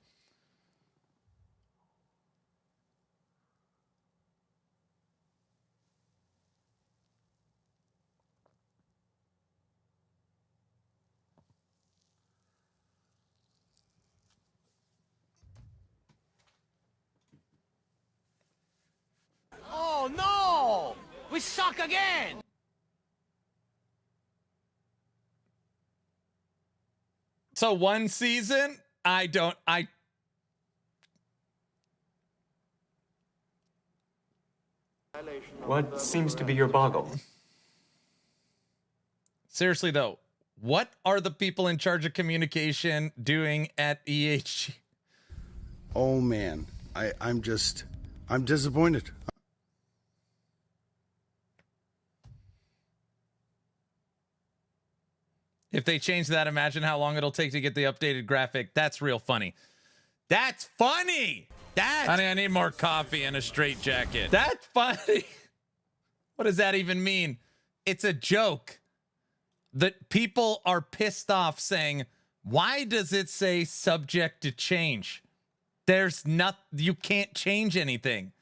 Oh no! We suck again! So one season, What seems to be your boggle? seriously though, What are the people in charge of communication doing at EHG? Oh man, I'm disappointed. If they change that, imagine how long it'll take to get the updated graphic. That's real funny. That's funny. Honey, I need more coffee and a straight jacket. That's funny. What does that even mean? It's a joke. That people are pissed off saying, why does it say subject to change? You can't change anything.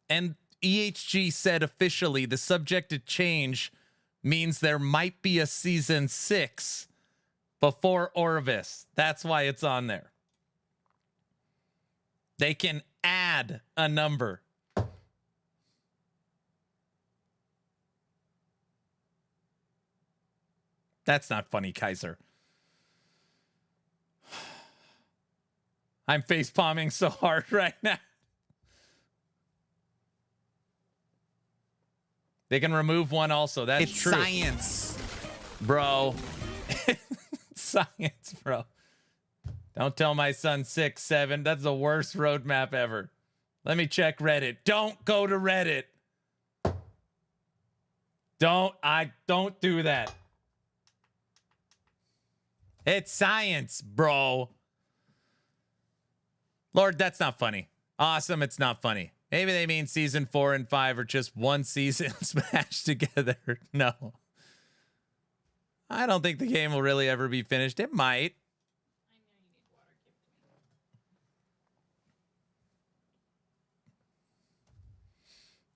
And EHG said officially the subject to change means there might be a season 6 before Orvis. That's why it's on there. They can add a number. That's not funny, Kaiser. I'm face palming so hard right now. They can remove one also. That's true. It's science, bro. Science, bro. Don't tell my son 6, 7. That's the worst roadmap ever. Let me check Reddit. Don't go to Reddit. Don't do that. It's science, bro. Lord, that's not funny. Awesome, it's not funny. Maybe they mean season 4 and 5 are just one season smashed together. No. I don't think the game will really ever be finished. It might.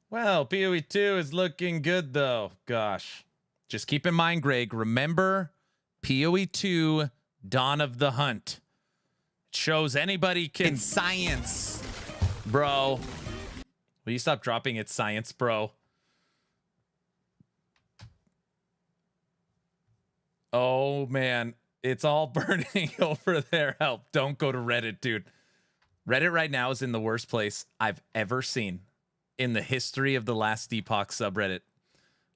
Well, PoE 2 is looking good, though. Gosh. Just keep in mind, Greg, remember PoE 2, Dawn of the Hunt. It shows anybody can... It's science, bro. Will you stop dropping It's science, bro? Oh, man. It's all burning over there. Help. Don't go to Reddit, dude. Reddit right now is in the worst place I've ever seen in the history of the last Epoch subreddit.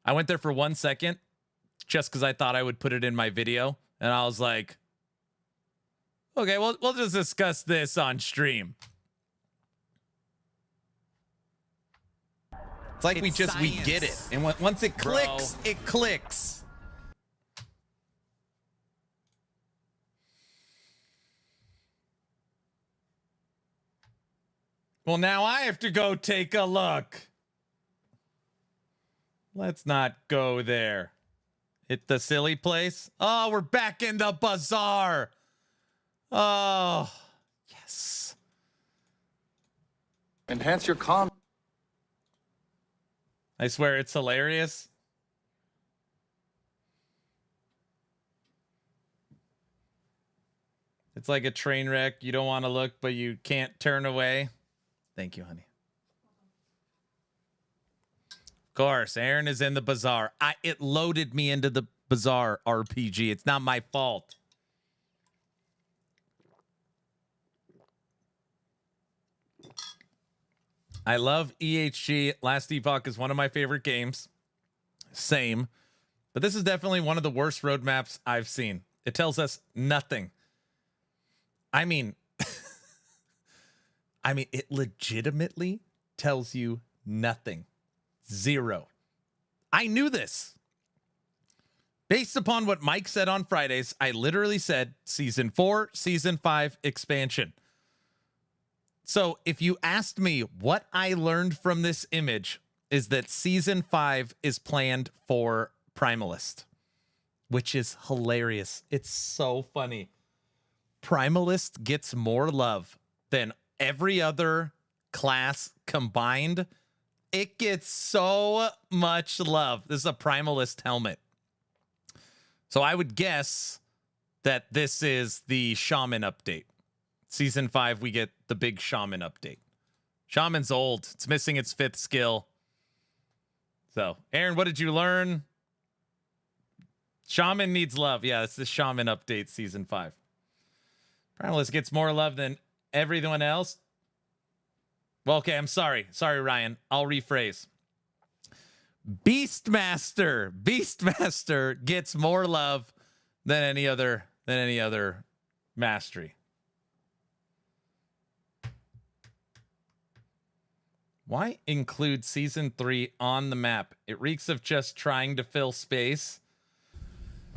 I went there for 1 second just because I thought I would put it in my video. And I was like, okay, well, we'll just discuss this on stream. It's like we get it. And once it clicks, it clicks. Well, now I have to go take a look. Let's not go there. Hit the silly place. Oh, we're back in the bazaar. Oh, yes. Enhance your calm. I swear it's hilarious. It's like a train wreck. You don't want to look, but you can't turn away. Thank you, honey. Of course, Aaron is in the bazaar. It loaded me into the bazaar RPG. It's not my fault. I love EHG. Last Epoch is one of my favorite games. Same. But this is definitely one of the worst roadmaps I've seen. It tells us nothing. I mean, it legitimately tells you nothing. Zero. I knew this. Based upon what Mike said on Fridays, I literally said season 4, season 5 expansion. So if you asked me what I learned from this image is that season 5 is planned for Primalist, which is hilarious. It's so funny. Primalist gets more love than every other class combined. It gets so much love. This is a Primalist helmet. So I would guess that this is the Shaman update. Season 5, we get the big Shaman update. Shaman's old. It's missing its 5th skill. So, Aaron, what did you learn? Shaman needs love. Yeah, it's the Shaman update, Season 5. Primalist gets more love than everyone else. Well, okay, I'm sorry. Sorry, Ryan. I'll rephrase. Beastmaster. Beastmaster gets more love than any other mastery. Why include season 3 on the map? It reeks of just trying to fill space.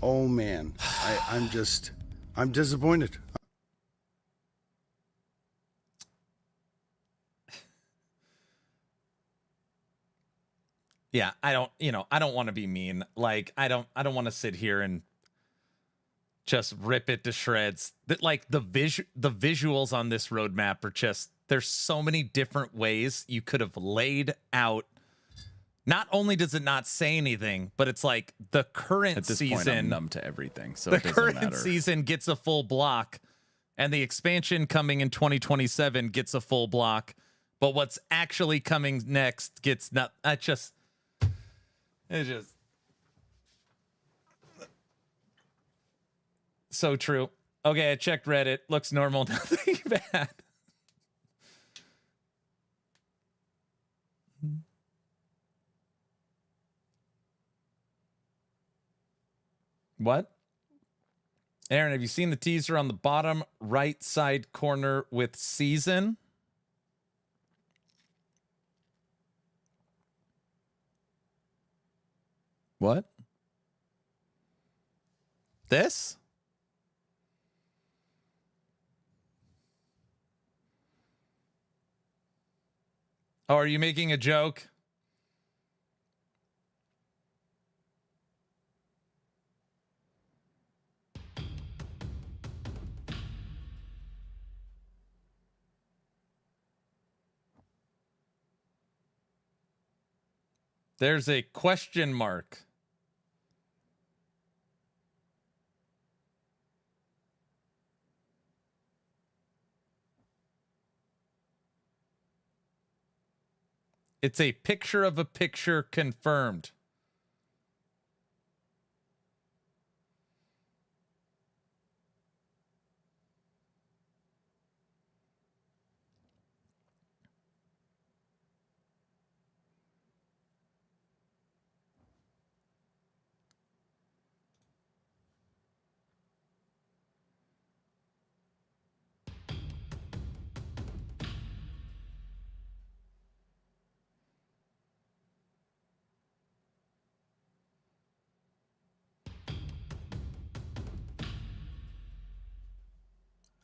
Oh man, I'm disappointed. Yeah, I don't want to be mean. Like, I don't want to sit here and just rip it to shreds. That, like, the visuals on this roadmap are just, there's so many different ways you could have laid out. Not only does it not say anything, but it's like the current At this season, point, I'm numb to everything, so the it doesn't current matter. season gets a full block, and the expansion coming in 2027 gets a full block. But what's actually coming next gets not. It's just. So true. Okay, I checked Reddit. Looks normal. Nothing bad. What? Aaron, have you seen the teaser on the bottom right side corner with season? What? This? Oh, are you making a joke? There's a question mark. It's a picture of a picture confirmed.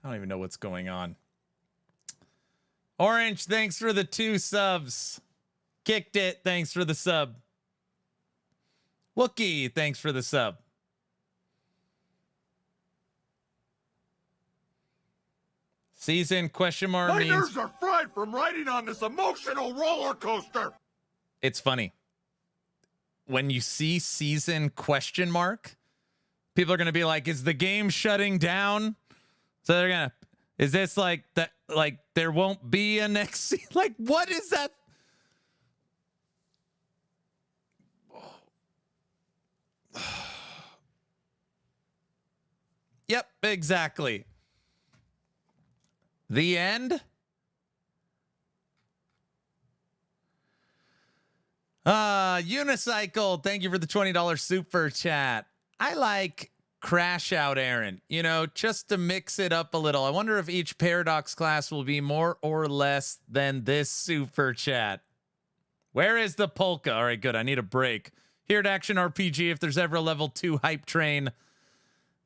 I don't even know what's going on. Orange, thanks for the 2 subs. Kicked it, thanks for the sub. Wookie, thanks for the sub. Season question mark My means nerves are fried from riding on this emotional roller coaster. it's funny. When you see season question mark, people are going to be like, is the game shutting down? So they're going to, is this like that? Like there won't be a next season? Like, what is that? Yep, exactly. The end? Unicycle, thank you for the $20 super chat. I like Crash Out Aaron, you know, just to mix it up a little. I wonder if each Paradox class will be more or less than this super chat. Where is the polka? All right, good. I need a break. Here at Action RPG, if there's ever a level 2 hype train,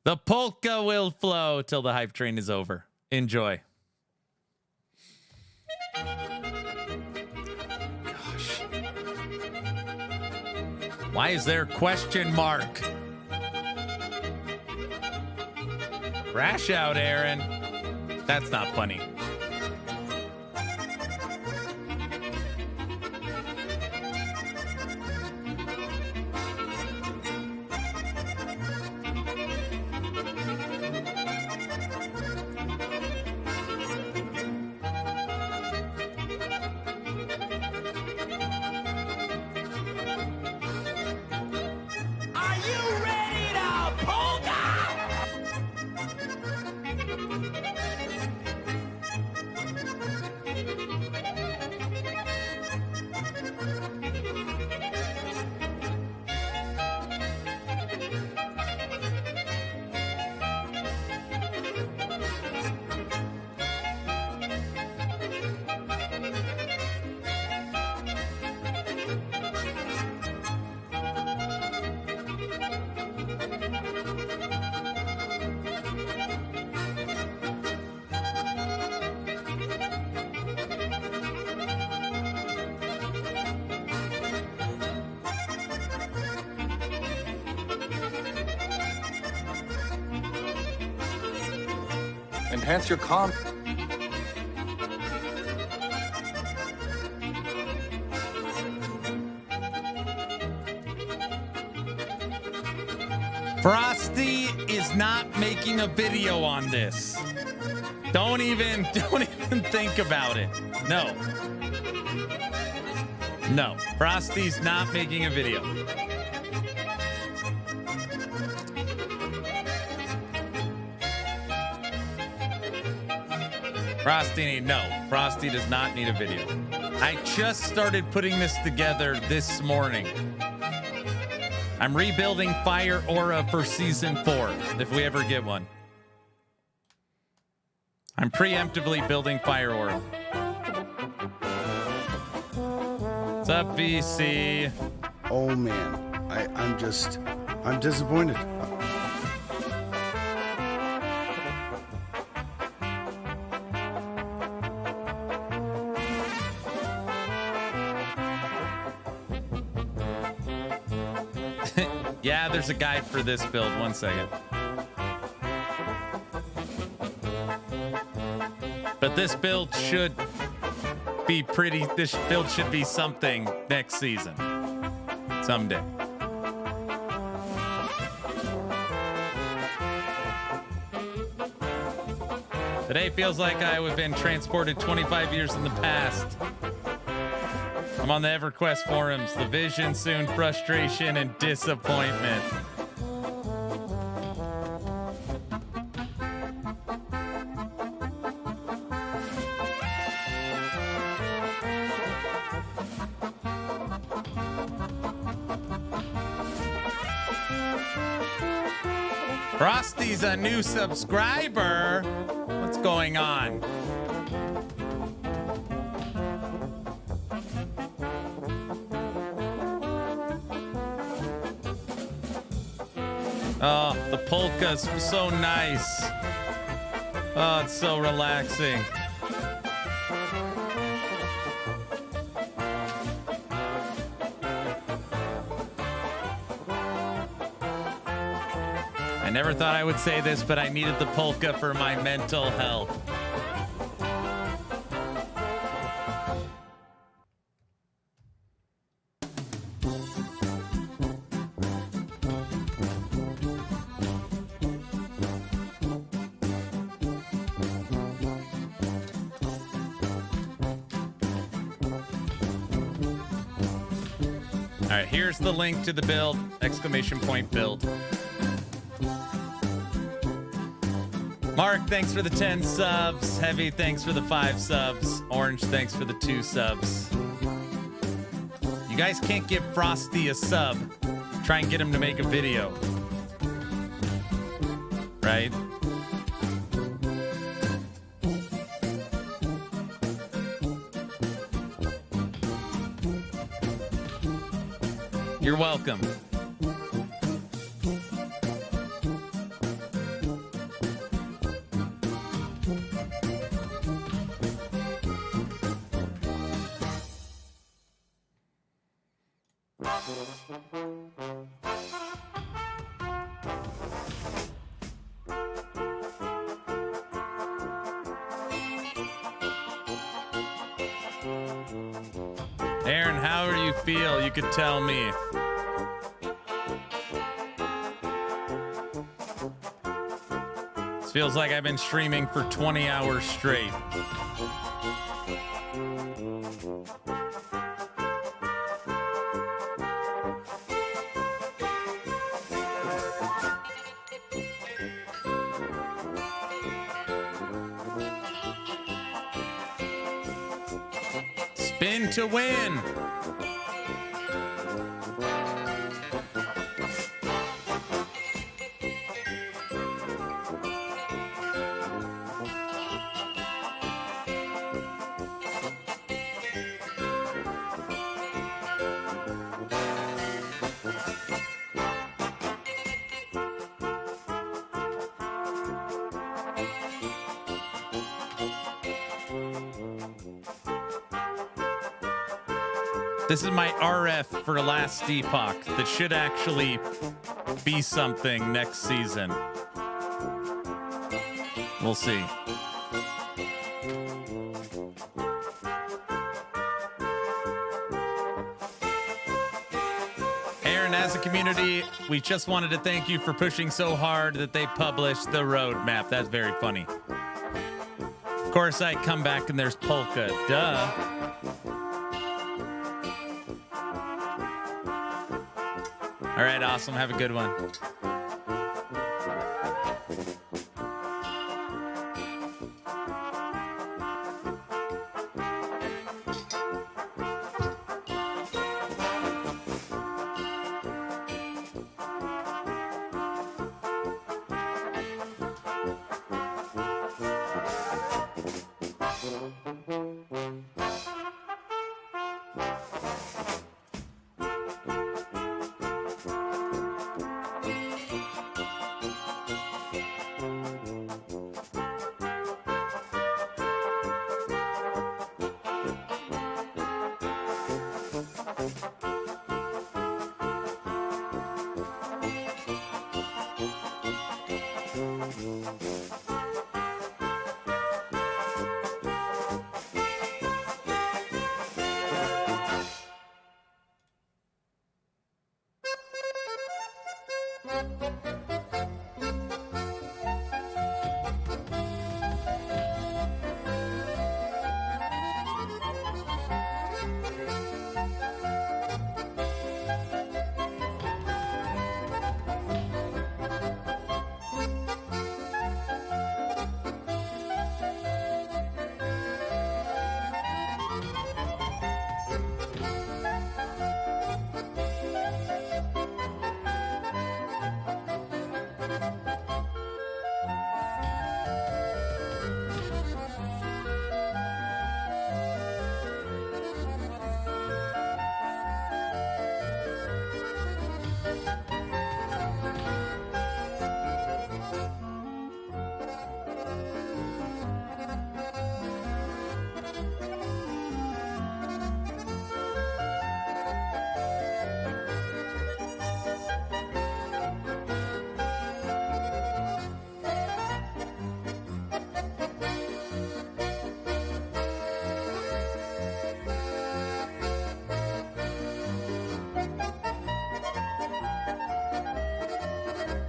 the polka will flow till the hype train is over. Enjoy. Gosh. Why is there question mark? Crash out, Aaron. That's not funny. Are you ready to polka? Enhance your comm. Frosty is not making a video on this. Don't even think about it. No. No, Frosty's not making a video. Frosty does not need a video. I just started putting this together this morning. I'm rebuilding Fire Aura for season 4, if we ever get one. I'm preemptively building Fire Aura. What's up, VC? Oh man, I'm disappointed. Yeah, there's a guide for this build. 1 second. But this build should be this build should be something next season. Someday. Today feels like I have been transported 25 years in the past. I'm on the EverQuest forums. The vision, soon frustration and disappointment. Frosty's a new subscriber. What's going on? Oh, the polka's so nice. Oh, it's so relaxing. I never thought I would say this, but I needed the polka for my mental health. All right, here's the link to the build, ! Build. Mark, thanks for the 10 subs. Heavy, thanks for the 5 subs. Orange, thanks for the 2 subs. You guys can't give Frosty a sub. Try and get him to make a video. Right? You're welcome. Aaron, how do you feel? You could tell me. This feels like I've been streaming for 20 hours straight. Spin to win. This is my RF for last Epoch that should actually be something next season. We'll see. Aaron, as a community, we just wanted to thank you for pushing so hard that they published the roadmap. That's very funny. Of course, I come back and there's Polka. Duh. All right, awesome. Have a good one.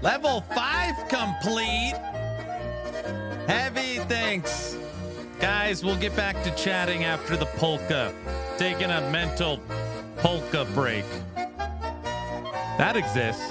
Level 5 complete. Heavy thanks. Guys, we'll get back to chatting after the polka. Taking a mental polka break. That exists.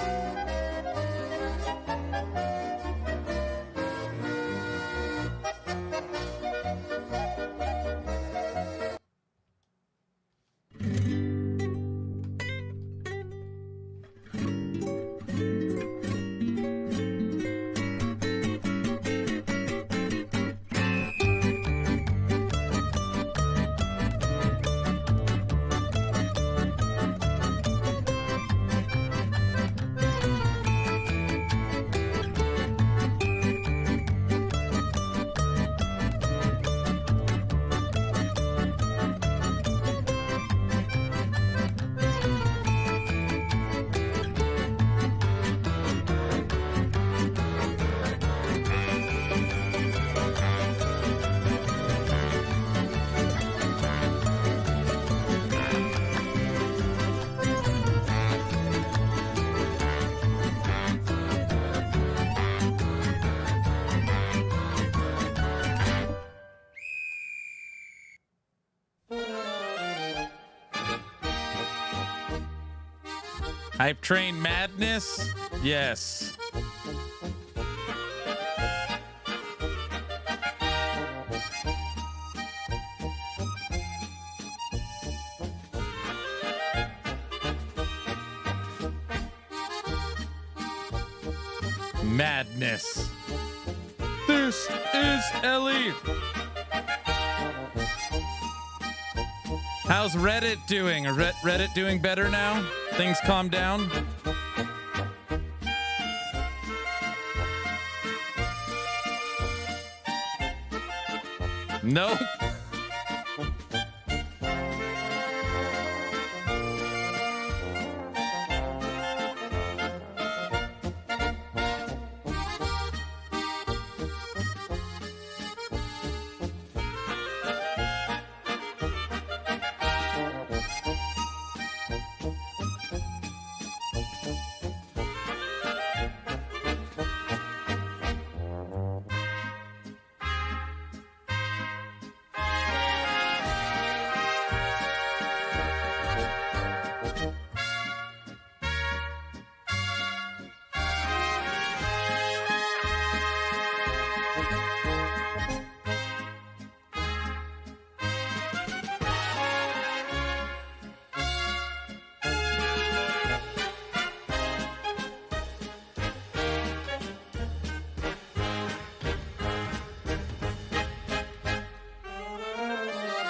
Hype train madness? Yes. Madness. This is Ellie. How's Reddit doing? Are Reddit doing better now? Things calm down? Nope.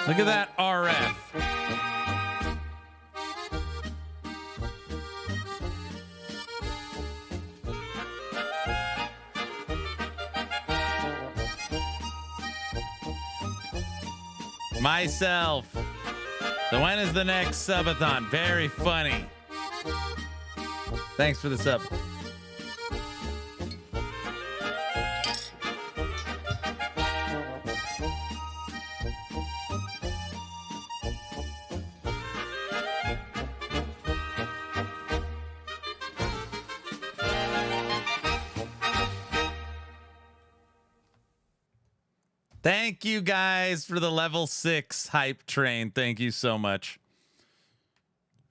Look at that RF. Myself. So when is the next subathon? Very funny. Thanks for the sub. Thank you guys for the level 6 hype train. Thank you so much.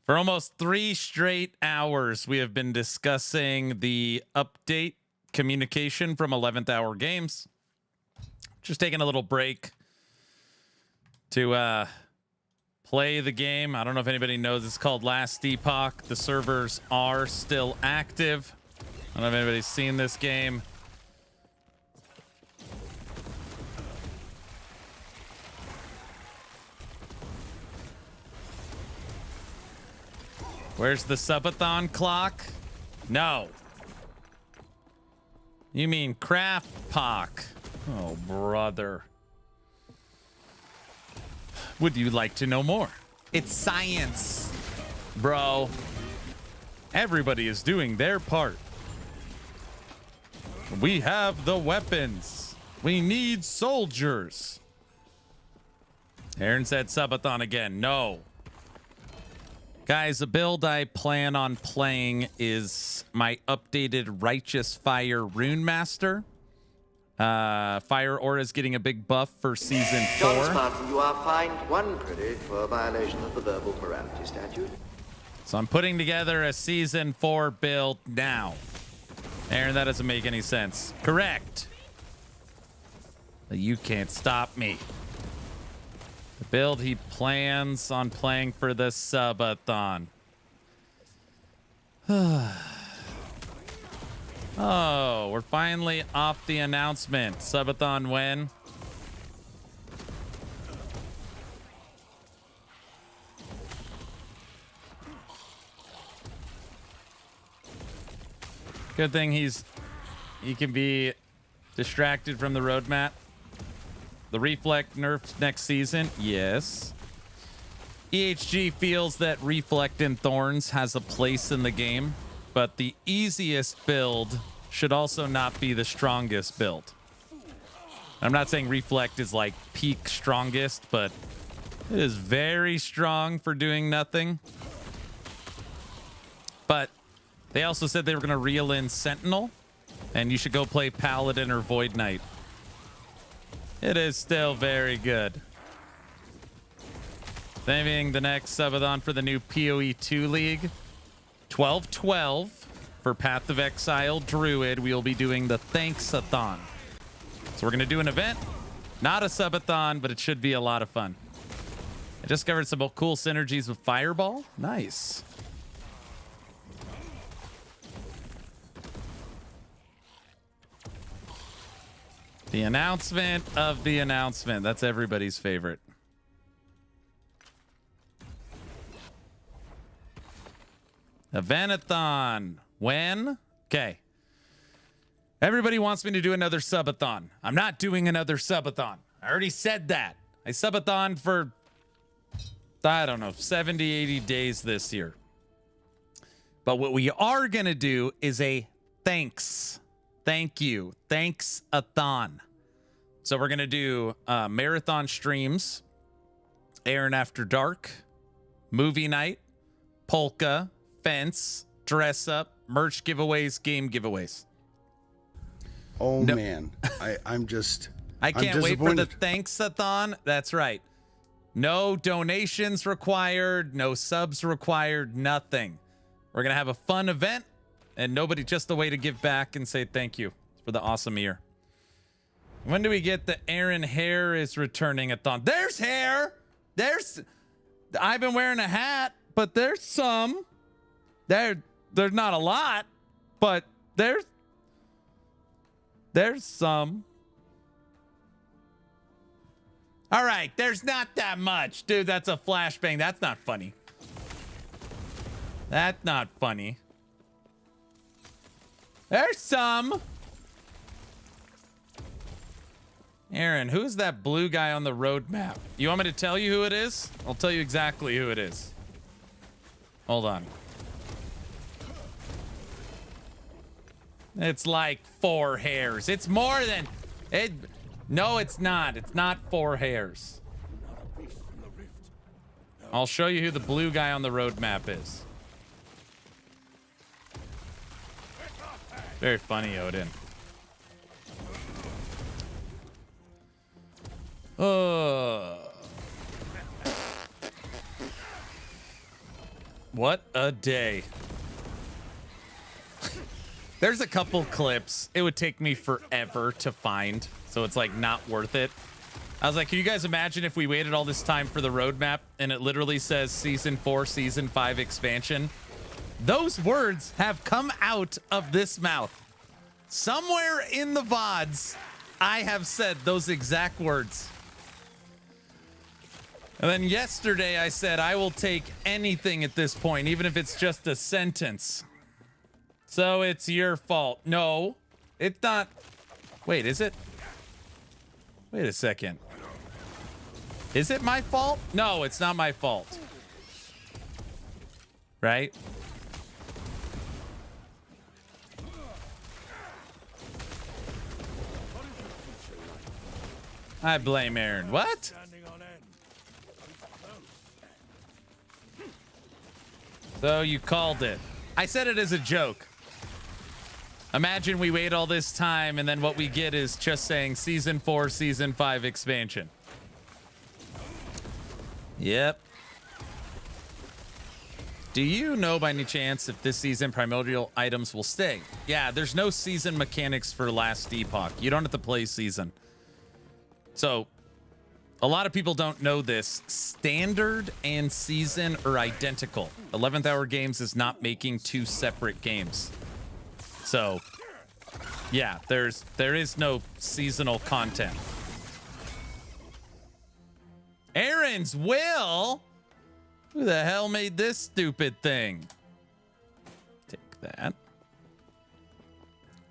For almost 3 straight hours, we have been discussing the update communication from 11th Hour Games. Just taking a little break to play the game. I don't know if anybody knows. It's called Last Epoch. The servers are still active. I don't know if anybody's seen this game. Where's the subathon clock? No. You mean craft pock? Oh, brother. Would you like to know more? It's science, bro. Everybody is doing their part. We have the weapons. We need soldiers. Aaron said subathon again. No. Guys, the build I plan on playing is my updated Righteous Fire Rune Master. Fire Aura is getting a big buff for Season 4. John Spartan, you are fined 1 credit for a violation of the verbal morality statute. So I'm putting together a Season 4 build now. Aaron, that doesn't make any sense. Correct. But you can't stop me. The build he plans on playing for the subathon. Oh, we're finally off the announcement. Subathon when? Good thing he can be distracted from the roadmap. The Reflect nerfs next season? Yes. EHG feels that Reflect in Thorns has a place in the game, but the easiest build should also not be the strongest build. I'm not saying Reflect is like peak strongest, but it is very strong for doing nothing. But they also said they were going to reel in Sentinel, and you should go play Paladin or Void Knight. It is still very good. Saving the next subathon for the new PoE 2 League. 12-12 for Path of Exile Druid. We will be doing the Thanksathon. So we're going to do an event. Not a subathon, but it should be a lot of fun. I discovered some cool synergies with Fireball. Nice. The announcement of the announcement. That's everybody's favorite. Eventathon. When? Okay. Everybody wants me to do another subathon. I'm not doing another subathon. I already said that. I subathon for, I don't know, 70, 80 days this year. But what we are going to do is a thanks. Thank you. Thanks-a-thon. So we're going to do marathon streams, Aaron After Dark, movie night, polka, fence, dress up, merch giveaways, game giveaways. Oh, No. man. I'm can't wait for the disappointed. thanks-a-thon. That's right. No donations required, no subs required, nothing. We're going to have a fun event. And nobody, just a way to give back and say thank you for the awesome year. When do we get the Aaron Hair is returning a thon? There's hair. I've been wearing a hat, but there's some. There's not a lot, but there's some. All right, there's not that much. Dude, that's a flashbang. That's not funny. That's not funny. There's some. Aaron, who's that blue guy on the road map? You want me to tell you who it is? I'll tell you exactly who it is. Hold on. It's like 4 hairs. It's more than it. No, it's not. It's not 4 hairs. I'll show you who the blue guy on the road map is. Very funny, Odin. What a day. There's a couple clips. It would take me forever to find, so it's like not worth it. I was like, can you guys imagine if we waited all this time for the roadmap and it literally says season 4, season 5 expansion? Those words have come out of this mouth. Somewhere in the VODs, I have said those exact words. And then yesterday I said, I will take anything at this point, even if it's just a sentence. So it's your fault. No, it's not. Wait, is it? Wait a second. Is it my fault? No, it's not my fault. Right? I blame Aaron. What? So you called it. I said it as a joke. Imagine we wait all this time and then what we get is just saying season 4, season 5 expansion. Yep. Do you know by any chance if this season primordial items will stay? Yeah, there's no season mechanics for last Epoch. You don't have to play season. So a lot of people don't know this. Standard and season are identical. 11th Hour Games is not making 2 separate games. So, yeah, there is no seasonal content. Aaron's will? Who the hell made this stupid thing? Take that.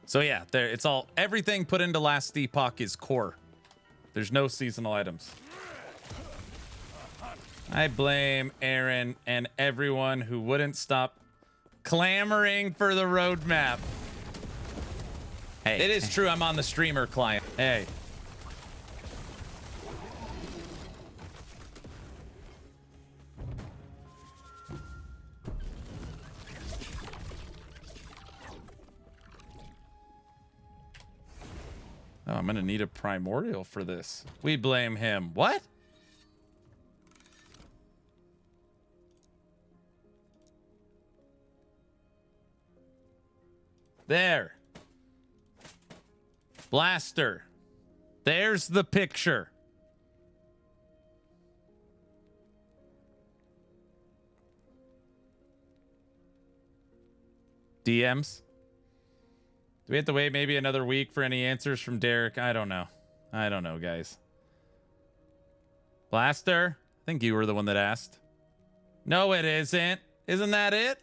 So yeah, there it's all everything put into last Epoch is core. There's no seasonal items. I blame Aaron and everyone who wouldn't stop clamoring for the roadmap. Hey, it is true. I'm on the streamer client. Hey. Oh, I'm going to need a primordial for this. We blame him. What? There. Blaster. There's the picture. DMs. Do we have to wait maybe another week for any answers from Derek? I don't know. I don't know, guys. Blaster? I think you were the one that asked. No, it isn't. Isn't that it?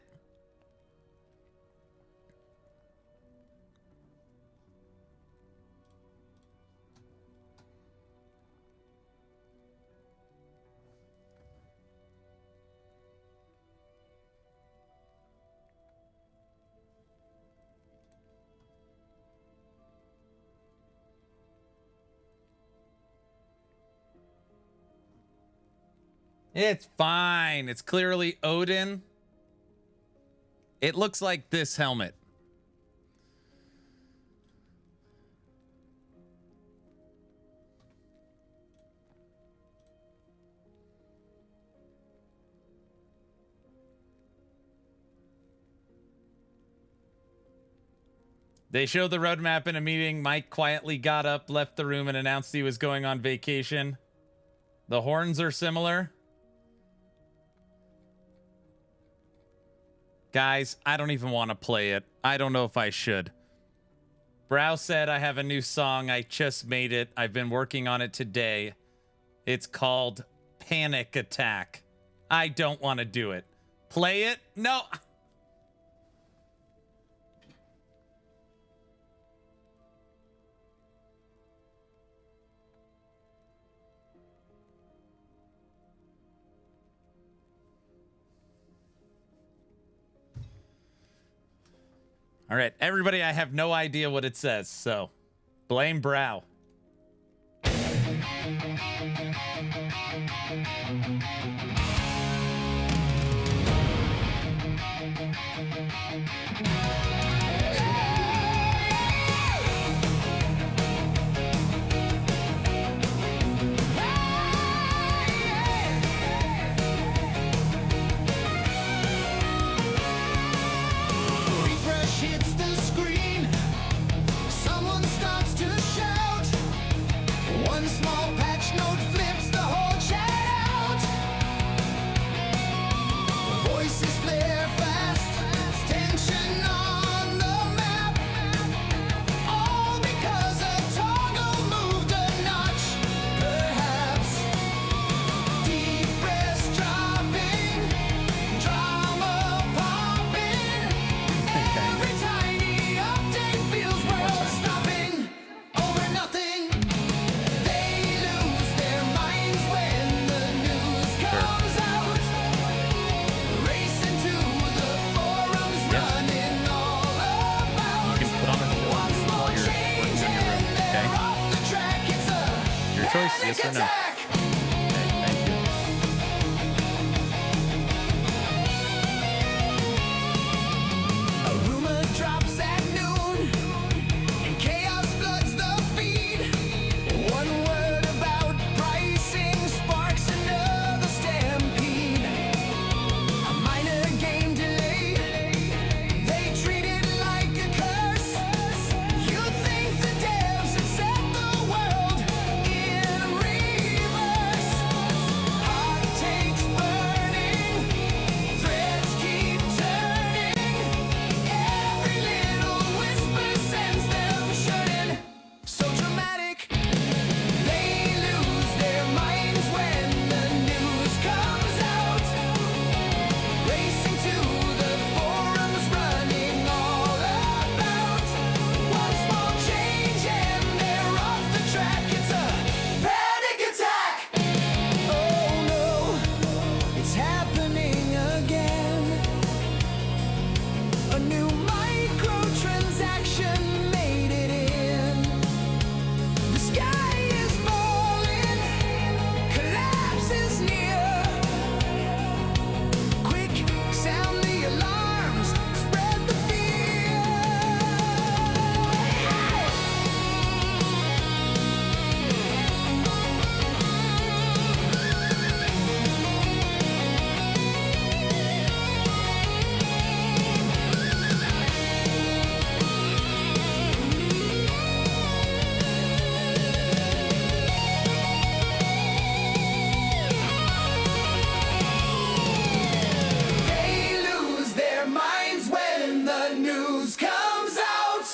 It's fine. It's clearly Odin. It looks like this helmet. They showed the roadmap in a meeting. Mike quietly got up, left the room, and announced he was going on vacation. The horns are similar. Guys, I don't even want to play it. I don't know if I should. Brow said, I have a new song. I just made it. I've been working on it today. It's called Panic Attack. I don't want to do it. Play it? No. All right, everybody, I have no idea what it says, so blame Brow. Refresh hits the screen. Someone starts to shout. One small patch note flips the whole chat out. Voices flare fast. Tension on the map. All because a toggle moved a notch. Perhaps deep breaths dropping. Drama popping. Every tiny update feels world stopping over nothing. They lose their minds when the news comes out. Racing to the forums, running all about. You can put on a One small while you're change working on your room, and they're okay? off the track. It's a Your choice, panic yes or no? attack. Okay, thank you. A rumor drops at noon, and chaos floods the feed. One word about pricing sparks another stampede. A minor game delay, they treat it like a curse. You'd think the devs had set the world in reverse. Hot takes burning, threads keep turning. Every little whisper sends them shunning. So dramatic, they lose their minds when the news comes out. Racing to the forums, running all about. One small change and they're off the track. It's a panic attack. Oh no, it's happening again. A new microtransaction made it in. The sky is falling, collapse is near. Quick, sound the alarms, spread the fear. They lose their minds when the news comes out.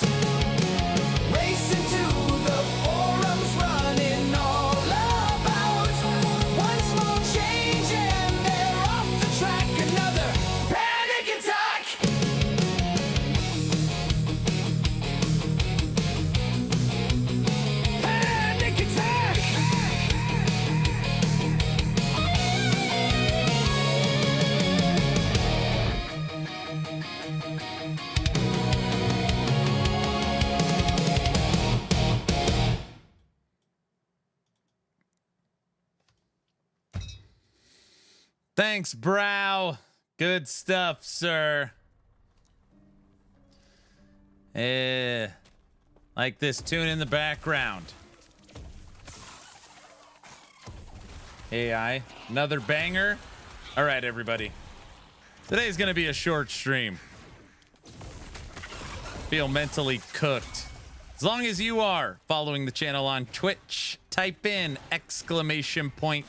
Racing to the forums, running all about. One small change and they're off the track. Another panic attack. Panic attack. Thanks, Brow. Good stuff, sir. Like this tune in the background. AI, another banger. All right, everybody. Today's going to be a short stream. Feel mentally cooked. As long as you are following the channel on Twitch, type in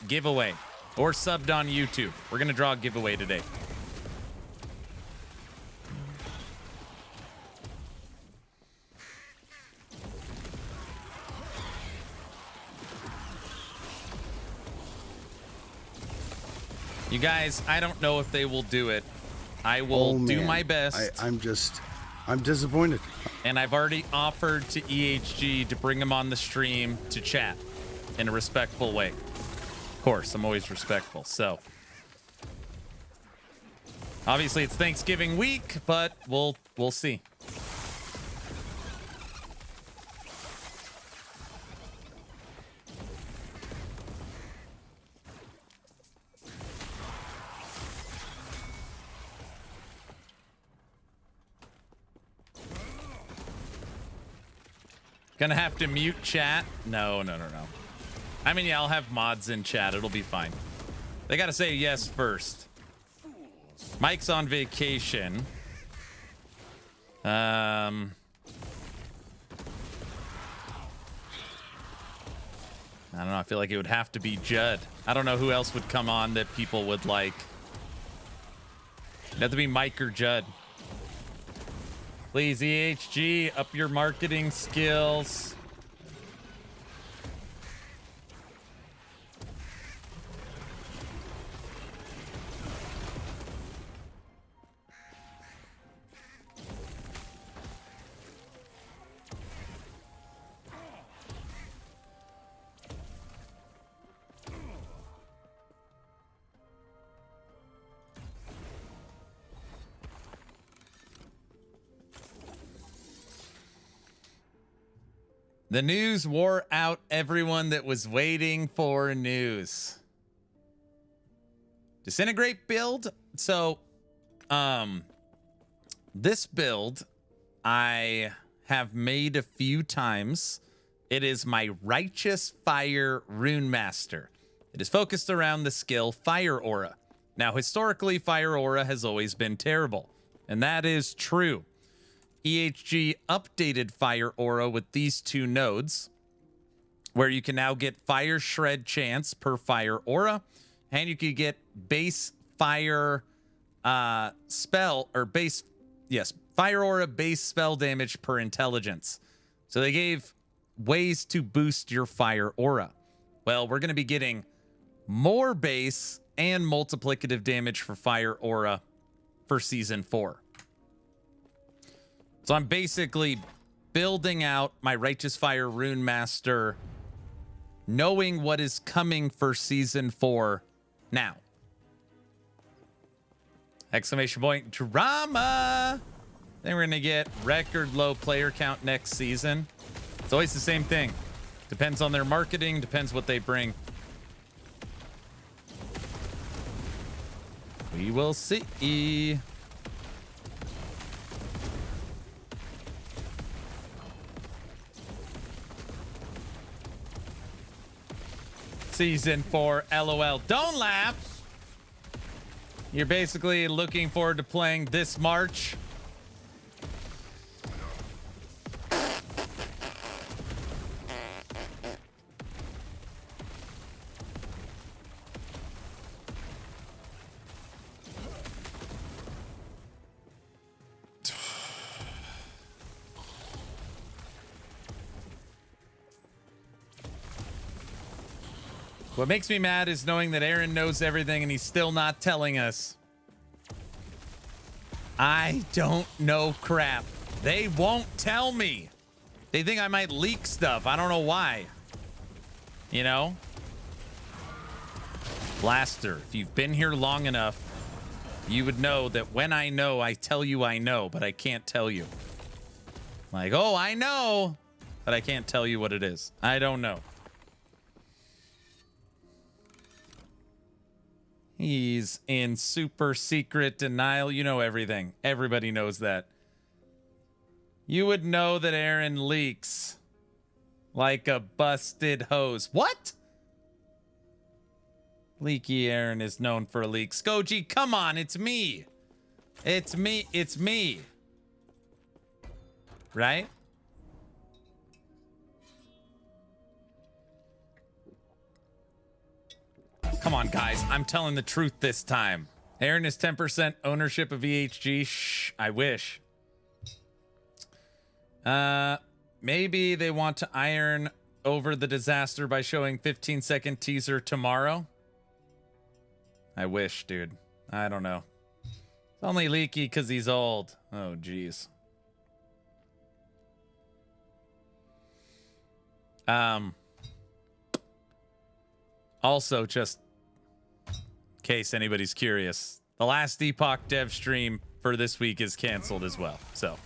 !giveaway or subbed on YouTube. We're going to draw a giveaway today. You guys, I don't know if they will do it. I will do my best. I'm disappointed. And I've already offered to EHG to bring him on the stream to chat in a respectful way. Of course, I'm always respectful. So obviously it's Thanksgiving week, but we'll see. Gonna have to mute chat. No. I mean, yeah, I'll have mods in chat. It'll be fine. They gotta say yes first. Mike's on vacation. I don't know. I feel like it would have to be Judd. I don't know who else would come on that people would like. It'd have to be Mike or Judd. Please, EHG, up your marketing skills. The news wore out everyone that was waiting for news. Disintegrate build. So, this build I have made a few times. It is my Righteous Fire Rune Master. It is focused around the skill Fire Aura. Now, historically, Fire Aura has always been terrible, and that is true. EHG updated Fire Aura with these two nodes, where you can now get Fire Shred chance per Fire Aura, and you can get base Fire spell, or base, yes, Fire Aura base spell damage per intelligence. So they gave ways to boost your Fire Aura. Well, we're going to be getting more base and multiplicative damage for Fire Aura for Season 4. So I'm basically building out my Righteous Fire Rune Master, knowing what is coming for Season 4 now. Exclamation point, drama! Then we're going to get record low player count next season. It's always the same thing. Depends on their marketing, depends what they bring. We will see. Season 4, LOL. Don't laugh. You're basically looking forward to playing this March. What makes me mad is knowing that Aaron knows everything and he's still not telling us. I don't know crap. They won't tell me. They think I might leak stuff. I don't know why. You know? Blaster, if you've been here long enough, you would know that when I know, I tell you I know, but I can't tell you. Like, oh, I know, but I can't tell you what it is. I don't know. He's in super secret denial. You know everything. Everybody knows that. You would know that Aaron leaks like a busted hose. What? Leaky Aaron is known for leaks. Goji, come on. It's me. It's me. It's me. Right? Come on, guys. I'm telling the truth this time. Aaron is 10% ownership of EHG. Shh, I wish. Maybe they want to iron over the disaster by showing 15-second teaser tomorrow. I wish, dude. I don't know. It's only leaky because he's old. Oh, jeez. Also, just in case anybody's curious, the last Epoch dev stream for this week is canceled as well. So,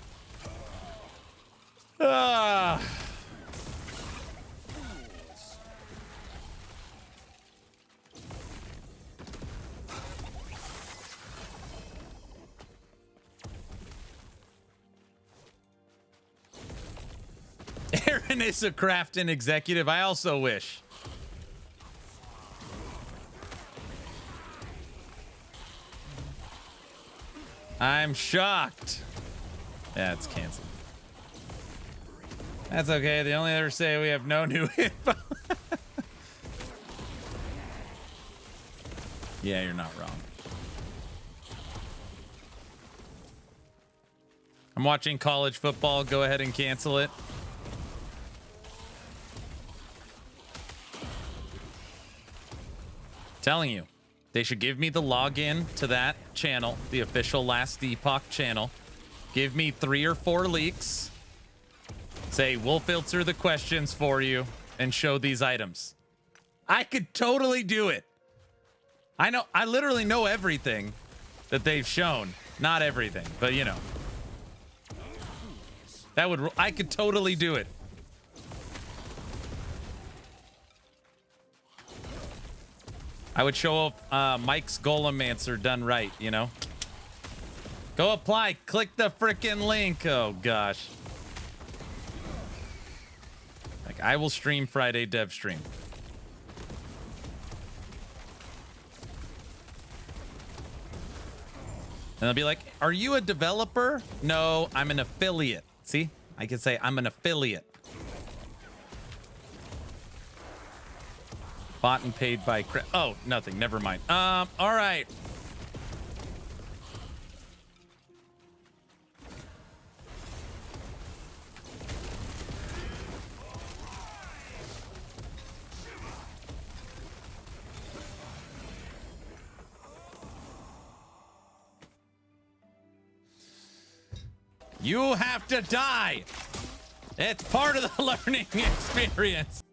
Aaron is a Crafton executive. I also wish. I'm shocked. Yeah, it's canceled. That's okay. They only ever say we have no new info. Yeah, you're not wrong. I'm watching college football. Go ahead and cancel it. Telling you, they should give me the login to that channel, the official Last Epoch channel. Give me 3 or 4 leaks. Say, we'll filter the questions for you and show these items. I could totally do it. I literally know everything that they've shown. Not everything, but you know. I could totally do it. I would show up Mike's Golemancer done right, you know? Go apply. Click the frickin' link. Oh, gosh. Like, I will stream Friday dev stream. And they'll be like, are you a developer? No, I'm an affiliate. See? I can say I'm an affiliate. Bought and paid by oh, nothing. Never mind. All right. You have to die. It's part of the learning experience.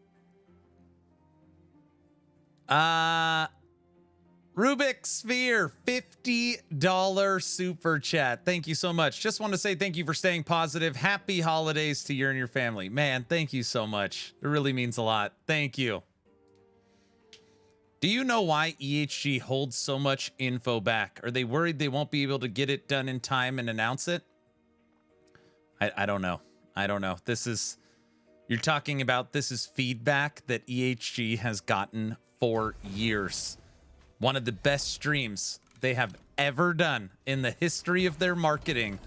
Rubik Sphere, $50 super chat. Thank you so much. Just want to say thank you for staying positive. Happy holidays to you and your family. Man, thank you so much. It really means a lot. Thank you. Do you know why EHG holds so much info back? Are they worried they won't be able to get it done in time and announce it? I don't know. I don't know. You're talking about this is feedback that EHG has gotten for years. One of the best streams they have ever done in the history of their marketing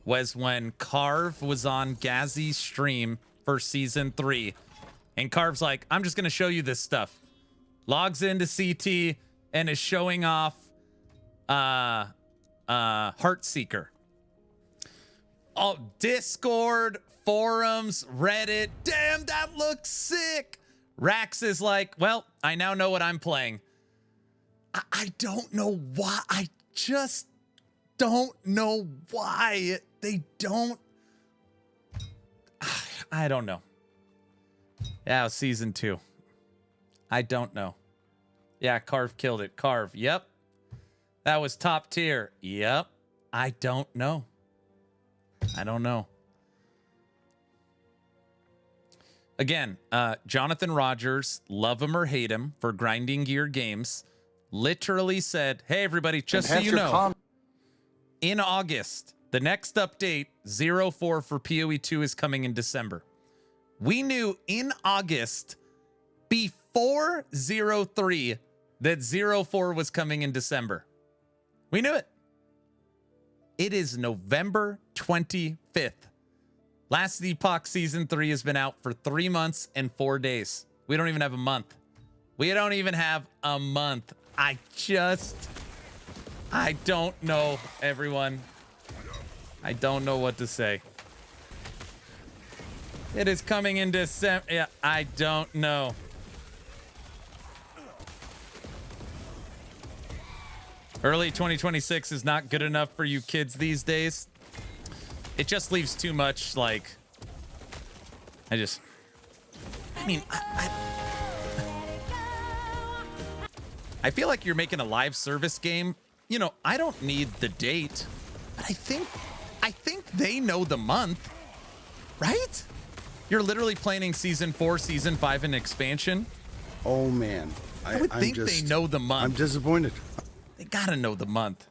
was when Carve was on Gazzy's stream for season 3. And Carve's like, I'm just going to show you this stuff. Logs into CT and is showing off Heartseeker. Oh, Discord, forums, Reddit. Damn, that looks sick. Rax is like, well, I now know what I'm playing. I don't know why. I just don't know why they don't. I don't know. Yeah, season 2. I don't know. Yeah, Carve killed it. Carve. Yep. That was top tier. Yep. I don't know. I don't know. Again, Jonathan Rogers, love him or hate him for Grinding Gear Games, literally said, hey, everybody, just so you know, in August, the next update, 04 for PoE 2 is coming in December. We knew in August, before 03, that 04 was coming in December. We knew it. It is November 25th. Last Epoch Season 3 has been out for 3 months and 4 days. We don't even have a month. We don't even have a month. I don't know, everyone. I don't know what to say. It is coming in December. Yeah, I don't know. Early 2026 is not good enough for you kids these days. It just leaves too much, like, I mean, I feel like you're making a live service game. You know, I don't need the date, but I think they know the month, right? You're literally planning season 4, season 5, and expansion. Oh man, I would think they know the month. I'm disappointed. They gotta know the month.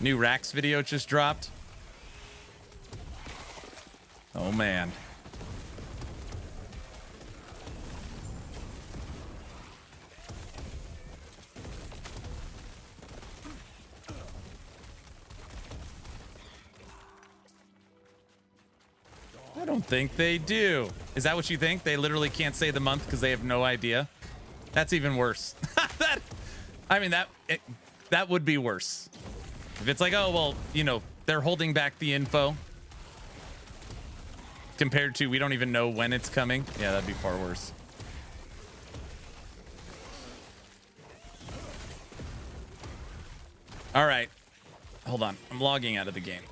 New Rax video just dropped. Oh man. I don't think they do. Is that what you think? They literally can't say the month because they have no idea? That's even worse. That would be worse. If it's like, oh, well, you know, they're holding back the info compared to we don't even know when it's coming. Yeah, that'd be far worse. All right. Hold on. I'm logging out of the game.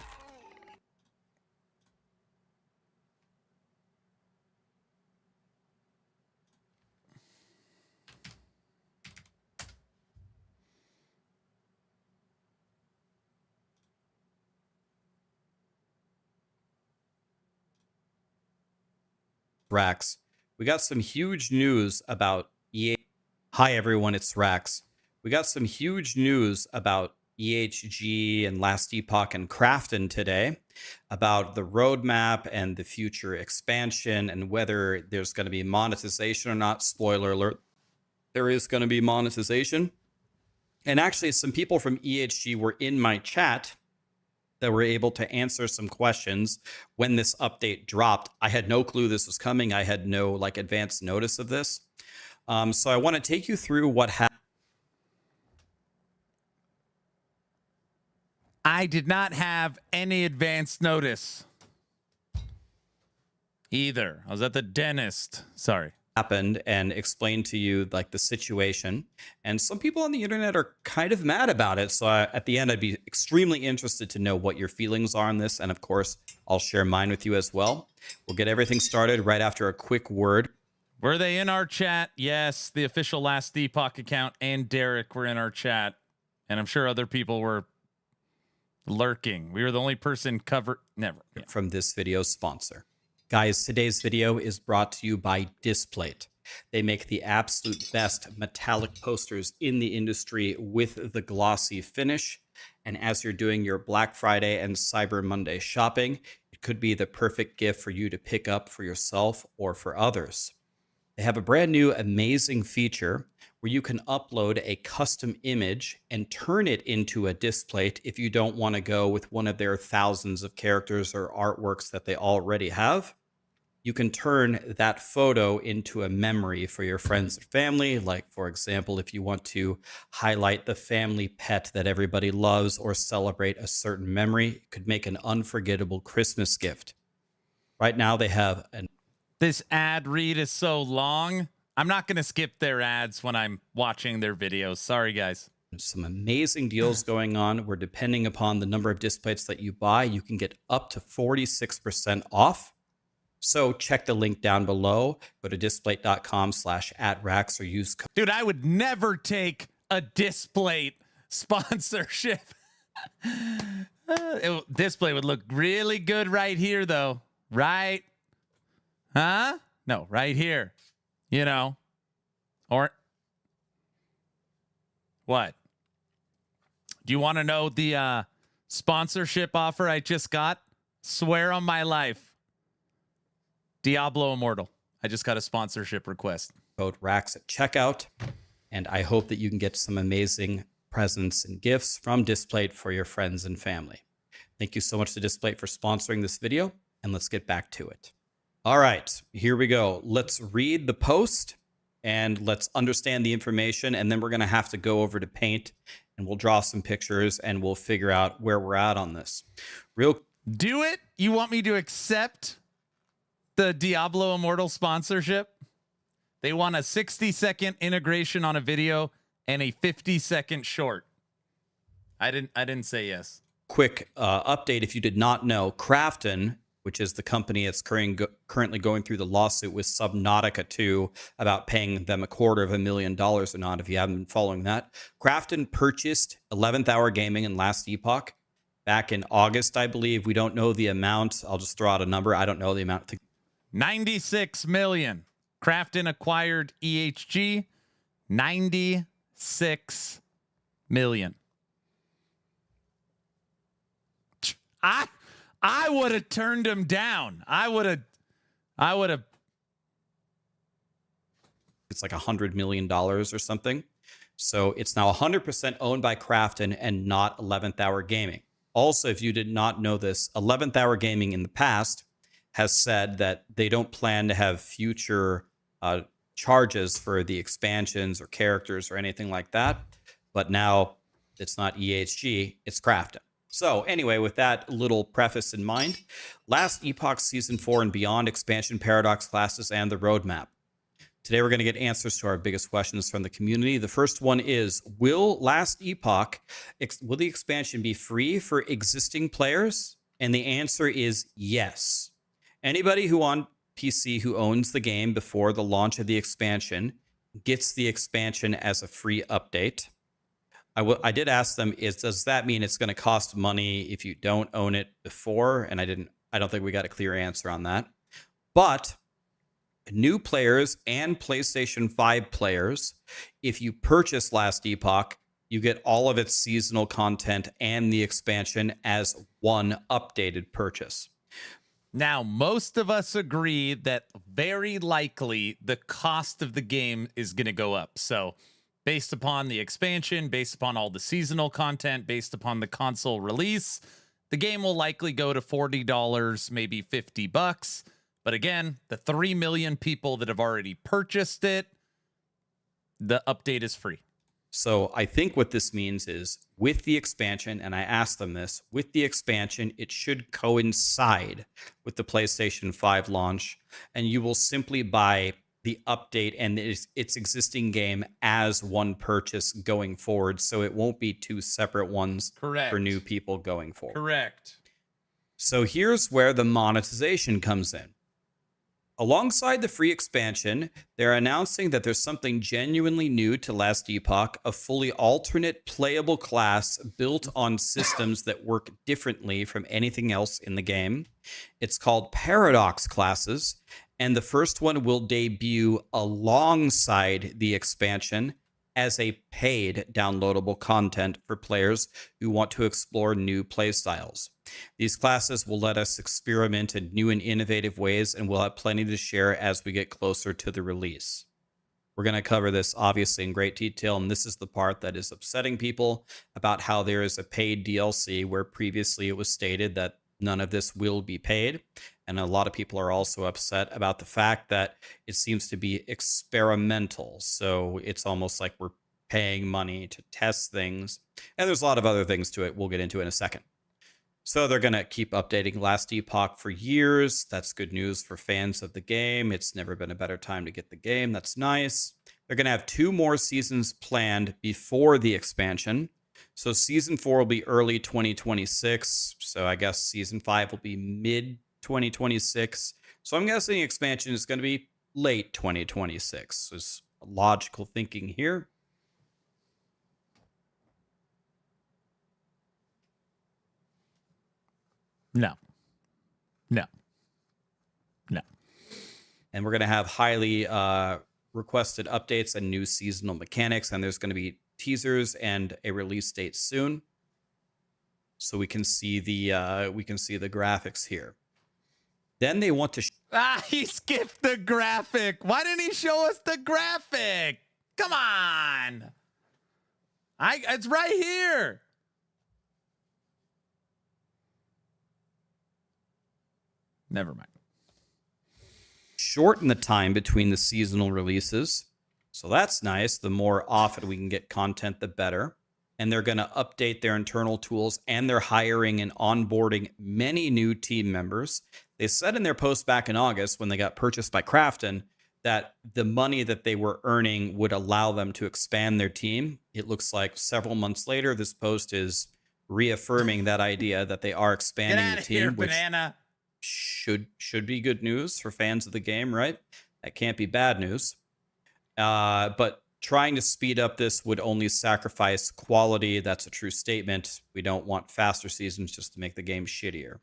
Rax. We got some huge news about EA. Hi everyone, it's Rax. We got some huge news about EHG and Last Epoch and Crafton today about the roadmap and the future expansion and whether there's going to be monetization or not. Spoiler alert, there is going to be monetization. And actually, some people from EHG were in my chat that were able to answer some questions when this update dropped. I had no clue this was coming. I had no advance notice of this. So I want to take you through what happened. I did not have any advance notice either. I was at the dentist. Sorry. Happened and explain to you the situation, and some people on the internet are kind of mad about it, so at the end I'd be extremely interested to know what your feelings are on this, and of course I'll share mine with you as well. We'll get everything started right after a quick word. Were they in our chat? Yes, the official Last Epoch account and Derek were in our chat, and I'm sure other people were lurking. We were the only person never from this video's sponsor. Guys, today's video is brought to you by Displate. They make the absolute best metallic posters in the industry with the glossy finish. And as you're doing your Black Friday and Cyber Monday shopping, it could be the perfect gift for you to pick up for yourself or for others. They have a brand new amazing feature where you can upload a custom image and turn it into a Displate if you don't want to go with one of their thousands of characters or artworks that they already have. You can turn that photo into a memory for your friends or family. Like, for example, if you want to highlight the family pet that everybody loves or celebrate a certain memory, it could make an unforgettable Christmas gift. Right now, they have This ad read is so long. I'm not going to skip their ads when I'm watching their videos. Sorry, guys. some amazing deals going on where, depending upon the number of Displates that you buy, you can get up to 46% off. So check the link down below. Go to displate.com/@Rax or use code. Dude, I would never take a Displate sponsorship. Displate would look really good right here, though. Right? Huh? No, right here. You know. Or what? Do you want to know the sponsorship offer I just got? Swear on my life. Diablo Immortal. I just got a sponsorship request. Code Rax at checkout. And I hope that you can get some amazing presents and gifts from Displate for your friends and family. Thank you so much to Displate for sponsoring this video, and let's get back to it. All right, here we go. Let's read the post and let's understand the information, and then we're going to have to go over to Paint and we'll draw some pictures and we'll figure out where we're at on this. Do it? You want me to accept the Diablo Immortal sponsorship? They want a 60-second integration on a video and a 50-second short. I didn't say yes. Quick update if you did not know, Krafton, which is the company that's currently going through the lawsuit with Subnautica 2 about paying them $250,000 or not, if you haven't been following that. Krafton purchased 11th Hour Gaming and Last Epoch back in August, I believe. We don't know the amount. I'll just throw out a number. I don't know the amount. 96 million. Krafton acquired EHG. 96 million. I would have turned him down. I would have. It's like $100 million or something. So it's now 100% owned by Krafton and not 11th Hour Gaming. Also, if you did not know this, 11th Hour Gaming in the past has said that they don't plan to have future charges for the expansions or characters or anything like that. But now it's not EHG, it's Krafton. So anyway, with that little preface in mind, Last Epoch Season 4 and Beyond expansion paradox classes and the roadmap. Today we're going to get answers to our biggest questions from the community. The first one is, will Last Epoch, will the expansion be free for existing players? And the answer is yes. Anybody who on PC who owns the game before the launch of the expansion gets the expansion as a free update. I did ask them, does that mean it's going to cost money if you don't own it before? And I don't think we got a clear answer on that. But new players and PlayStation 5 players, if you purchase Last Epoch, you get all of its seasonal content and the expansion as one updated purchase. Now, most of us agree that very likely the cost of the game is going to go up. So based upon the expansion, based upon all the seasonal content, based upon the console release, the game will likely go to $40, maybe $50. But again, the 3 million people that have already purchased it, the update is free. So I think what this means is with the expansion, and I asked them this, with the expansion, it should coincide with the PlayStation 5 launch, and you will simply buy the update and its existing game as one purchase going forward. So it won't be two separate ones. Correct. For new people going forward. Correct. So here's where the monetization comes in. Alongside the free expansion, they're announcing that there's something genuinely new to Last Epoch, a fully alternate playable class built on systems that work differently from anything else in the game. It's called Paradox Classes, and the first one will debut alongside the expansion as a paid downloadable content for players who want to explore new playstyles. These classes will let us experiment in new and innovative ways, and we'll have plenty to share as we get closer to the release. We're going to cover this obviously in great detail, and this is the part that is upsetting people about how there is a paid DLC where previously it was stated that none of this will be paid. And a lot of people are also upset about the fact that it seems to be experimental. So it's almost like we're paying money to test things. And there's a lot of other things to it we'll get into in a second. So they're going to keep updating Last Epoch for years. That's good news for fans of the game. It's never been a better time to get the game. That's nice. They're going to have 2 more seasons planned before the expansion. So season 4 will be early 2026. So I guess season 5 will be mid 2026. So I'm guessing expansion is going to be late 2026. There's logical thinking here. No. And we're going to have highly requested updates and new seasonal mechanics. And there's going to be teasers and a release date soon. So we can see the graphics here. Then they want to he skipped the graphic. Why didn't he show us the graphic? Come on. It's right here. Never mind. shorten the time between the seasonal releases. So that's nice. The more often we can get content, the better. And they're going to update their internal tools, and they're hiring and onboarding many new team members. They said in their post back in August when they got purchased by Krafton that the money that they were earning would allow them to expand their team. It looks like several months later, this post is reaffirming that idea that they are Get expanding out the of here, team, which banana. should be good news for fans of the game, right? That can't be bad news. But trying to speed up this would only sacrifice quality. That's a true statement. We don't want faster seasons just to make the game shittier.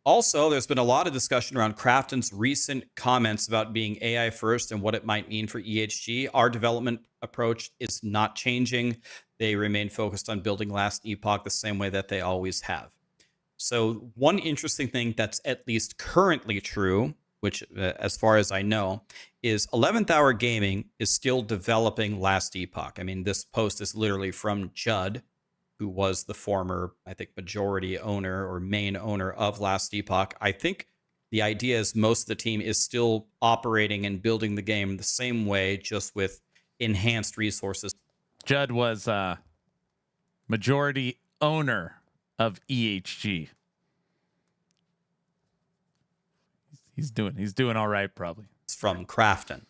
Also, there's been a lot of discussion around Krafton's recent comments about being AI first and what it might mean for EHG. Our development approach is not changing. They remain focused on building Last Epoch the same way that they always have. So one interesting thing that's at least currently true, which as far as I know, is 11th Hour Gaming is still developing Last Epoch. I mean, this post is literally from Judd, who was the former, I think, majority owner or main owner of Last Epoch. I think the idea is most of the team is still operating and building the game the same way, just with enhanced resources. Judd was majority owner of EHG. He's doing all right, probably. From Krafton.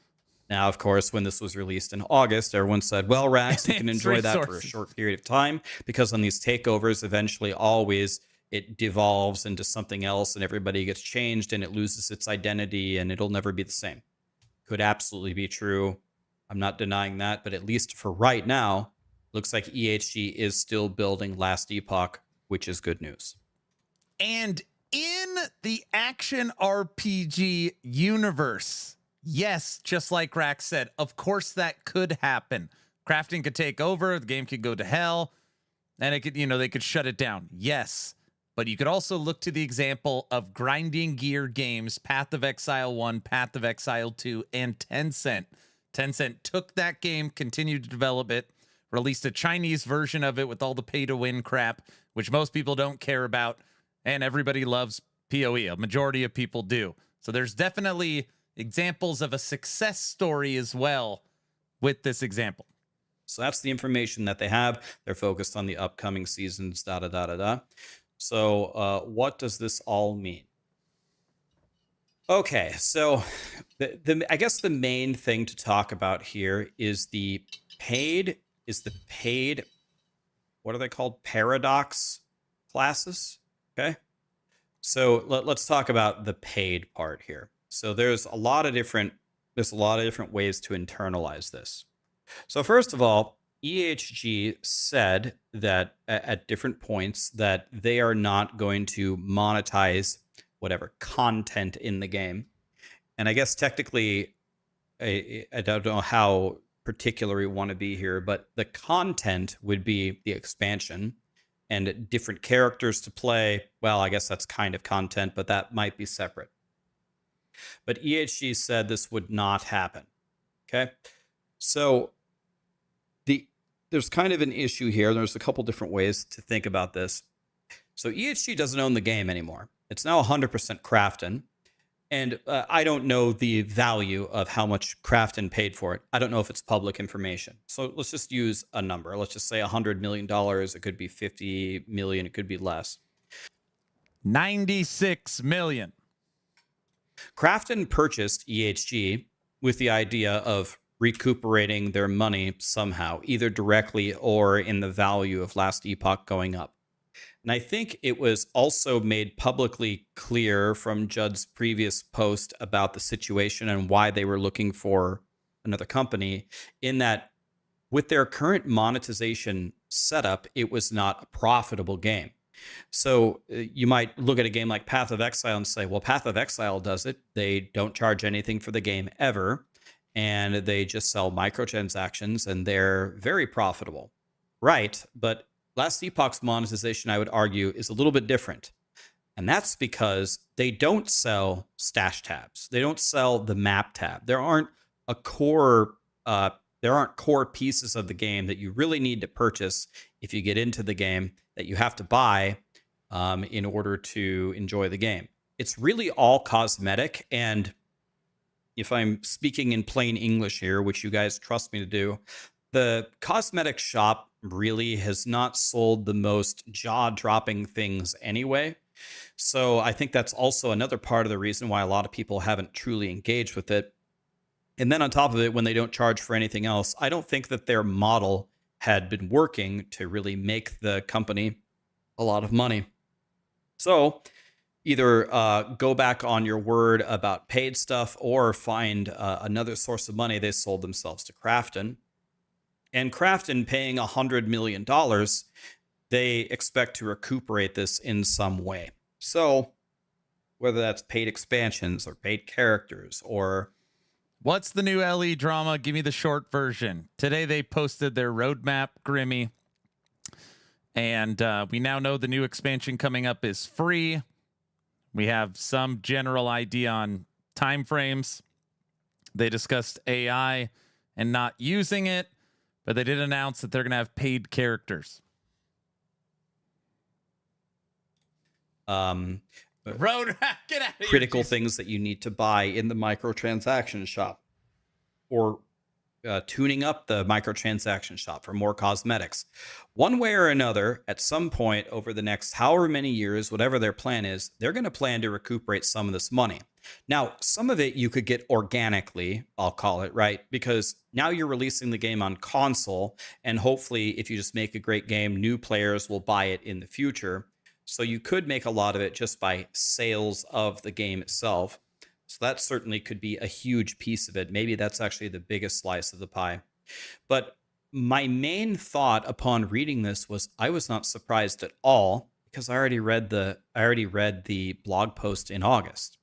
Now, of course, when this was released in August, everyone said, well, Rax, you can enjoy that for a short period of time, because on these takeovers, eventually always it devolves into something else and everybody gets changed and it loses its identity and it'll never be the same. Could absolutely be true. I'm not denying that, but at least for right now, looks like EHG is still building Last Epoch, which is good news. And in the action RPG universe, yes, just like Rax said, of course that could happen. Crafting could take over, the game could go to hell, and it could, they could shut it down. Yes. But you could also look to the example of grinding gear games, Path of Exile 1, Path of Exile 2, and Tencent. Tencent took that game, continued to develop it, released a Chinese version of it with all the pay-to-win crap, which most people don't care about, and everybody loves PoE. A majority of people do. So there's definitely examples of a success story as well with this example. So that's the information that they have. They're focused on the upcoming seasons, So what does this all mean? Okay, so I guess the main thing to talk about here is the paid, what are they called? Paradox classes. Okay. So let's talk about the paid part here. So there's a lot of different ways to internalize this. So first of all, EHG said that at different points that they are not going to monetize whatever content in the game. And I guess technically, I don't know how particular we want to be here, but the content would be the expansion and different characters to play. Well, I guess that's kind of content, but that might be separate. But EHG said this would not happen. Okay. So there's kind of an issue here. There's a couple different ways to think about this. So EHG doesn't own the game anymore. It's now 100% Krafton. And I don't know the value of how much Krafton paid for it. I don't know if it's public information. So let's just use a number. Let's just say $100 million. It could be 50 million. It could be less. 96 million. Krafton purchased EHG with the idea of recuperating their money somehow, either directly or in the value of Last Epoch going up. And I think it was also made publicly clear from Judd's previous post about the situation and why they were looking for another company, in that with their current monetization setup, it was not a profitable game. So you might look at a game like Path of Exile and say, well, Path of Exile does it. They don't charge anything for the game ever, and they just sell microtransactions, and they're very profitable. Right, but Last Epoch's monetization, I would argue, is a little bit different. And that's because they don't sell stash tabs. They don't sell the map tab. There aren't core pieces of the game that you really need to purchase if you get into the game, that you have to buy in order to enjoy the game. It's really all cosmetic. And if I'm speaking in plain English here, which you guys trust me to do, the cosmetic shop really has not sold the most jaw-dropping things anyway. So I think that's also another part of the reason why a lot of people haven't truly engaged with it. And then on top of it, when they don't charge for anything else, I don't think that their model had been working to really make the company a lot of money. So either go back on your word about paid stuff or find another source of money. They sold themselves to Krafton. And Krafton paying $100 million, they expect to recuperate this in some way. So whether that's paid expansions or paid characters or... What's the new LE drama? Give me the short version. Today they posted their roadmap, Grimmy. And we now know the new expansion coming up is free. We have some general idea on timeframes. They discussed AI and not using it, but they did announce that they're going to have paid characters. Road, get out of here, critical things that you need to buy in the microtransaction shop, or tuning up the microtransaction shop for more cosmetics. One way or another, at some point over the next however many years, whatever their plan is, they're going to plan to recuperate some of this money. Now, some of it you could get organically, I'll call it, right? Because now you're releasing the game on console, and hopefully if you just make a great game, new players will buy it in the future. So you could make a lot of it just by sales of the game itself. So that certainly could be a huge piece of it. Maybe that's actually the biggest slice of the pie. But my main thought upon reading this was I was not surprised at all, because I already read the blog post in August.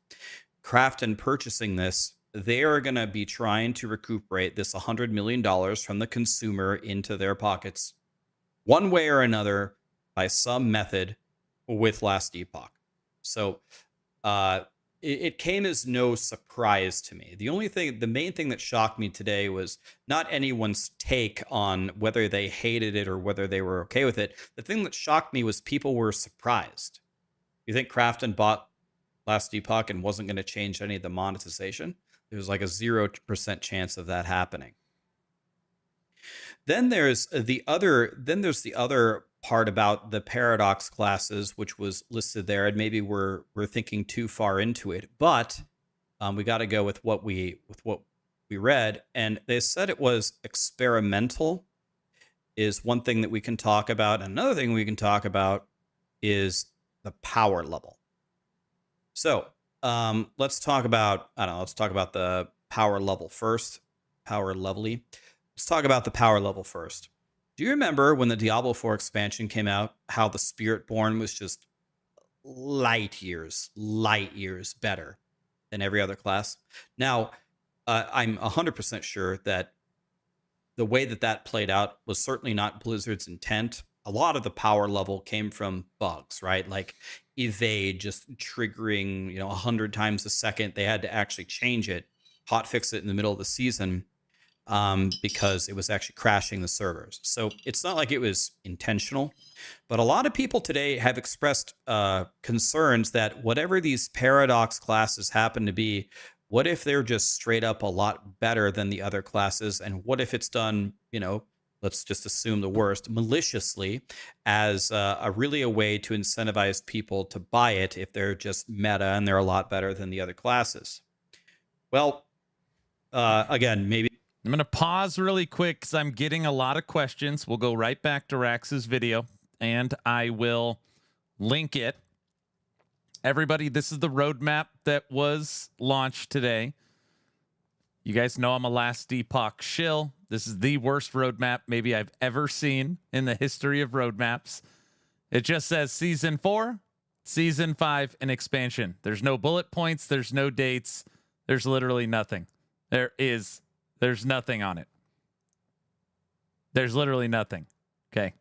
Krafton purchasing this, they are going to be trying to recuperate this $100 million from the consumer into their pockets one way or another by some method with Last Epoch. So it came as no surprise to me. The main thing that shocked me today was not anyone's take on whether they hated it or whether they were okay with it. The thing that shocked me was people were surprised. You think Krafton bought Last Epoch and wasn't going to change any of the monetization? There was like a 0% chance of that happening. Then there's the other part about the paradox classes, which was listed there, and maybe we're thinking too far into it, but we got to go with what we read, and they said it was experimental is one thing that we can talk about. Another thing we can talk about is the power level. So let's talk about the power level first. Let's talk about the power level first. Do you remember when the Diablo 4 expansion came out, how the Spiritborn was just light years better than every other class? Now, I'm 100% sure that the way that played out was certainly not Blizzard's intent. A lot of the power level came from bugs, right? Like evade just triggering, 100 times a second. They had to actually change it, hotfix it in the middle of the season. Because it was actually crashing the servers. So it's not like it was intentional, but a lot of people today have expressed concerns that whatever these paradox classes happen to be, what if they're just straight up a lot better than the other classes? And what if it's done, let's just assume the worst, maliciously, as a way to incentivize people to buy it if they're just meta and they're a lot better than the other classes? Well, again, maybe I'm going to pause really quick because I'm getting a lot of questions. We'll go right back to Rax's video, and I will link it. Everybody, this is the roadmap that was launched today. You guys know I'm a Last Epoch shill. This is the worst roadmap maybe I've ever seen in the history of roadmaps. It just says Season 4, Season 5, and expansion. There's no bullet points. There's no dates. There's literally nothing. There's nothing on it. There's literally nothing. Okay.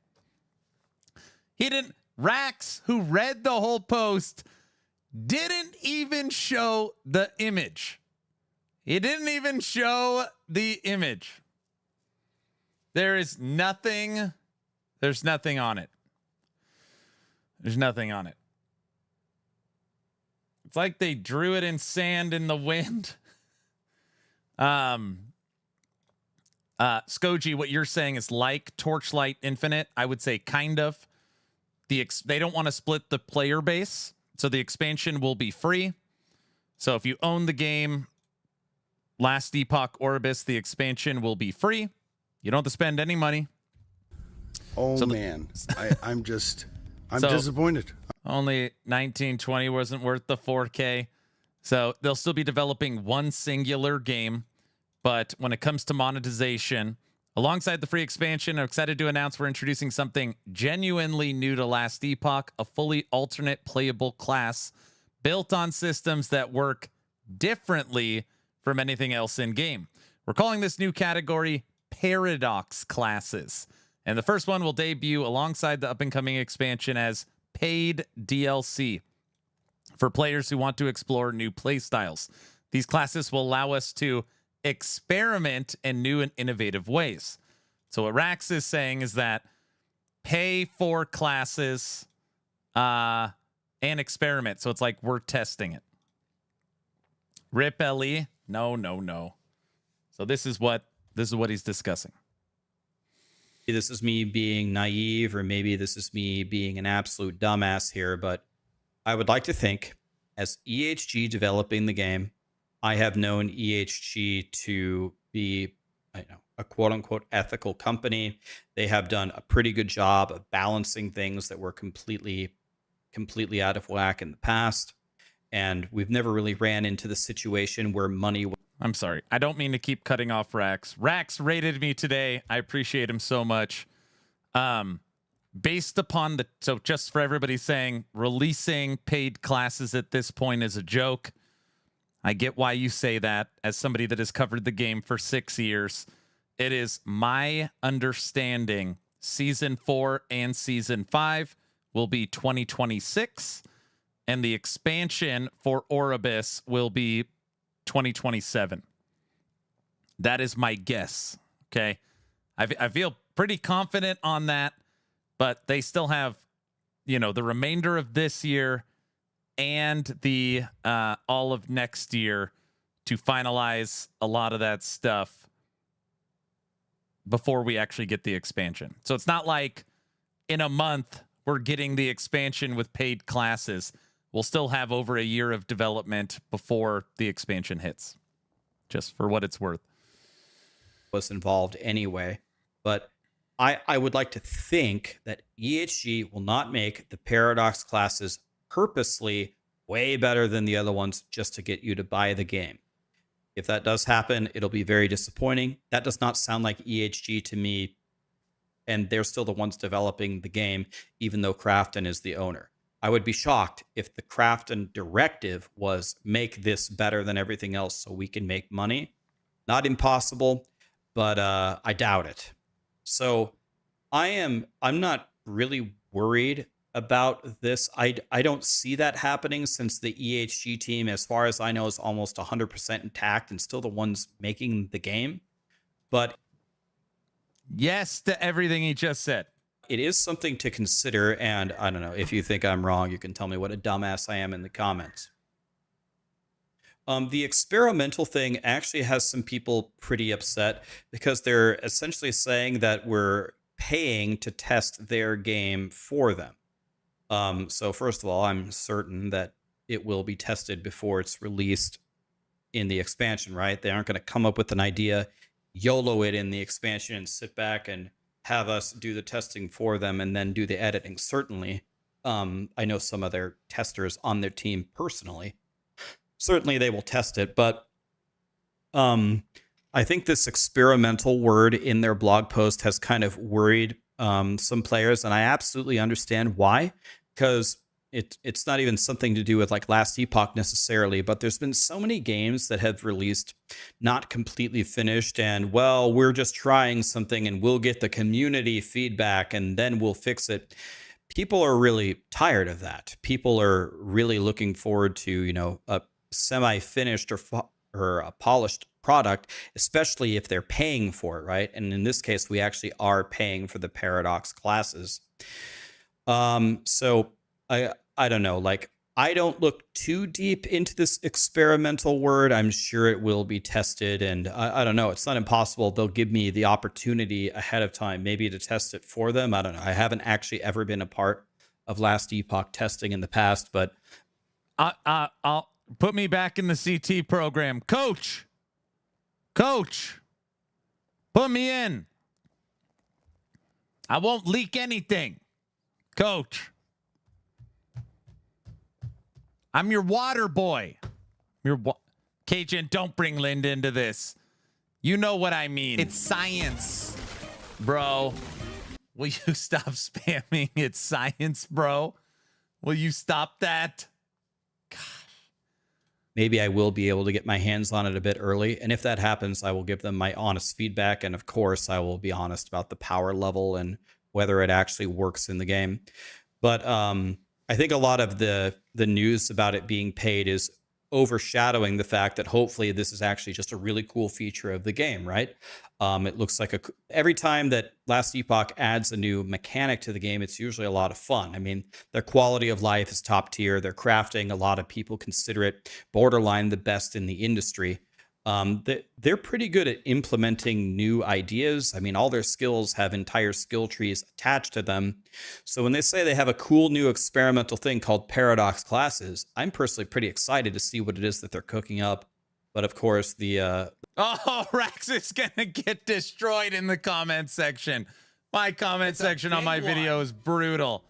Rax, who read the whole post, didn't even show the image. He didn't even show the image. There's nothing on it. There's nothing on it. It's like they drew it in sand in the wind. Skoji, what you're saying is like Torchlight Infinite. I would say kind of. They don't want to split the player base. So the expansion will be free. So if you own the game, Last Epoch Orbis, the expansion will be free. You don't have to spend any money. Oh So man, I'm So- disappointed. Only 1920 wasn't worth the 4K. So they'll still be developing one singular game. But when it comes to monetization, alongside the free expansion, I'm excited to announce we're introducing something genuinely new to Last Epoch, a fully alternate playable class built on systems that work differently from anything else in game. We're calling this new category Paradox classes. And the first one will debut alongside the up-and-coming expansion as paid DLC for players who want to explore new playstyles. These classes will allow us to experiment in new and innovative ways. So what Rax is saying is that pay for classes and experiment. So it's like we're testing it. Rip LE? No. So this is what he's discussing. This is me being naive, or maybe this is me being an absolute dumbass here, but I would like to think, as EHG developing the game, I have known EHG to be, a quote-unquote ethical company. They have done a pretty good job of balancing things that were completely out of whack in the past, and we've never really ran into the situation where money. I'm sorry. I don't mean to keep cutting off Rax. Rax rated me today. I appreciate him so much. Based upon so just for everybody saying releasing paid classes at this point is a joke. I get why you say that as somebody that has covered the game for 6 years. It is my understanding season 4 and season 5 will be 2026, and the expansion for Orbis will be 2027. That is my guess. Okay. I feel pretty confident on that, but they still have, the remainder of this year and the all of next year to finalize a lot of that stuff before we actually get the expansion. So it's not like in a month we're getting the expansion with paid classes. We'll still have over a year of development before the expansion hits, just for what it's worth. Was involved anyway, but I would like to think that EHG will not make the Paradox classes purposely way better than the other ones just to get you to buy the game. If that does happen, it'll be very disappointing. That does not sound like EHG to me, and they're still the ones developing the game, even though Crafton is the owner. I would be shocked if the Crafton directive was make this better than everything else so we can make money. Not impossible, but I doubt it. So I'm not really worried about this. I don't see that happening, since the EHG team, as far as I know, is almost 100% intact and still the ones making the game. But yes to everything he just said. it is something to consider, and I don't know, if you think I'm wrong, you can tell me what a dumbass I am in the comments. The experimental thing actually has some people pretty upset, because they're essentially saying that we're paying to test their game for them. So first of all, I'm certain that it will be tested before it's released in the expansion, right? They aren't going to come up with an idea, YOLO it in the expansion, and sit back and have us do the testing for them and then do the editing. Certainly, I know some of their testers on their team personally. Certainly they will test it, but I think this experimental word in their blog post has kind of worried some players, and I absolutely understand why, because it's not even something to do with like Last Epoch necessarily, but there's been so many games that have released not completely finished, and well, we're just trying something and we'll get the community feedback and then we'll fix it. People are really tired of that. People are really looking forward to, you know, a semi-finished or a polished product, especially if they're paying for it, right? And in this case, we actually are paying for the Paradox classes. So I don't know, like, I don't look too deep into this experimental word. I'm sure it will be tested, and I don't know. It's not impossible they'll give me the opportunity ahead of time, maybe to test it for them. I don't know. I haven't actually ever been a part of Last Epoch testing in the past, but I'll put me back in the CT program. Coach, put me in. I won't leak anything. Coach, I'm your water boy. Cajun, don't bring Linda into this. You know what I mean. It's science, bro. Will you stop spamming? It's science, bro. Will you stop that? Maybe I will be able to get my hands on it a bit early. And if that happens, I will give them my honest feedback. And of course, I will be honest about the power level and whether it actually works in the game. But I think a lot of the news about it being paid is overshadowing the fact that hopefully this is actually just a really cool feature of the game, right? It looks like every time that Last Epoch adds a new mechanic to the game, it's usually a lot of fun. I mean, their quality of life is top tier. Their crafting, a lot of people consider it borderline the best in the industry. They're pretty good at implementing new ideas. I mean, all their skills have entire skill trees attached to them. So when they say they have a cool new experimental thing called Paradox Classes, I'm personally pretty excited to see what it is that they're cooking up. But of course, Oh, Rax is gonna get destroyed in the comment section. My comment section on my video is brutal.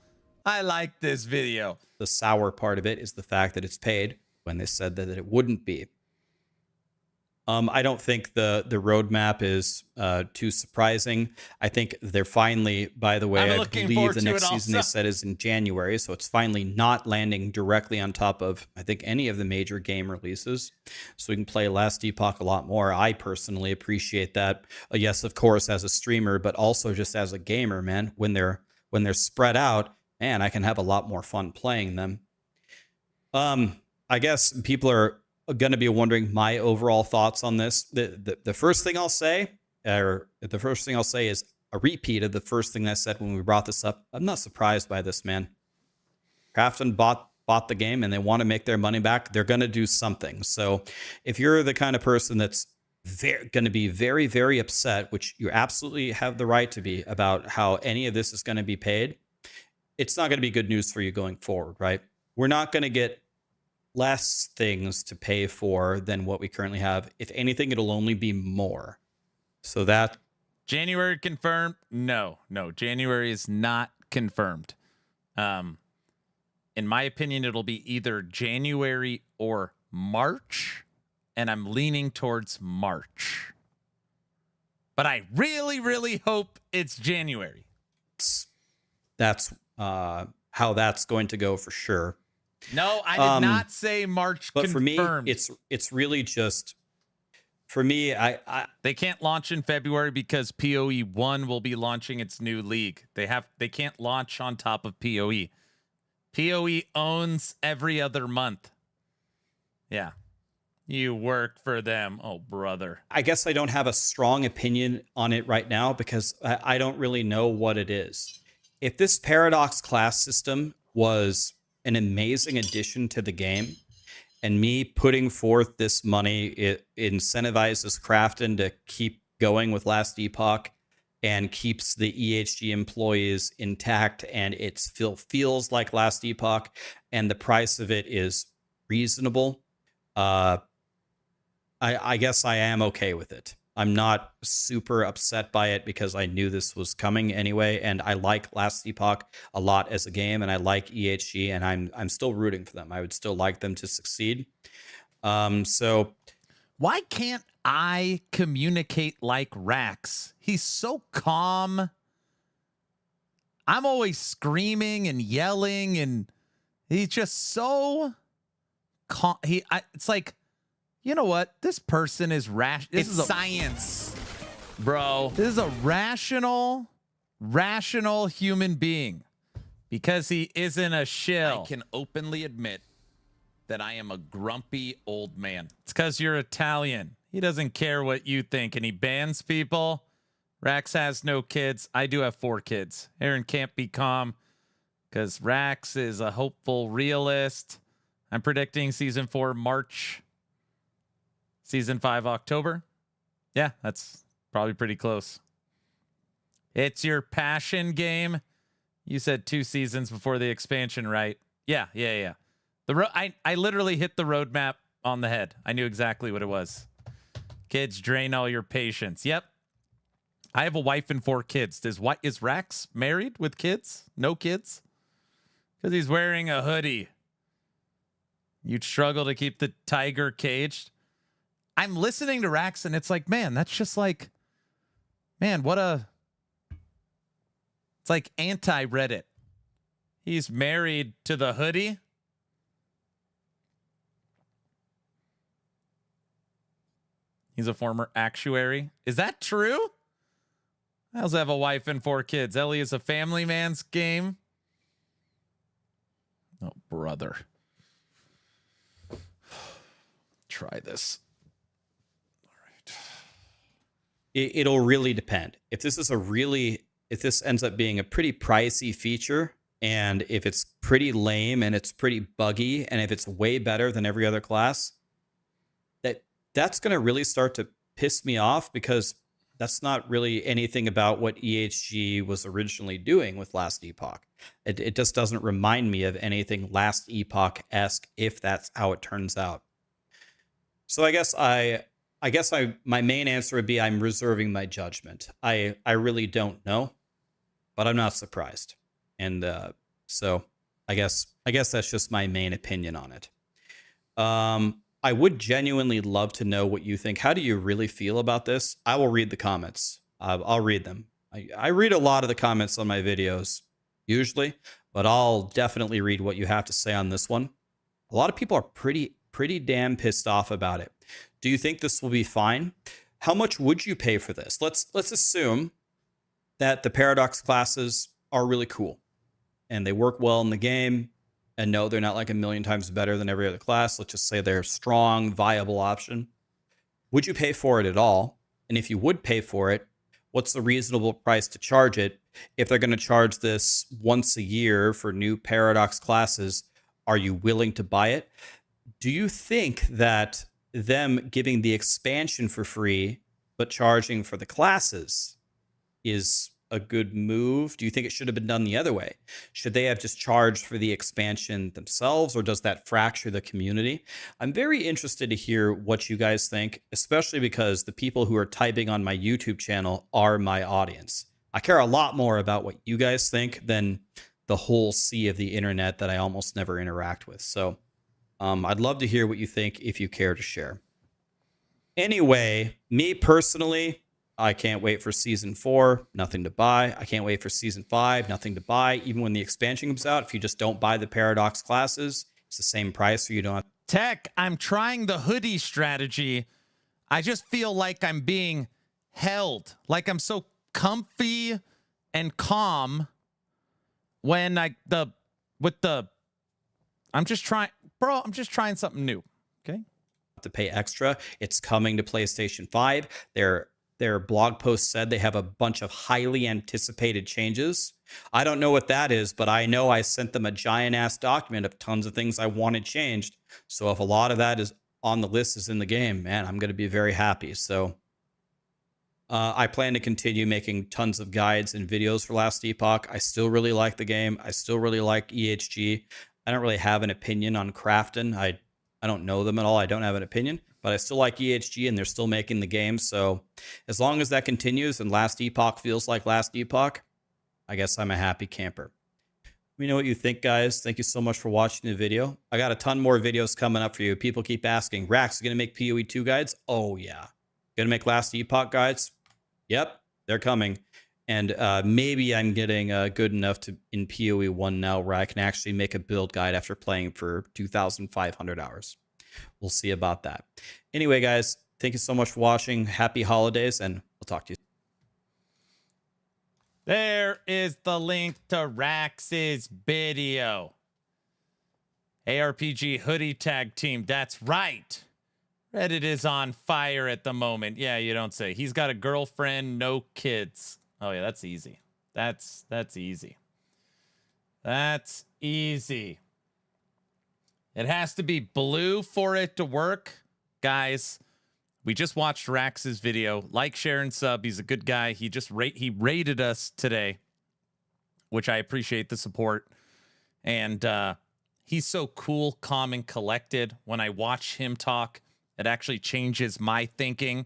I like this video. The sour part of it is the fact that it's paid when they said that it wouldn't be. I don't think the roadmap is too surprising. I think they're finally, by the way, I believe the next season they said is in January. So it's finally not landing directly on top of, I think, any of the major game releases. So we can play Last Epoch a lot more. I personally appreciate that. Yes, of course, as a streamer, but also just as a gamer, man, when they're spread out, man, I can have a lot more fun playing them. I guess people are going to be wondering my overall thoughts on this. The first thing I'll say, is a repeat of the first thing I said when we brought this up. I'm not surprised by this, man. Krafton bought the game and they want to make their money back. They're going to do something. So if you're the kind of person that's going to be very, very upset, which you absolutely have the right to be, about how any of this is going to be paid, it's not going to be good news for you going forward, right? We're not going to get less things to pay for than what we currently have. If anything, it'll only be more. So that January confirmed? No, January is not confirmed. In my opinion, it'll be either January or March, and I'm leaning towards March. But I really, really hope it's January. that's how that's going to go for sure. No, I did not say March but confirmed. For me, it's really just, for me, they can't launch in February because PoE 1 will be launching its new league. They can't launch on top of PoE. PoE owns every other month. Yeah. You work for them. Oh, brother. I guess I don't have a strong opinion on it right now because I don't really know what it is. If this Paradox class system was an amazing addition to the game, and me putting forth this money, it incentivizes Krafton to keep going with Last Epoch and keeps the EHG employees intact, and it feels like Last Epoch, and the price of it is reasonable. I guess I am okay with it. I'm not super upset by it because I knew this was coming anyway, and I like Last Epoch a lot as a game, and I like EHG, and I'm still rooting for them. I would still like them to succeed. So why can't I communicate like Rax? He's so calm. I'm always screaming and yelling, and he's just so calm. It's like, you know what? This person is rational. This is science, bro. This is a rational human being because he isn't a shill. I can openly admit that I am a grumpy old man. It's because you're Italian. He doesn't care what you think, and he bans people. Rax has no kids. I do have 4 kids. Aaron can't be calm because Rax is a hopeful realist. I'm predicting season 4 March. Season 5, October. Yeah, that's probably pretty close. It's your passion game. You said 2 seasons before the expansion, right? Yeah. I literally hit the roadmap on the head. I knew exactly what it was. Kids drain all your patience. Yep. I have a wife and 4 kids. Is Rax married with kids? No kids? Because he's wearing a hoodie. You'd struggle to keep the tiger caged. I'm listening to Rax and it's like, man, that's just like, man, it's like anti-Reddit. He's married to the hoodie. He's a former actuary. Is that true? I also have a wife and 4 kids. Ellie is a family man's game. Oh, brother. Try this. All right. It'll really depend. If this ends up being a pretty pricey feature, and if it's pretty lame and it's pretty buggy, and if it's way better than every other class, that's going to really start to piss me off, because that's not really anything about what EHG was originally doing with Last Epoch. It just doesn't remind me of anything Last Epoch-esque, if that's how it turns out. So I guess my main answer would be I'm reserving my judgment. I really don't know, but I'm not surprised. And so I guess that's just my main opinion on it. I would genuinely love to know what you think. How do you really feel about this? I will read the comments. I'll read them. I read a lot of the comments on my videos usually, but I'll definitely read what you have to say on this one. A lot of people are pretty damn pissed off about it. Do you think this will be fine? How much would you pay for this? Let's assume that the Paradox classes are really cool and they work well in the game. And no, they're not like a million times better than every other class. Let's just say they're a strong, viable option. Would you pay for it at all? And if you would pay for it, what's the reasonable price to charge it? If they're going to charge this once a year for new Paradox classes, are you willing to buy it? Do you think that them giving the expansion for free but charging for the classes is a good move? Do you think it should have been done the other way? Should they have just charged for the expansion themselves, or does that fracture the community? I'm very interested to hear what you guys think, especially because the people who are typing on my YouTube channel are my audience. I care a lot more about what you guys think than the whole sea of the internet that I almost never interact with. So I'd love to hear what you think if you care to share. Anyway, me personally, I can't wait for season 4, nothing to buy. I can't wait for season 5, nothing to buy. Even when the expansion comes out, if you just don't buy the Paradox classes, it's the same price, so you don't have Tech, I'm trying the hoodie strategy. I just feel like I'm being held, like I'm so comfy and calm when I'm just trying something new. Okay. to pay extra. It's coming to PlayStation 5. Their blog post said they have a bunch of highly anticipated changes. I don't know what that is, but I know I sent them a giant ass document of tons of things I wanted changed. So if a lot of that is on the list is in the game, man, I'm going to be very happy. So I plan to continue making tons of guides and videos for Last Epoch. I still really like the game. I still really like EHG. I don't really have an opinion on Crafton. I don't know them at all. I don't have an opinion, but I still like EHG and they're still making the game. So as long as that continues and Last Epoch feels like Last Epoch, I guess I'm a happy camper. Let me know what you think, guys. Thank you so much for watching the video. I got a ton more videos coming up for you. People keep asking, Rax, you going to make PoE 2 guides? Oh, yeah. Going to make Last Epoch guides? Yep, they're coming. And maybe I'm getting good enough to in PoE 1 now where I can actually make a build guide after playing for 2,500 hours. We'll see about that. Anyway, guys, thank you so much for watching. Happy holidays, and we'll talk to you soon. There is the link to Rax's video. ARPG hoodie tag team. That's right. Reddit is on fire at the moment. Yeah, you don't say. He's got a girlfriend, no kids. Oh yeah, that's easy. That's easy. That's easy. It has to be blue for it to work. Guys, we just watched Rax's video. Like, share, and sub. He's a good guy. He just he rated us today, which I appreciate the support. And he's so cool, calm, and collected. When I watch him talk, it actually changes my thinking.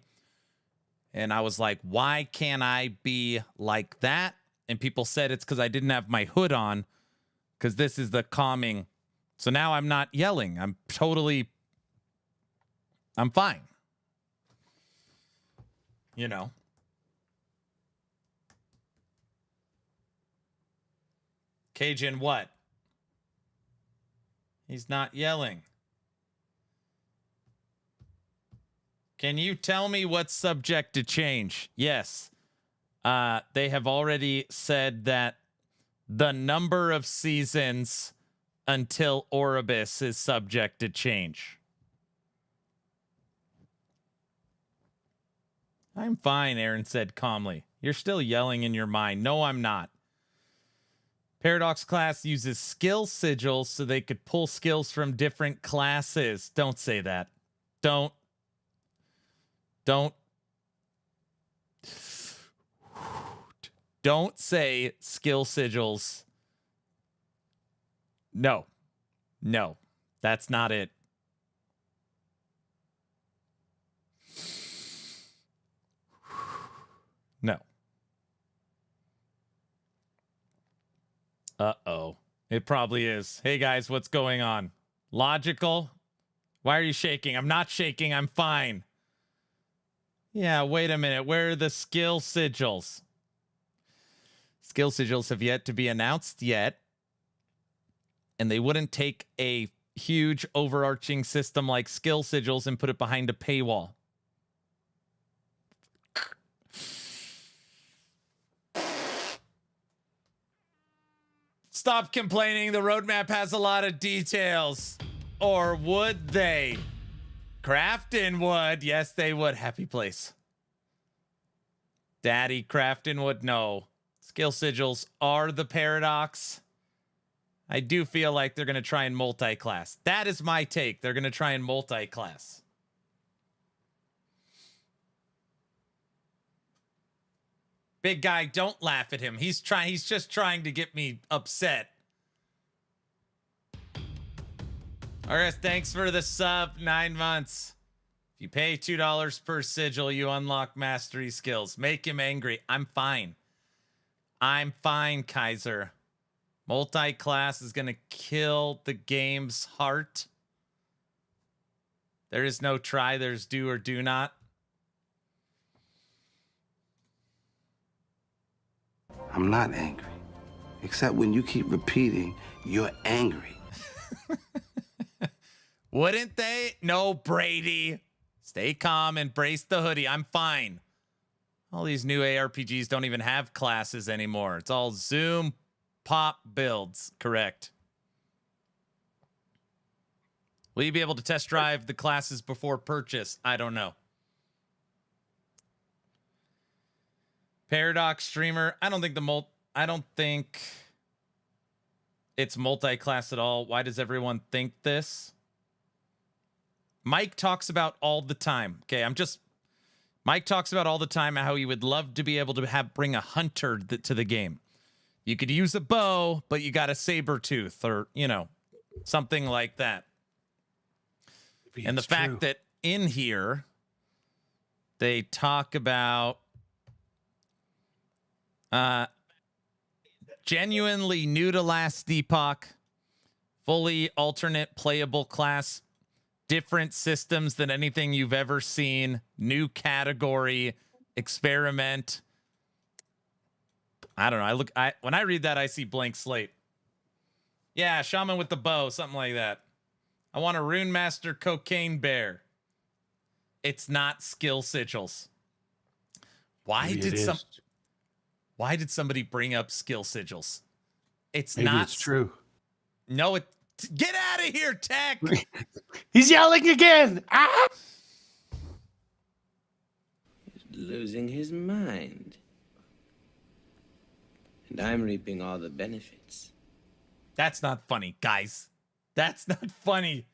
And I was like, why can't I be like that? And people said it's because I didn't have my hood on, because this is the calming. So now I'm not yelling. I'm fine. You know. Cajun, what? He's not yelling. Can you tell me what's subject to change? Yes. They have already said that the number of seasons until Oribus is subject to change. I'm fine, Aaron said calmly. You're still yelling in your mind. No, I'm not. Paradox class uses skill sigils so they could pull skills from different classes. Don't say that. Don't. Don't say skill sigils. No, that's not it. No. Uh-oh. It probably is. Hey, guys, what's going on? Logical? Why are you shaking? I'm not shaking. I'm fine. Yeah, wait a minute. Where are the skill sigils? Skill sigils have yet to be announced yet. And they wouldn't take a huge overarching system like skill sigils and put it behind a paywall. Stop complaining. The roadmap has a lot of details. Or would they? Crafton would. Yes, they would. Happy place. Daddy Crafton would know. Skill sigils are the paradox. I do feel like they're going to try and multi-class. That is my take. They're going to try and multi-class. Big guy, don't laugh at him. He's just trying to get me upset. All right, thanks for the sub. 9 months. If you pay $2 per sigil, you unlock mastery skills. Make him angry. I'm fine. I'm fine, Kaiser. Multi-class is going to kill the game's heart. There is no try. There's do or do not. I'm not angry. Except when you keep repeating, you're angry. Wouldn't they? No, Brady. Stay calm. Embrace the hoodie. I'm fine. All these new ARPGs don't even have classes anymore. It's all Zoom pop builds. Correct. Will you be able to test drive the classes before purchase? I don't know. Paradox streamer. I don't think it's multi-class at all. Why does everyone think this? Mike talks about all the time. Okay, Mike talks about all the time how he would love to be able to bring a hunter to the game. You could use a bow, but you got a saber tooth or, something like that. And the fact that in here they talk about genuinely new to last Epoch, fully alternate playable class, different systems than anything you've ever seen, new category, experiment. I don't know. When I read that, I see blank slate. Yeah, shaman with the bow, something like that. I want a Rune Master Cocaine Bear. It's not skill sigils. Why did somebody bring up skill sigils? Maybe it's true. No, get out of here, Tech. He's yelling again. Ah! He's losing his mind. And I'm reaping all the benefits. That's not funny, guys. That's not funny.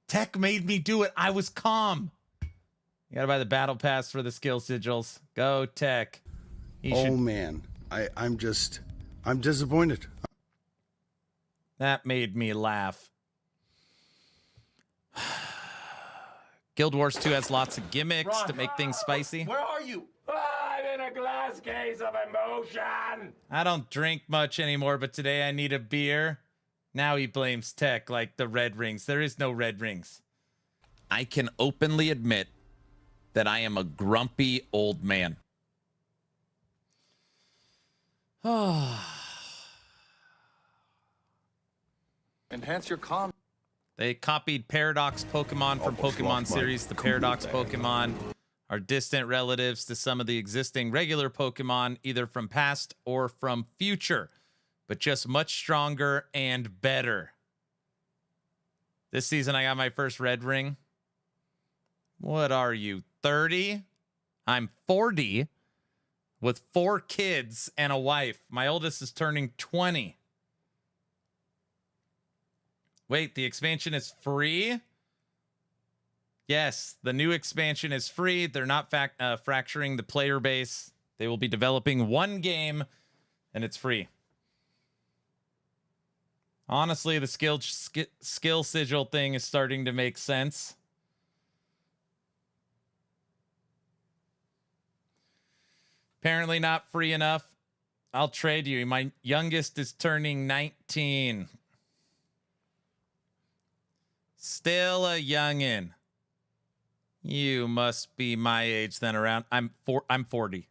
Tech made me do it. I was calm. You gotta buy the battle pass for the skill sigils. Go, Tech. Man, I'm disappointed. That made me laugh. Guild Wars 2 has lots of gimmicks to make things spicy. Where are you? I'm in a glass case of emotion. I don't drink much anymore, but today I need a beer. Now he blames tech like the red rings. There is no red rings. I can openly admit that I am a grumpy old man. Enhance your calm. They copied Paradox Pokemon from Pokemon series. The Paradox Pokemon are distant relatives to some of the existing regular Pokemon, either from past or from future, but just much stronger and better. This season, I got my first red ring. What are you, 30? I'm 40 with 4 kids and a wife. My oldest is turning 20. Wait, the expansion is free? Yes, the new expansion is free. They're not fracturing the player base. They will be developing one game, and it's free. Honestly, the skill sigil thing is starting to make sense. Apparently not free enough. I'll trade you. My youngest is turning 19. Still a youngin'. You must be my age then. Around I'm 40.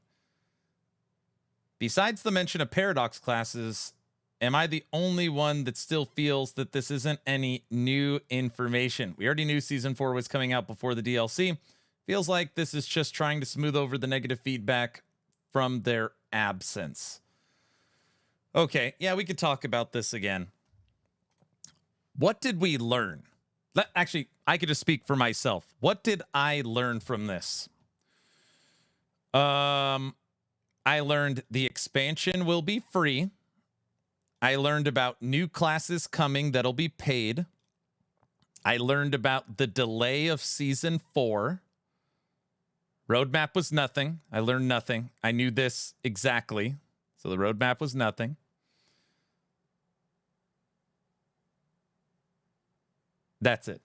Besides the mention of Paradox classes, am I the only one that still feels that this isn't any new information? We already knew season 4 was coming out before the DLC. Feels like this is just trying to smooth over the negative feedback from their absence. Okay, yeah, we could talk about this again. What did we learn? Actually, I could just speak for myself. What did I learn from this? I learned the expansion will be free. I learned about new classes coming that'll be paid. I learned about the delay of season 4. Roadmap was nothing. I learned nothing. I knew this exactly. So the roadmap was nothing. That's it.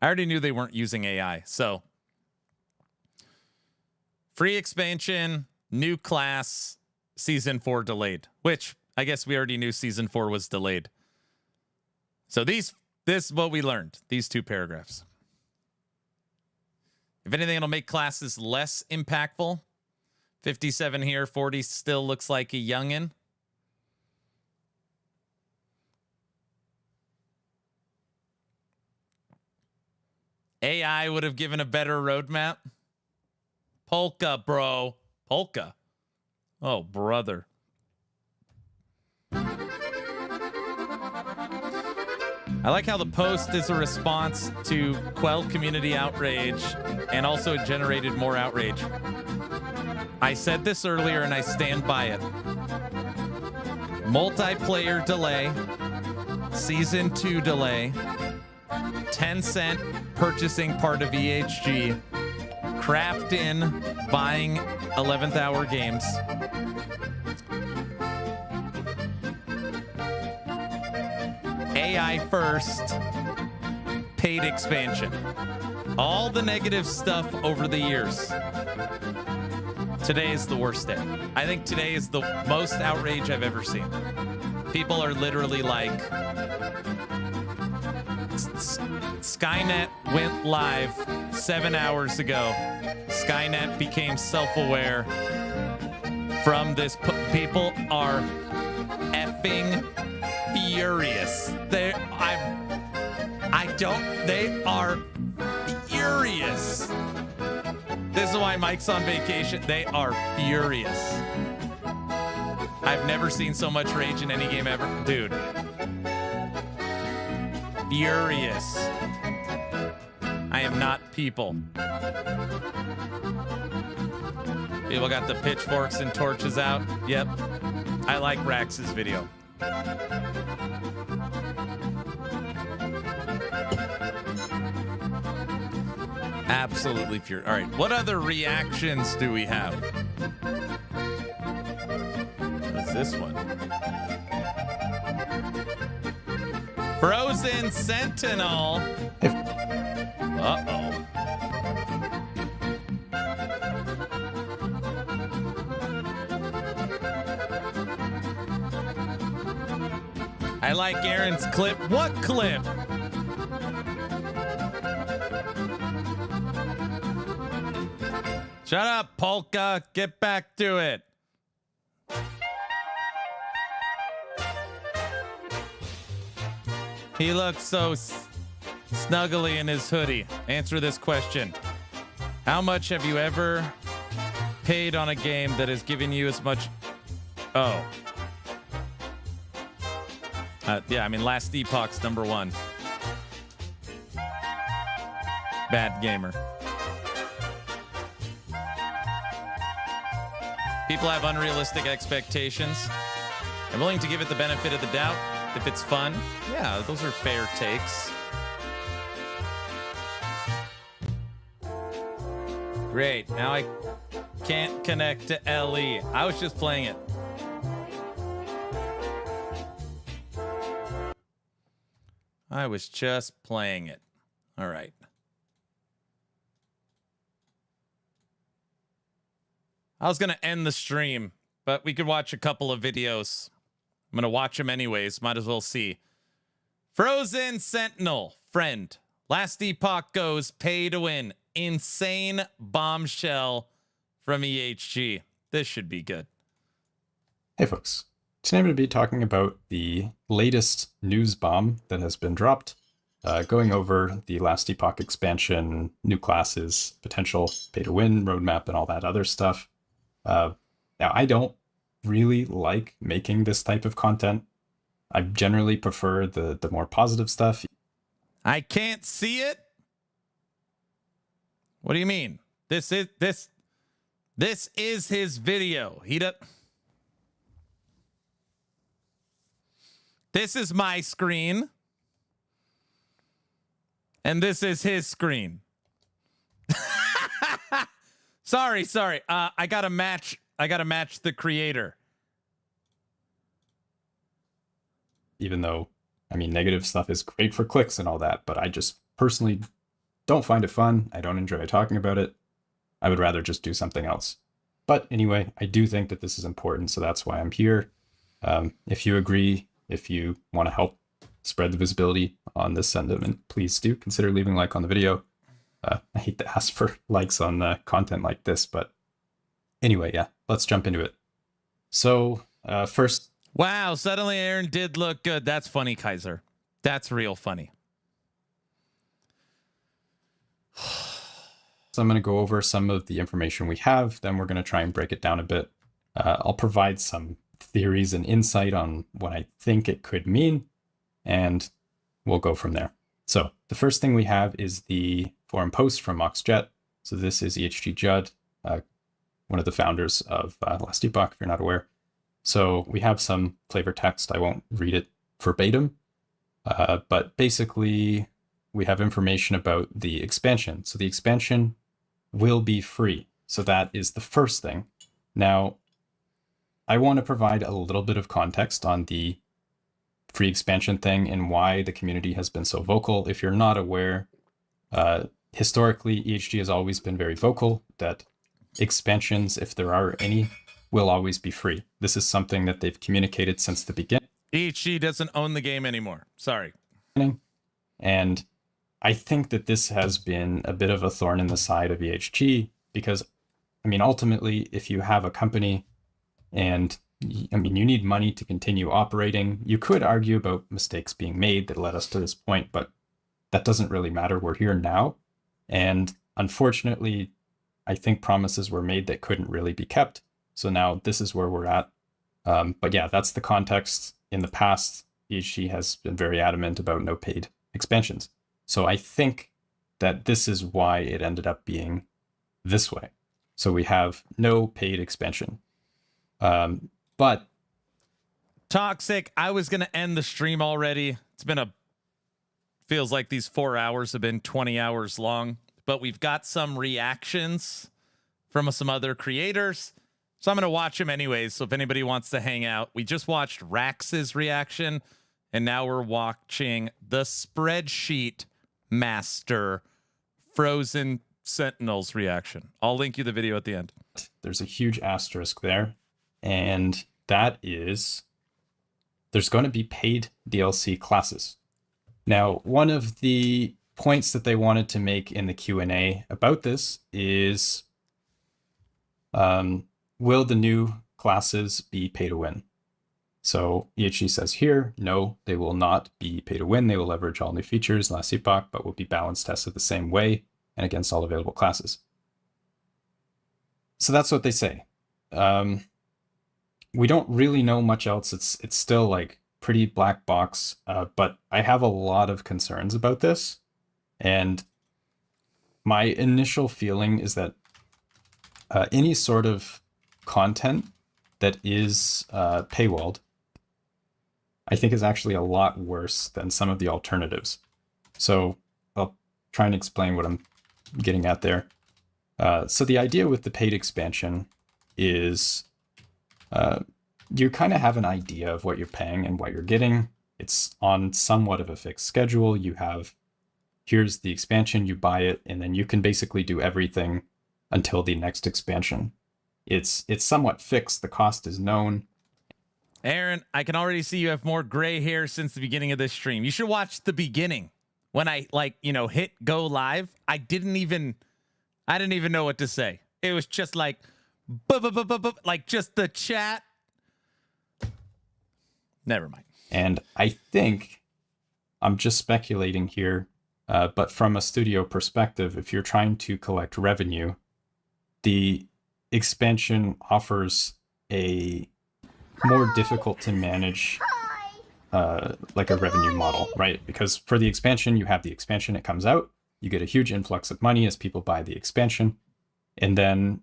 I already knew they weren't using AI. So free expansion, new class, season 4 delayed, which I guess we already knew season 4 was delayed. So this is what we learned, these 2 paragraphs. If anything, it'll make classes less impactful. 57 here, 40 still looks like a youngin'. AI would have given a better roadmap. Polka, bro. Polka. Oh, brother. I like how the post is a response to quelled community outrage, and also it generated more outrage. I said this earlier and I stand by it. Multiplayer delay, season 2 delay, Tencent purchasing part of EHG, craft in buying 11th hour games. AI first, paid expansion. All the negative stuff over the years. Today is the worst day. I think today is the most outrage I've ever seen. People are literally like, Skynet went live 7 hours ago. Skynet became self-aware from this. People are effing furious. They are furious. This is why Mike's on vacation. They are furious. I've never seen so much rage in any game ever. Dude. Furious. I am not people. People got the pitchforks and torches out. Yep. I like Rax's video. Absolutely furious. All right. What other reactions do we have? What's this one? Frozen Sentinel. Uh-oh. I like Aaron's clip. What clip? Shut up, Polka. Get back to it. He looks so snuggly in his hoodie. Answer this question. How much have you ever paid on a game that has given you as much? Oh. Yeah, I mean, Last Epoch's #1. Bad gamer. People have unrealistic expectations. I'm willing to give it the benefit of the doubt if it's fun. Yeah, those are fair takes. Great. Now I can't connect to LE. I was just playing it. I was just playing it. All right. I was going to end the stream, but we could watch a couple of videos. I'm going to watch them anyways. Might as well see. Frozen Sentinel, friend. Last Epoch goes pay to win. Insane bombshell from EHG. This should be good. Hey folks, today I'm going to be talking about the latest news bomb that has been dropped, going over the Last Epoch expansion, new classes, potential pay to win roadmap, and all that other stuff. Now, I don't really like making this type of content. I generally prefer the more positive stuff. I can't see it. What do you mean? This is his video. This is my screen. And this is his screen. Sorry. I gotta match the creator. Even though, I mean, negative stuff is great for clicks and all that, but I just personally don't find it fun. I don't enjoy talking about it. I would rather just do something else. But anyway, I do think that this is important, so that's why I'm here. If you agree, if you want to help spread the visibility on this sentiment, please do consider leaving a like on the video. I hate to ask for likes on content like this, but anyway, yeah, let's jump into it. So first... Wow, suddenly Aaron did look good. That's funny, Kaiser. That's real funny. So I'm going to go over some of the information we have, then we're going to try and break it down a bit. I'll provide some theories and insight on what I think it could mean, and we'll go from there. So the first thing we have is the forum post from MoxJet. So this is EHG Judd, one of the founders of Last Epoch, if you're not aware. So we have some flavor text. I won't read it verbatim, but basically we have information about the expansion. So the expansion will be free. So that is the first thing. Now, I want to provide a little bit of context on the free expansion thing and why the community has been so vocal. If you're not aware, historically, EHG has always been very vocal that expansions, if there are any, will always be free. This is something that they've communicated since the beginning. EHG doesn't own the game anymore. Sorry. And I think that this has been a bit of a thorn in the side of EHG because, I mean, ultimately, if you have a company and, I mean, you need money to continue operating, you could argue about mistakes being made that led us to this point, but that doesn't really matter. We're here now. And unfortunately, I think promises were made that couldn't really be kept. So now this is where we're at. But yeah, that's the context. In the past, EHG has been very adamant about no paid expansions. So I think that this is why it ended up being this way. So we have no paid expansion. But Toxic, I was going to end the stream already. Feels like these 4 hours have been 20 hours long, but we've got some reactions from some other creators. So I'm going to watch them anyways. So if anybody wants to hang out, we just watched Rax's reaction And now we're watching the spreadsheet master Frozen Sentinel's reaction. I'll link you the video at the end. There's a huge asterisk there. And that is, there's going to be paid DLC classes. Now, one of the points that they wanted to make in the Q&A about this is, will the new classes be pay to win? So EHG says here, no, they will not be pay to win. They will leverage all new features last epoch, but will be balance tested the same way and against all available classes. So that's what they say. We don't really know much else. It's still like pretty black box, but I have a lot of concerns about this. And my initial feeling is that any sort of content that is paywalled, I think is actually a lot worse than some of the alternatives. So I'll try and explain what I'm getting at there. So the idea with the paid expansion is you kind of have an idea of what you're paying and what you're getting. It's on somewhat of a fixed schedule. You have, here's the expansion, you buy it, and then you can basically do everything until the next expansion. It's somewhat fixed. The cost is known. Aaron, I can already see you have more gray hair since the beginning of this stream. You should watch the beginning. When I hit go live, I didn't even know what to say. It was just like, like just the chat. Never mind. And I think, I'm just speculating here, but from a studio perspective, if you're trying to collect revenue, the expansion offers a more difficult to manage like a revenue model, right? Because for the expansion, you have the expansion, it comes out, you get a huge influx of money as people buy the expansion, and then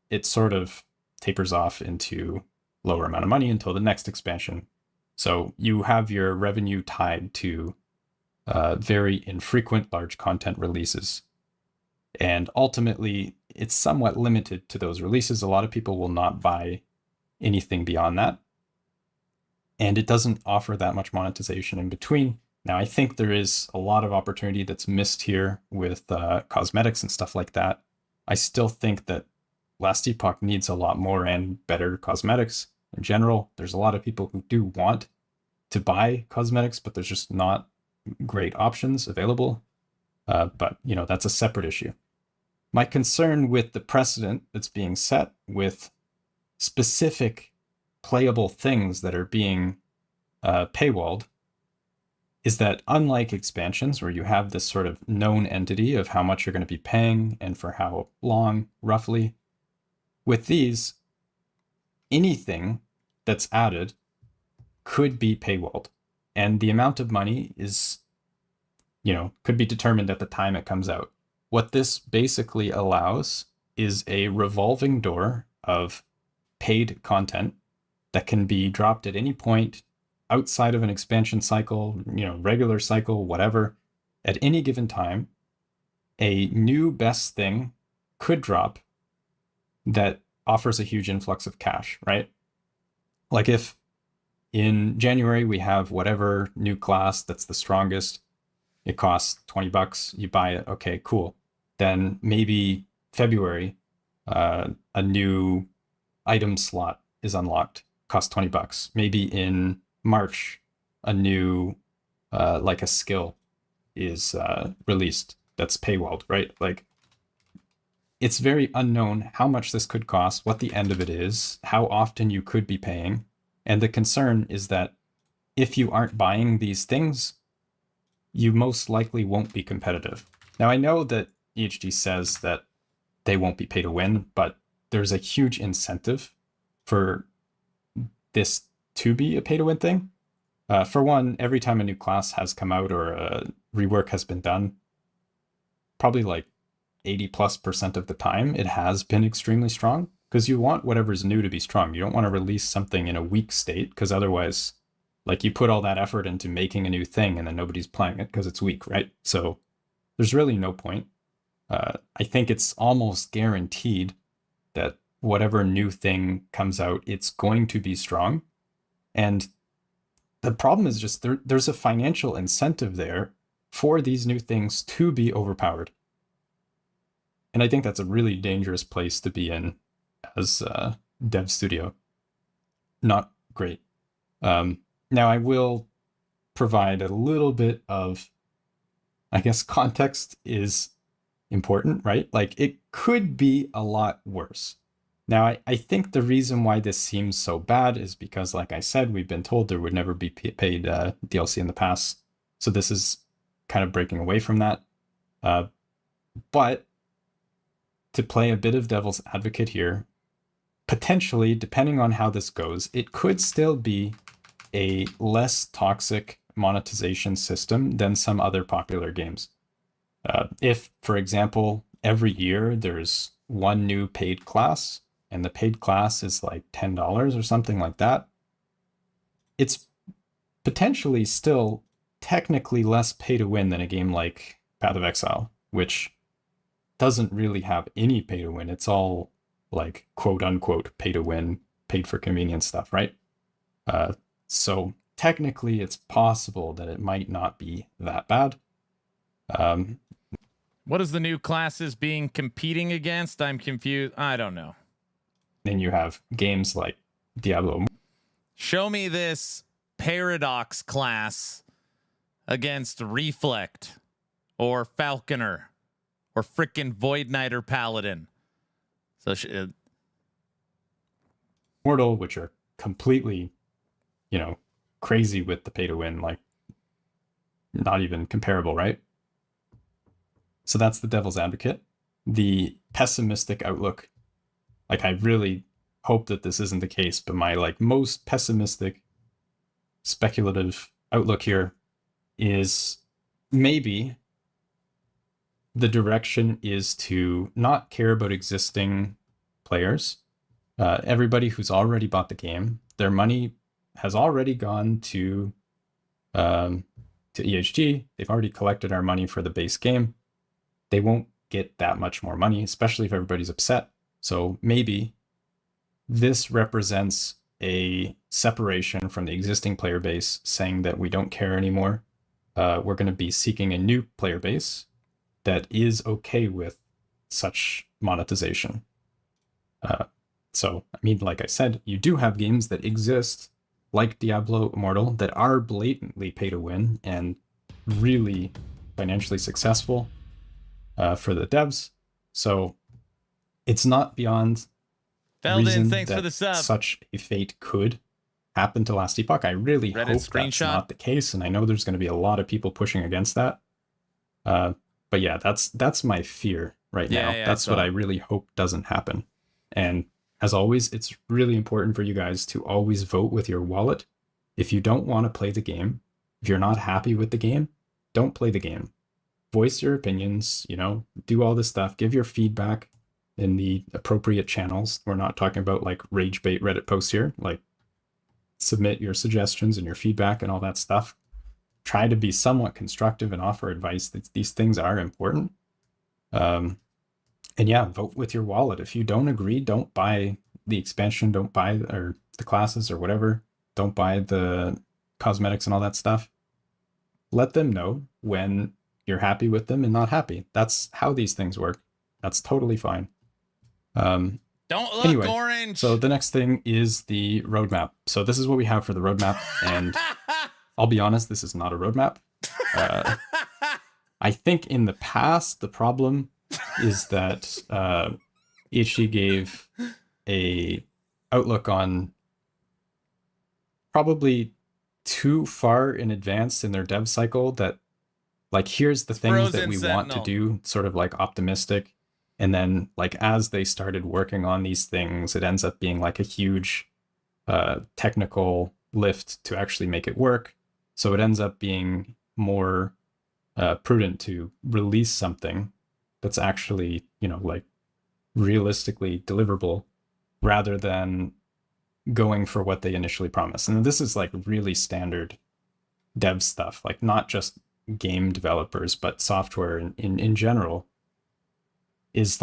it sort of tapers off into lower amount of money until the next expansion. So you have your revenue tied to very infrequent large content releases. And ultimately, it's somewhat limited to those releases. A lot of people will not buy anything beyond that. And it doesn't offer that much monetization in between. Now, I think there is a lot of opportunity that's missed here with cosmetics and stuff like that. I still think that Last Epoch needs a lot more and better cosmetics in general. There's a lot of people who do want to buy cosmetics, but there's just not great options available. But, that's a separate issue. My concern with the precedent that's being set with specific playable things that are being paywalled is that unlike expansions where you have this sort of known entity of how much you're going to be paying and for how long roughly, with these, anything that's added could be paywalled. And the amount of money is, could be determined at the time it comes out. What this basically allows is a revolving door of paid content that can be dropped at any point outside of an expansion cycle, regular cycle, whatever. At any given time, a new best thing could drop that offers a huge influx of cash, right? Like if in January we have whatever new class that's the strongest, it costs $20, you buy it, okay, cool. Then maybe February, a new item slot is unlocked, costs $20. Maybe in March, a new, like a skill is released that's paywalled, right? Like, it's very unknown how much this could cost, what the end of it is, how often you could be paying. And the concern is that if you aren't buying these things, you most likely won't be competitive. Now, I know that EHG says that they won't be pay to win, but there's a huge incentive for this to be a pay to win thing. For one, every time a new class has come out or a rework has been done, probably like 80+% of the time, it has been extremely strong because you want whatever's new to be strong. You don't want to release something in a weak state because otherwise, like, you put all that effort into making a new thing and then nobody's playing it because it's weak, right? So there's really no point. I think it's almost guaranteed that whatever new thing comes out, it's going to be strong. And the problem is just there's a financial incentive there for these new things to be overpowered. And I think that's a really dangerous place to be in as a dev studio. Not great. Now I will provide a little bit of, I guess context is important, right? Like it could be a lot worse. Now, I think the reason why this seems so bad is because, like I said, we've been told there would never be paid DLC in the past. So this is kind of breaking away from that. But to play a bit of devil's advocate here, potentially, depending on how this goes, it could still be a less toxic monetization system than some other popular games. If, for example, every year there's one new paid class, and the paid class is like $10 or something like that, it's potentially still technically less pay to win than a game like Path of Exile, which doesn't really have any pay to win. It's all like quote unquote pay to win, paid for convenience stuff, right? So technically it's possible that it might not be that bad. What is the new classes being competing against? I'm confused. I don't know. Then you have games like Diablo. Show me this Paradox class against Reflect or Falconer or frickin' Void Knight or Paladin. So Mortal, which are completely, crazy with the pay to win, like not even comparable, right? So that's the devil's advocate. The pessimistic outlook, like I really hope that this isn't the case, but my most pessimistic speculative outlook here is maybe the direction is to not care about existing players. Everybody who's already bought the game, their money has already gone to EHG. They've already collected our money for the base game. They won't get that much more money, especially if everybody's upset. So maybe this represents a separation from the existing player base, saying that we don't care anymore. We're going to be seeking a new player base that is okay with such monetization. So, I mean, like I said, you do have games that exist, like Diablo Immortal, that are blatantly pay to win and really financially successful for the devs. So it's not beyond reason thanks that for the sub. Such a fate could happen to Last Epoch. I really hope that's not the case, and I know there's going to be a lot of people pushing against that. But yeah, that's my fear right now. That's what I really hope doesn't happen. And as always, it's really important for you guys to always vote with your wallet. If you don't want to play the game, if you're not happy with the game, don't play the game. Voice your opinions, do all this stuff, give your feedback in the appropriate channels. We're not talking about rage bait Reddit posts here. Submit your suggestions and your feedback and all that stuff. Try to be somewhat constructive and offer advice. These things are important. And yeah, vote with your wallet. If you don't agree, don't buy the expansion, don't buy the classes or whatever. Don't buy the cosmetics and all that stuff. Let them know when you're happy with them and not happy. That's how these things work. That's totally fine. Don't look orange. So the next thing is the roadmap. So this is what we have for the roadmap, and I'll be honest, this is not a roadmap. I think in the past, the problem is that EHG gave a outlook on probably too far in advance in their dev cycle that here's the things that we want to do, sort of optimistic. And then as they started working on these things, it ends up being a huge technical lift to actually make it work. So it ends up being more prudent to release something that's actually, realistically deliverable rather than going for what they initially promised. And this is really standard dev stuff, not just game developers, but software in general, is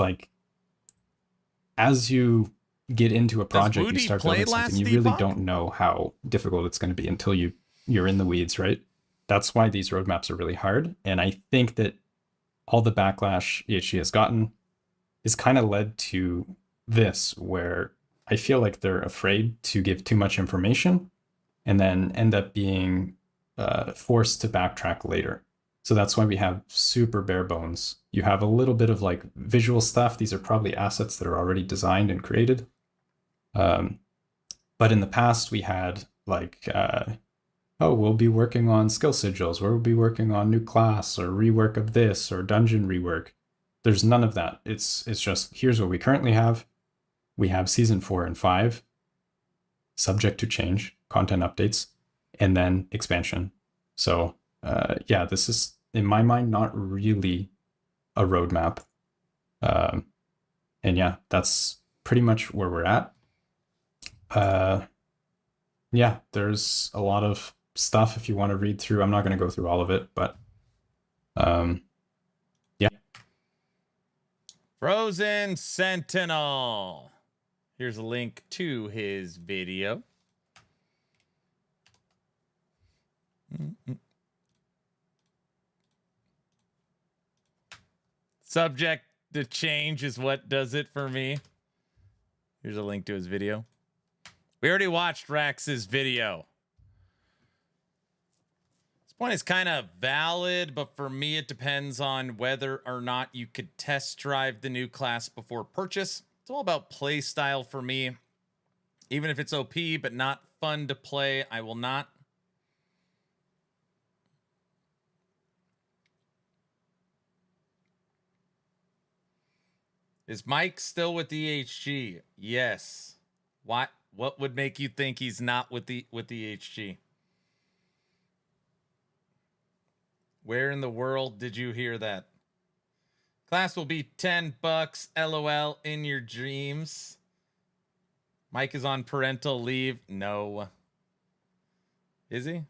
as you get into a project, you start building something, you really don't know how difficult it's going to be until you you're in the weeds, right? That's why these roadmaps are really hard. And I think that all the backlash EHG has gotten is kind of led to this, where I feel like they're afraid to give too much information and then end up being forced to backtrack later. So that's why we have super bare bones. You have a little bit of like visual stuff. These are probably assets that are already designed and created. But in the past, we had like, oh, we'll be working on skill sigils, or we'll be working on new class, or rework of this, or dungeon rework. There's none of that. It's just, here's what we currently have. We have season 4 and 5, subject to change, content updates, and then expansion. So yeah, this is, in my mind, not really a roadmap. And yeah, that's pretty much where we're at. Yeah, there's a lot of stuff if you want to read through. I'm not going to go through all of it, but yeah. Frozen Sentinel. Here's a link to his video. Subject to change is what does it for me. Here's a link to his video. We already watched Rax's video. This point is kind of valid, but for me, it depends on whether or not you could test drive the new class before purchase. It's all about play style for me. Even if it's OP, but not fun to play, I will not. Is Mike still with EHG? Yes. What would make you think he's not with the EHG? Where in the world did you hear that? Class will be $10. LOL in your dreams. Mike is on parental leave. No. Is he?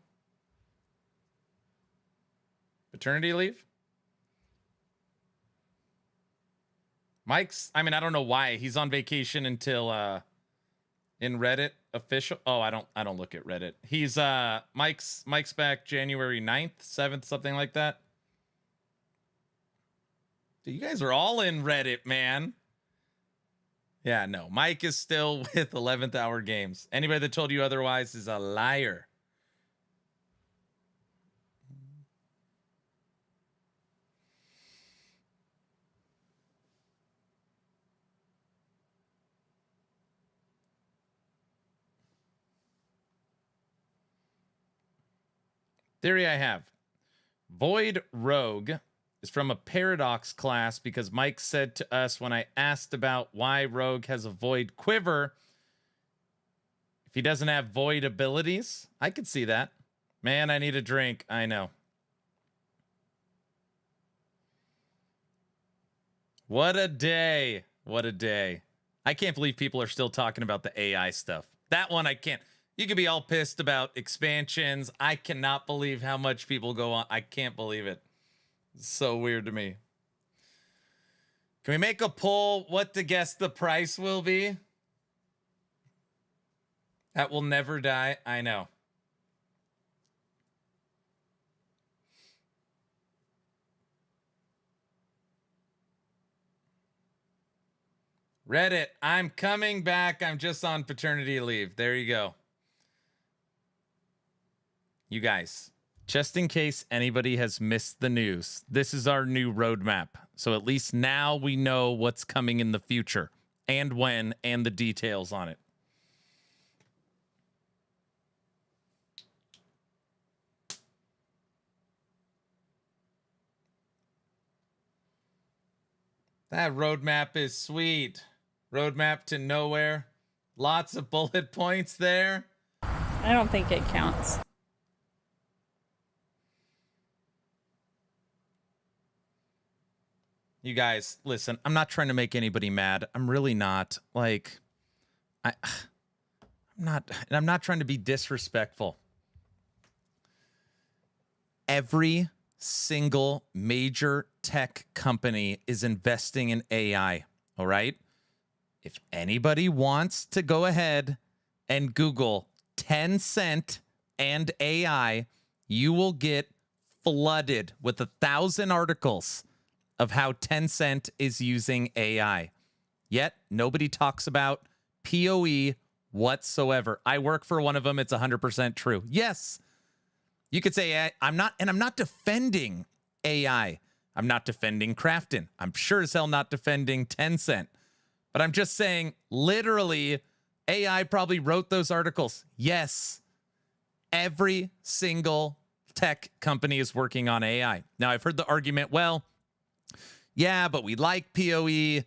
Paternity leave? Mike's, I mean, I don't know why. He's on vacation until in Reddit official. Oh, I don't look at Reddit. He's Mike's back January 9th, 7th, something like that. Dude, you guys are all in Reddit, man. Yeah, no. Mike is still with 11th Hour Games. Anybody that told you otherwise is a liar. Theory I have. Void Rogue is from a Paradox class because Mike said to us when I asked about why Rogue has a Void Quiver, if he doesn't have Void abilities, I could see that. Man, I need a drink. I know. What a day. What a day. I can't believe people are still talking about the AI stuff. That one I can't. You could be all pissed about expansions. I cannot believe how much people go on. I can't believe it. It's so weird to me. Can we make a poll what to guess the price will be? That will never die. I know. Reddit, I'm coming back. I'm just on paternity leave. There you go. You guys, just in case anybody has missed the news, this is our new roadmap. So at least now we know what's coming in the future and when and the details on it. That roadmap is sweet. Roadmap to nowhere. Lots of bullet points there. I don't think it counts. You guys, listen, I'm not trying to make anybody mad. I'm really not. Like, I'm not trying to be disrespectful. Every single major tech company is investing in AI, all right? If anybody wants to go ahead and Google 10 cent and AI, you will get flooded with 1,000 articles of how Tencent is using AI. Yet nobody talks about PoE whatsoever. I work for one of them. It's 100% true. Yes, you could say I'm not defending AI. I'm not defending Krafton. I'm sure as hell not defending Tencent. But I'm just saying, literally, AI probably wrote those articles. Yes, every single tech company is working on AI. Now, I've heard the argument, well, yeah, but we like PoE.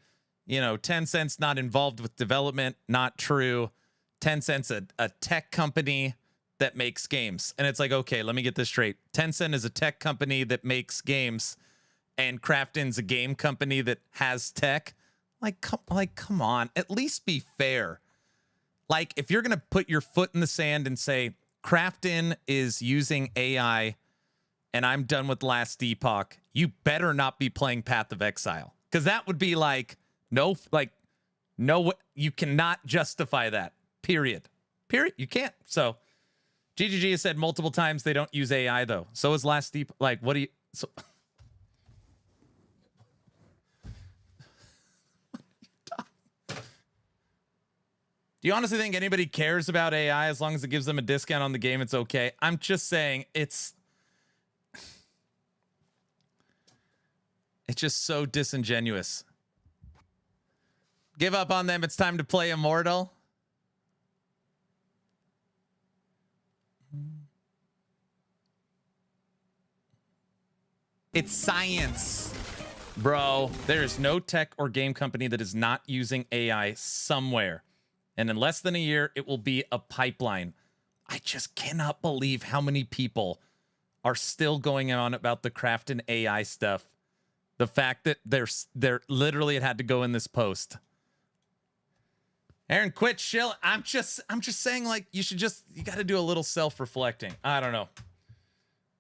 Tencent's not involved with development. Not true. Tencent's a tech company that makes games. And it's like, okay, let me get this straight. Tencent is a tech company that makes games, and Krafton's a game company that has tech. Come on, at least be fair. Like, if you're going to put your foot in the sand and say, Krafton is using AI and I'm done with Last Epoch, you better not be playing Path of Exile. Because that would be no, you cannot justify that. Period. You can't. So, GGG has said multiple times they don't use AI, though. So is Last Epoch. What do you... So, do you honestly think anybody cares about AI as long as it gives them a discount on the game? It's okay. I'm just saying it's just so disingenuous. Give up on them. It's time to play Immortal. It's science, bro. There is no tech or game company that is not using AI somewhere. And in less than a year, it will be a pipeline. I just cannot believe how many people are still going on about the Krafton AI stuff. The fact that they're literally, it had to go in this post. Aaron, quit chill. I'm just saying, you got to do a little self-reflecting. I don't know.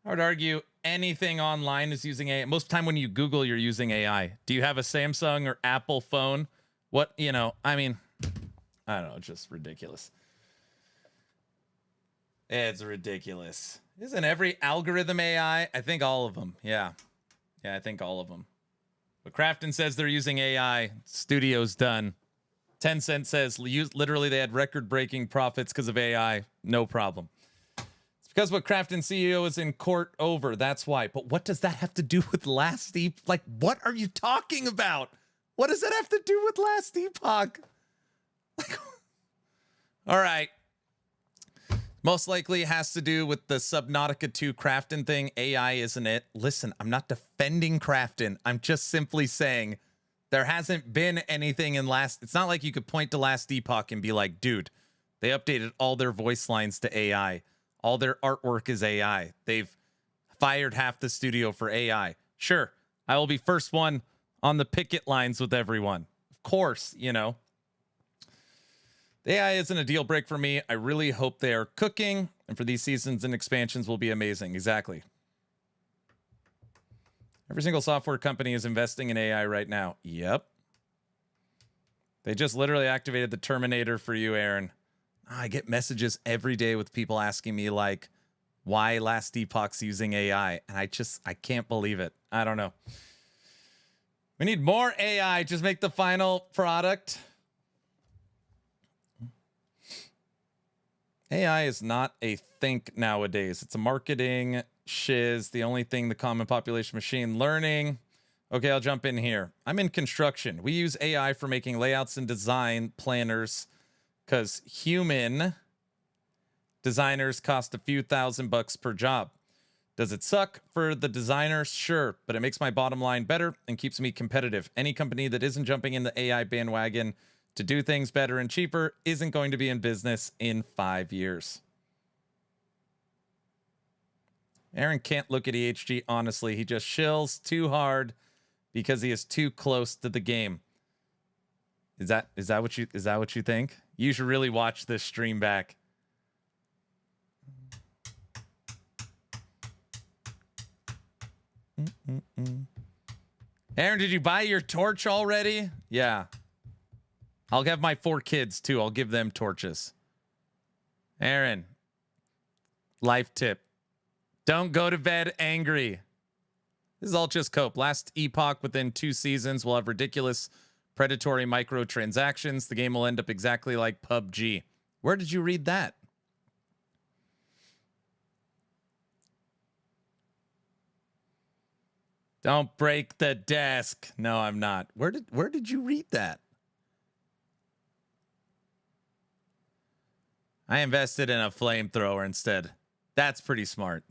I would argue anything online is using AI. Most of the time when you Google, you're using AI. Do you have a Samsung or Apple phone? I don't know, just ridiculous. It's ridiculous. Isn't every algorithm AI? I think all of them. Yeah, I think all of them. But Krafton says they're using AI. Studio's done. Tencent says literally they had record-breaking profits because of AI. No problem. It's because what Krafton CEO is in court over. That's why. But what does that have to do with Last Epoch? What are you talking about? What does that have to do with Last Epoch? All right. Most likely it has to do with the Subnautica 2 Krafton thing. AI isn't it. Listen, I'm not defending Krafton. I'm just simply saying there hasn't been anything in it's not like you could point to Last Epoch and be like, dude, they updated all their voice lines to AI. All their artwork is AI. They've fired half the studio for AI. Sure, I will be first one on the picket lines with everyone. Of course, The AI isn't a deal break for me. I really hope they are cooking, and for these seasons and expansions will be amazing. Exactly. Every single software company is investing in AI right now. Yep. They just literally activated the Terminator for you, Aaron. I get messages every day with people asking me why Last Epoch's using AI, and I can't believe it. I don't know. We need more AI. Just make the final product. AI is not a think nowadays. It's a marketing shiz. The only thing the common population machine learning. Okay, I'll jump in here. I'm in construction. We use AI for making layouts and design planners because human designers cost a few $1,000s per job. Does it suck for the designers? Sure, but it makes my bottom line better and keeps me competitive. Any company that isn't jumping in the AI bandwagon to do things better and cheaper isn't going to be in business in 5 years. Aaron can't look at EHG honestly. He just shills too hard because he is too close to the game. Is that what you think? You should really watch this stream back. Aaron, did you buy your torch already? Yeah. I'll have my 4 kids too. I'll give them torches. Aaron, Life tip. Don't go to bed angry. This is all just cope. Last Epoch within 2 seasons will have ridiculous predatory microtransactions. The game will end up exactly like PUBG. Where did you read that? Don't break the desk. No, I'm not. Where did you read that? I invested in a flamethrower instead. That's pretty smart.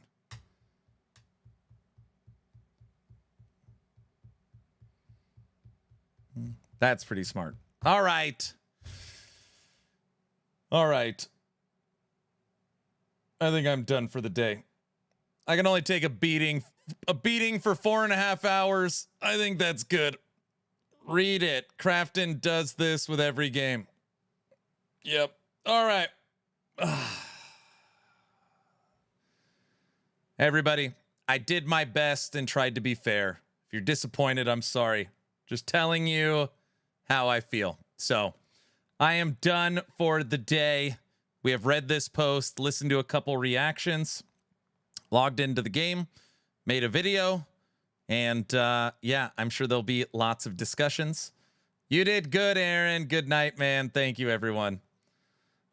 That's pretty smart. All right. All right. I think I'm done for the day. I can only take a beating for 4.5 hours. I think that's good. Read it. Crafton does this with every game. Yep. All right. Everybody, I did my best and tried to be fair. If you're disappointed, I'm sorry. Just telling you how I feel. So I am done for the day. We have read this post, listened to a couple reactions, logged into the game, made a video, and yeah, I'm sure there'll be lots of discussions. You did good, Aaron. Good night, man. Thank you, everyone.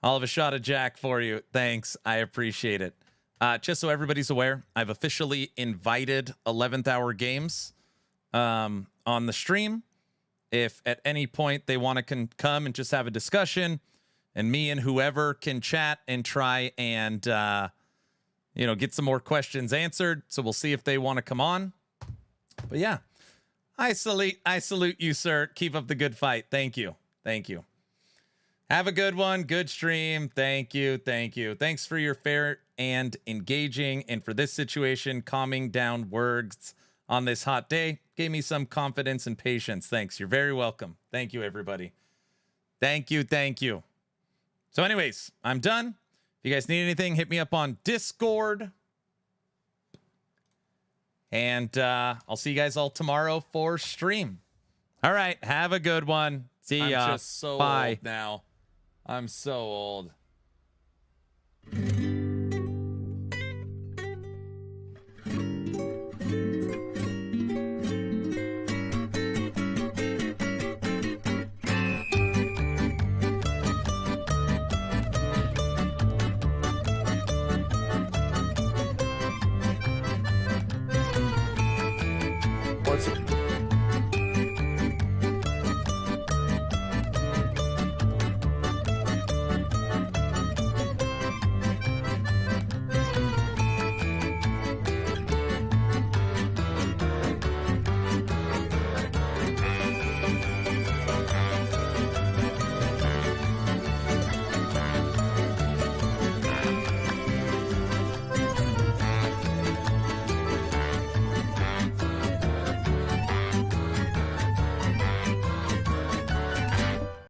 I'll have a shot of Jack for you. Thanks. I appreciate it. Just so everybody's aware, I've officially invited 11th Hour Games on the stream. If at any point they want to come and just have a discussion, and me and whoever can chat and try and get some more questions answered. So we'll see if they want to come on. But yeah, I salute you, sir. Keep up the good fight. Thank you. Thank you. Have a good one. Good stream. Thank you. Thank you. Thanks for your fair and engaging, and for this situation, calming down words on this hot day. Gave me some confidence and patience. Thanks. You're very welcome. Thank you, everybody. Thank you. Thank you. So anyways, I'm done. If you guys need anything, hit me up on Discord. And I'll see you guys all tomorrow for stream. All right. Have a good one. See ya. I'm just so Bye. old now. I'm so old.